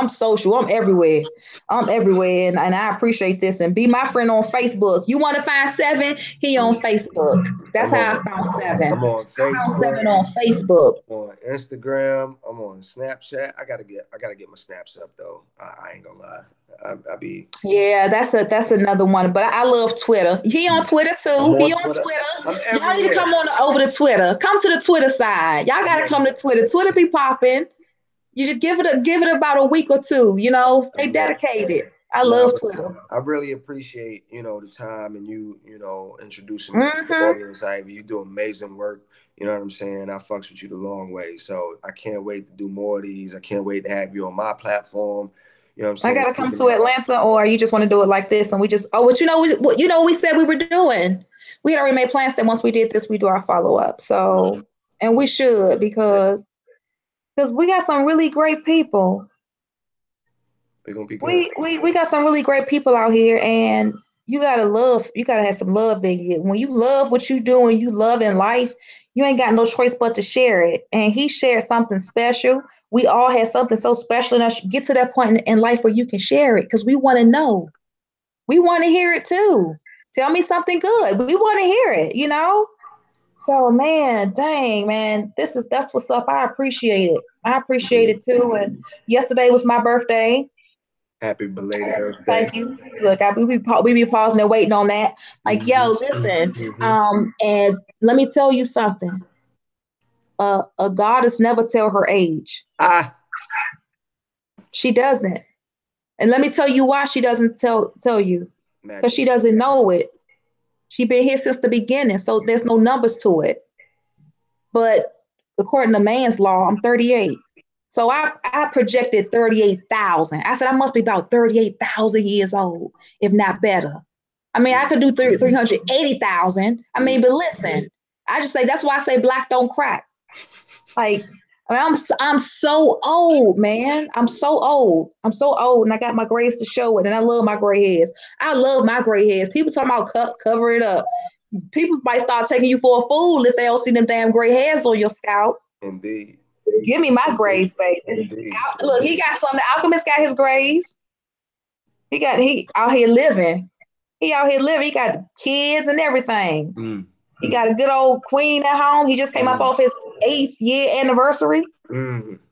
Speaker 2: social. I'm everywhere. And I appreciate this. And be my friend on Facebook. You want to find Seven? He on Facebook. That's how I found Seven.
Speaker 1: I'm on Facebook.
Speaker 2: I found Seven on Facebook.
Speaker 1: I'm on Instagram. I'm on Snapchat. I gotta get my snaps up though. I ain't gonna lie.
Speaker 2: Yeah, that's another one. But I love Twitter. He on Twitter too. He on Twitter. Y'all need to come on over to Twitter. Come to the Twitter side. Y'all gotta come to Twitter. Twitter be popping. You just give it about a week or two. You know, stay dedicated. I love Twitter.
Speaker 1: I really appreciate the time and you introducing me to the audience. Ivy, you do amazing work. You know what I'm saying? I fucks with you the long way. So I can't wait to do more of these. I can't wait to have you on my platform. You know what I'm saying?
Speaker 2: I gotta come to Atlanta, or you just want to do it like this, and we just what we said we were doing. We had already made plans that once we did this, we do our follow up. So, and we should because we got some really great people.
Speaker 1: We're gonna be good.
Speaker 2: We got some really great people out here, and you gotta have some love in you. When you love what you do and you love in life, you ain't got no choice but to share it. And he shared something special. We all had something so special, and I should get to that point in life where you can share it because we want to know. We want to hear it too. Tell me something good. We want to hear it, So man, dang, man, that's what's up. I appreciate it. I appreciate it too. And yesterday was my birthday.
Speaker 1: Happy belated birthday.
Speaker 2: Thank you. Look, we be pausing and waiting on that. Like, yo, listen. And let me tell you something. A goddess never tell her age. She doesn't. And let me tell you why she doesn't tell you. Because she doesn't know it. She been here since the beginning, so there's no numbers to it. But according to man's law, I'm 38. So I projected 38,000. I said I must be about 38,000 years old, if not better. I mean, I could do 380,000. I mean, but listen, I just say that's why I say black don't crack. Like, I'm so old, man. I'm so old, and I got my grays to show it, and I love my gray hairs. I love my gray hairs. People talking about cover it up. People might start taking you for a fool if they don't see them damn gray hairs on your scalp.
Speaker 1: Indeed.
Speaker 2: Give me my grays, baby. Look, he got something. The Alchemist got his grays. He out here living. He got kids and everything. He got a good old queen at home. He just came up off his 8th year anniversary.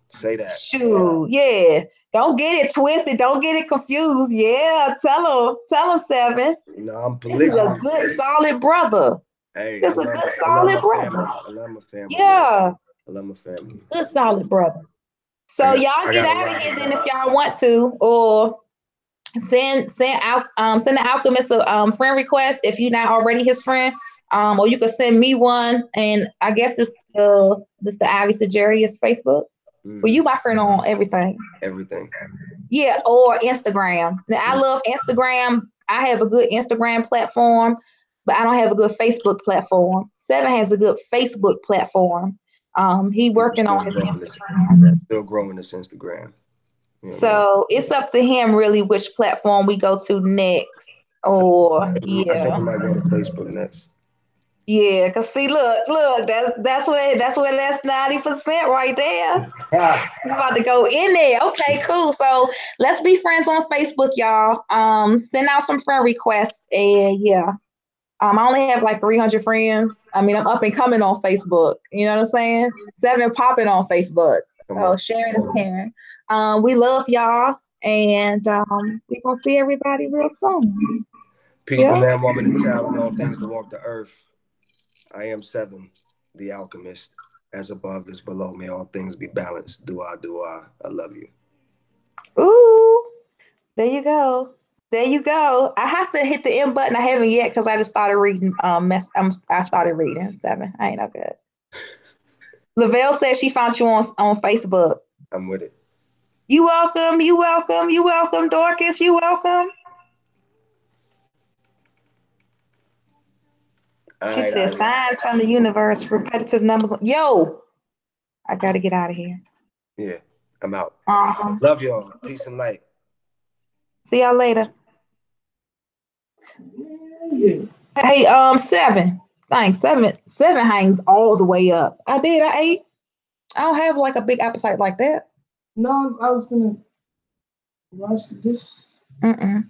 Speaker 1: Say that.
Speaker 2: Shoot, yeah. Don't get it twisted. Don't get it confused. Yeah, tell him, Seven.
Speaker 1: I'm
Speaker 2: this is a good, solid brother.
Speaker 1: Hey,
Speaker 2: this is a good, solid brother.
Speaker 1: I love my family.
Speaker 2: Yeah.
Speaker 1: I love my family.
Speaker 2: Good, solid brother. So y'all get out of here then if y'all want to, or send the Alchemist a friend request if you're not already his friend. Or you can send me one, and I guess it's the Ivy Sajarius Facebook. Well, you my friend on everything.
Speaker 1: Everything.
Speaker 2: Yeah, or Instagram. Now I love Instagram I have a good Instagram platform, but I don't have a good Facebook platform. Seven has a good Facebook platform. He
Speaker 1: We're
Speaker 2: working
Speaker 1: still
Speaker 2: on his
Speaker 1: growing this. Yeah,
Speaker 2: Instagram.
Speaker 1: still growing this Instagram. You know.
Speaker 2: So it's up to him really which platform we go to next. Or
Speaker 1: I think
Speaker 2: yeah.
Speaker 1: I might go to Facebook next.
Speaker 2: Yeah, cause see, look, that's where that's 90% right there. You about to go in there. Okay, cool. So let's be friends on Facebook, y'all. Send out some friend requests, and yeah. I only have like 300 friends. I mean, I'm up and coming on Facebook. You know what I'm saying? Seven popping on Facebook.
Speaker 1: Come
Speaker 2: So
Speaker 1: on.
Speaker 2: sharing is caring. We love y'all, and we're gonna see everybody real soon.
Speaker 1: Peace to
Speaker 2: Yeah.
Speaker 1: man, woman, and child, and all things that walk the earth. I am Seven, the Alchemist. As above is below. May all things be balanced. Do I, do I. I love you.
Speaker 2: Ooh, there you go. There you go. I have to hit the end button. I haven't yet because I just started reading. I started reading Seven. I ain't no good. Lavelle said she found you on Facebook.
Speaker 1: I'm with it.
Speaker 2: You welcome. You welcome. You welcome, Dorcas. You welcome.
Speaker 1: All
Speaker 2: She
Speaker 1: right,
Speaker 2: said
Speaker 1: Ivy.
Speaker 2: signs from the universe, repetitive numbers. Yo, I gotta get out of here.
Speaker 1: Yeah, I'm out.
Speaker 2: Uh-huh.
Speaker 1: Love y'all. Peace and light.
Speaker 2: See y'all later. Hey, Seven. Thanks. Seven hangs all the way up. I did. I ate. I don't have like a big appetite like that.
Speaker 3: No, I was gonna watch this.
Speaker 2: Mm-mm.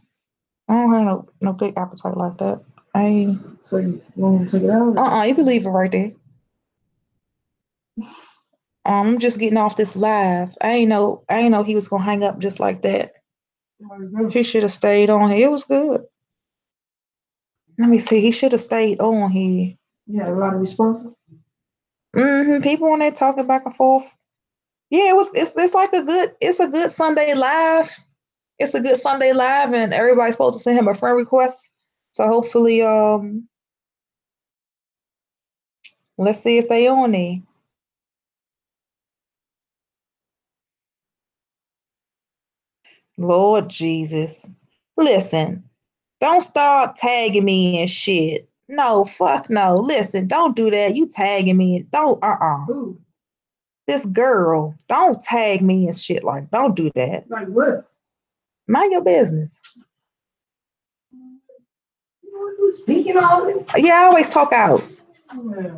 Speaker 2: I don't have no big appetite like that. I
Speaker 3: So you want me to take it out?
Speaker 2: You can leave it right there. I'm just getting off this live. I ain't know he was gonna hang up just like that. He should have stayed on here. It was good. Let me see. He should have stayed on here.
Speaker 3: You had a lot of responses.
Speaker 2: People on there talking back and forth. Yeah, it was. It's like a good. It's a good Sunday live. It's a good Sunday live, and everybody's supposed to send him a friend request. So hopefully, let's see if they on there. Lord Jesus, listen. Don't start tagging me and shit. No, fuck no. Listen, don't do that. You tagging me. Don't,
Speaker 3: Who?
Speaker 2: This girl, don't tag me and shit like, don't do that.
Speaker 3: Like what?
Speaker 2: Mind your business.
Speaker 3: You speaking all this?
Speaker 2: Yeah, I always talk out.
Speaker 3: Yeah.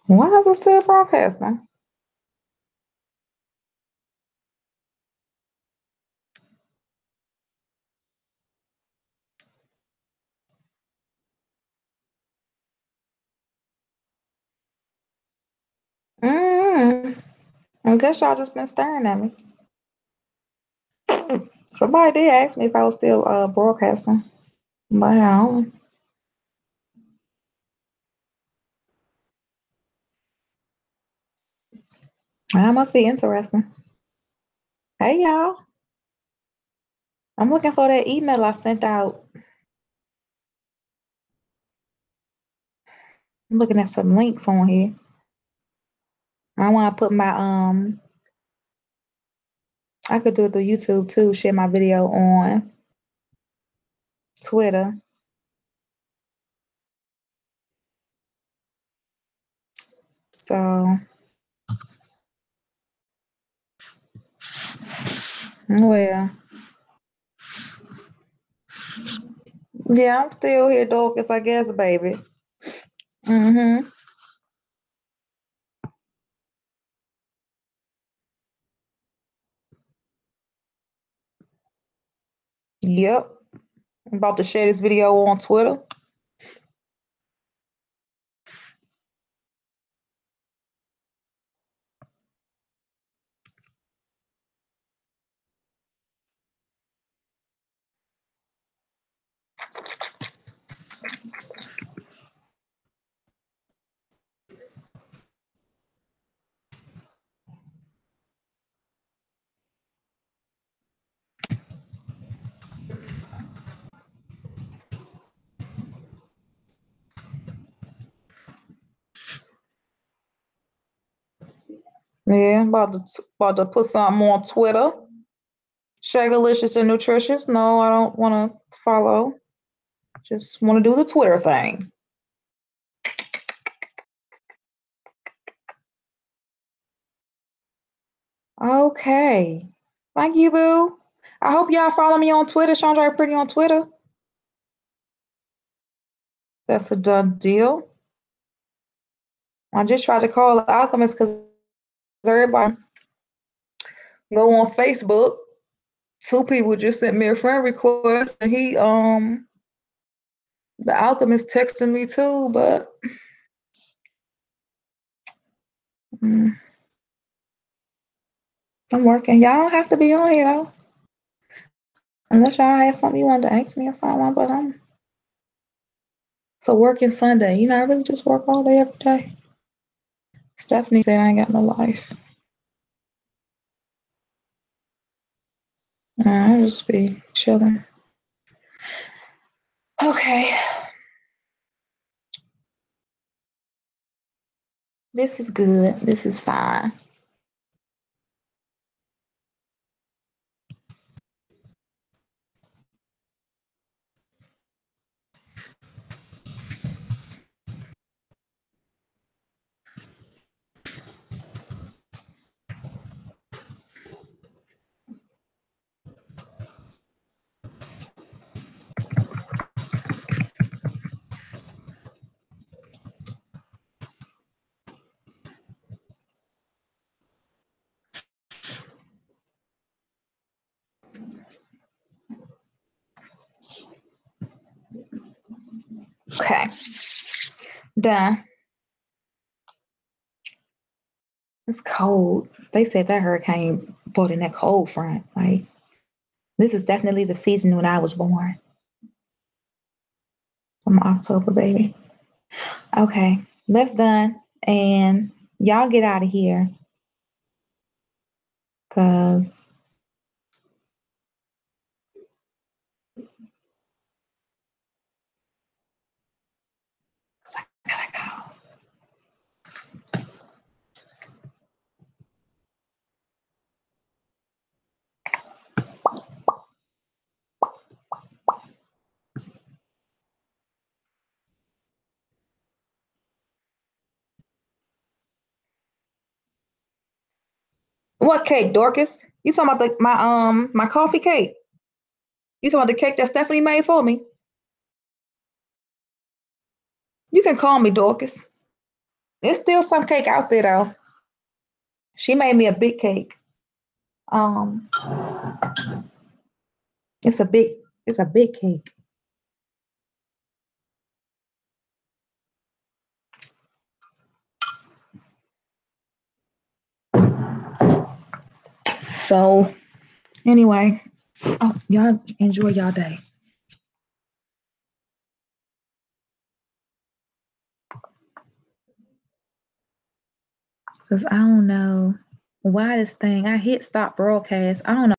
Speaker 2: Why is it still broadcasting? Mm-hmm. I guess y'all just been staring at me. Somebody did ask me if I was still broadcasting, but I don't. That must be interesting. Hey y'all, I'm looking for that email I sent out. I'm looking at some links on here. I want to put my I could do it through YouTube too. Share my video on Twitter. So, well, yeah, I'm still here, Dorcas, I guess, baby. Mm-hmm. Yep. I'm about to share this video on Twitter. Yeah, I'm about to put something on Twitter. Shagalicious and nutritious. No, I don't want to follow. Just want to do the Twitter thing. Okay. Thank you, boo. I hope y'all follow me on Twitter. Chandra Pretty on Twitter. That's a done deal. I just tried to call Alchemist because everybody go on Facebook. Two people just sent me a friend request, and the Alchemist texting me too, but I'm working. Y'all don't have to be on here though, unless y'all had something you wanted to ask me or something. But it's a working Sunday. I really just work all day every day. Stephanie said I ain't got no life. I'll just be chilling. Okay. This is good. This is fine. Okay. Done. It's cold. They said that hurricane brought in that cold front. Like, this is definitely the season when I was born. I'm October, baby. Okay, that's done. And y'all get out of here. Cause I gotta go. What cake, Dorcas? You talking about my coffee cake? You talking about the cake that Stephanie made for me? You can call me Dorcas. There's still some cake out there though. She made me a big cake. Um, it's a big, it's a big cake. So anyway, oh, y'all enjoy y'all day. Cause I don't know why this thing. I hit stop broadcast. I don't know.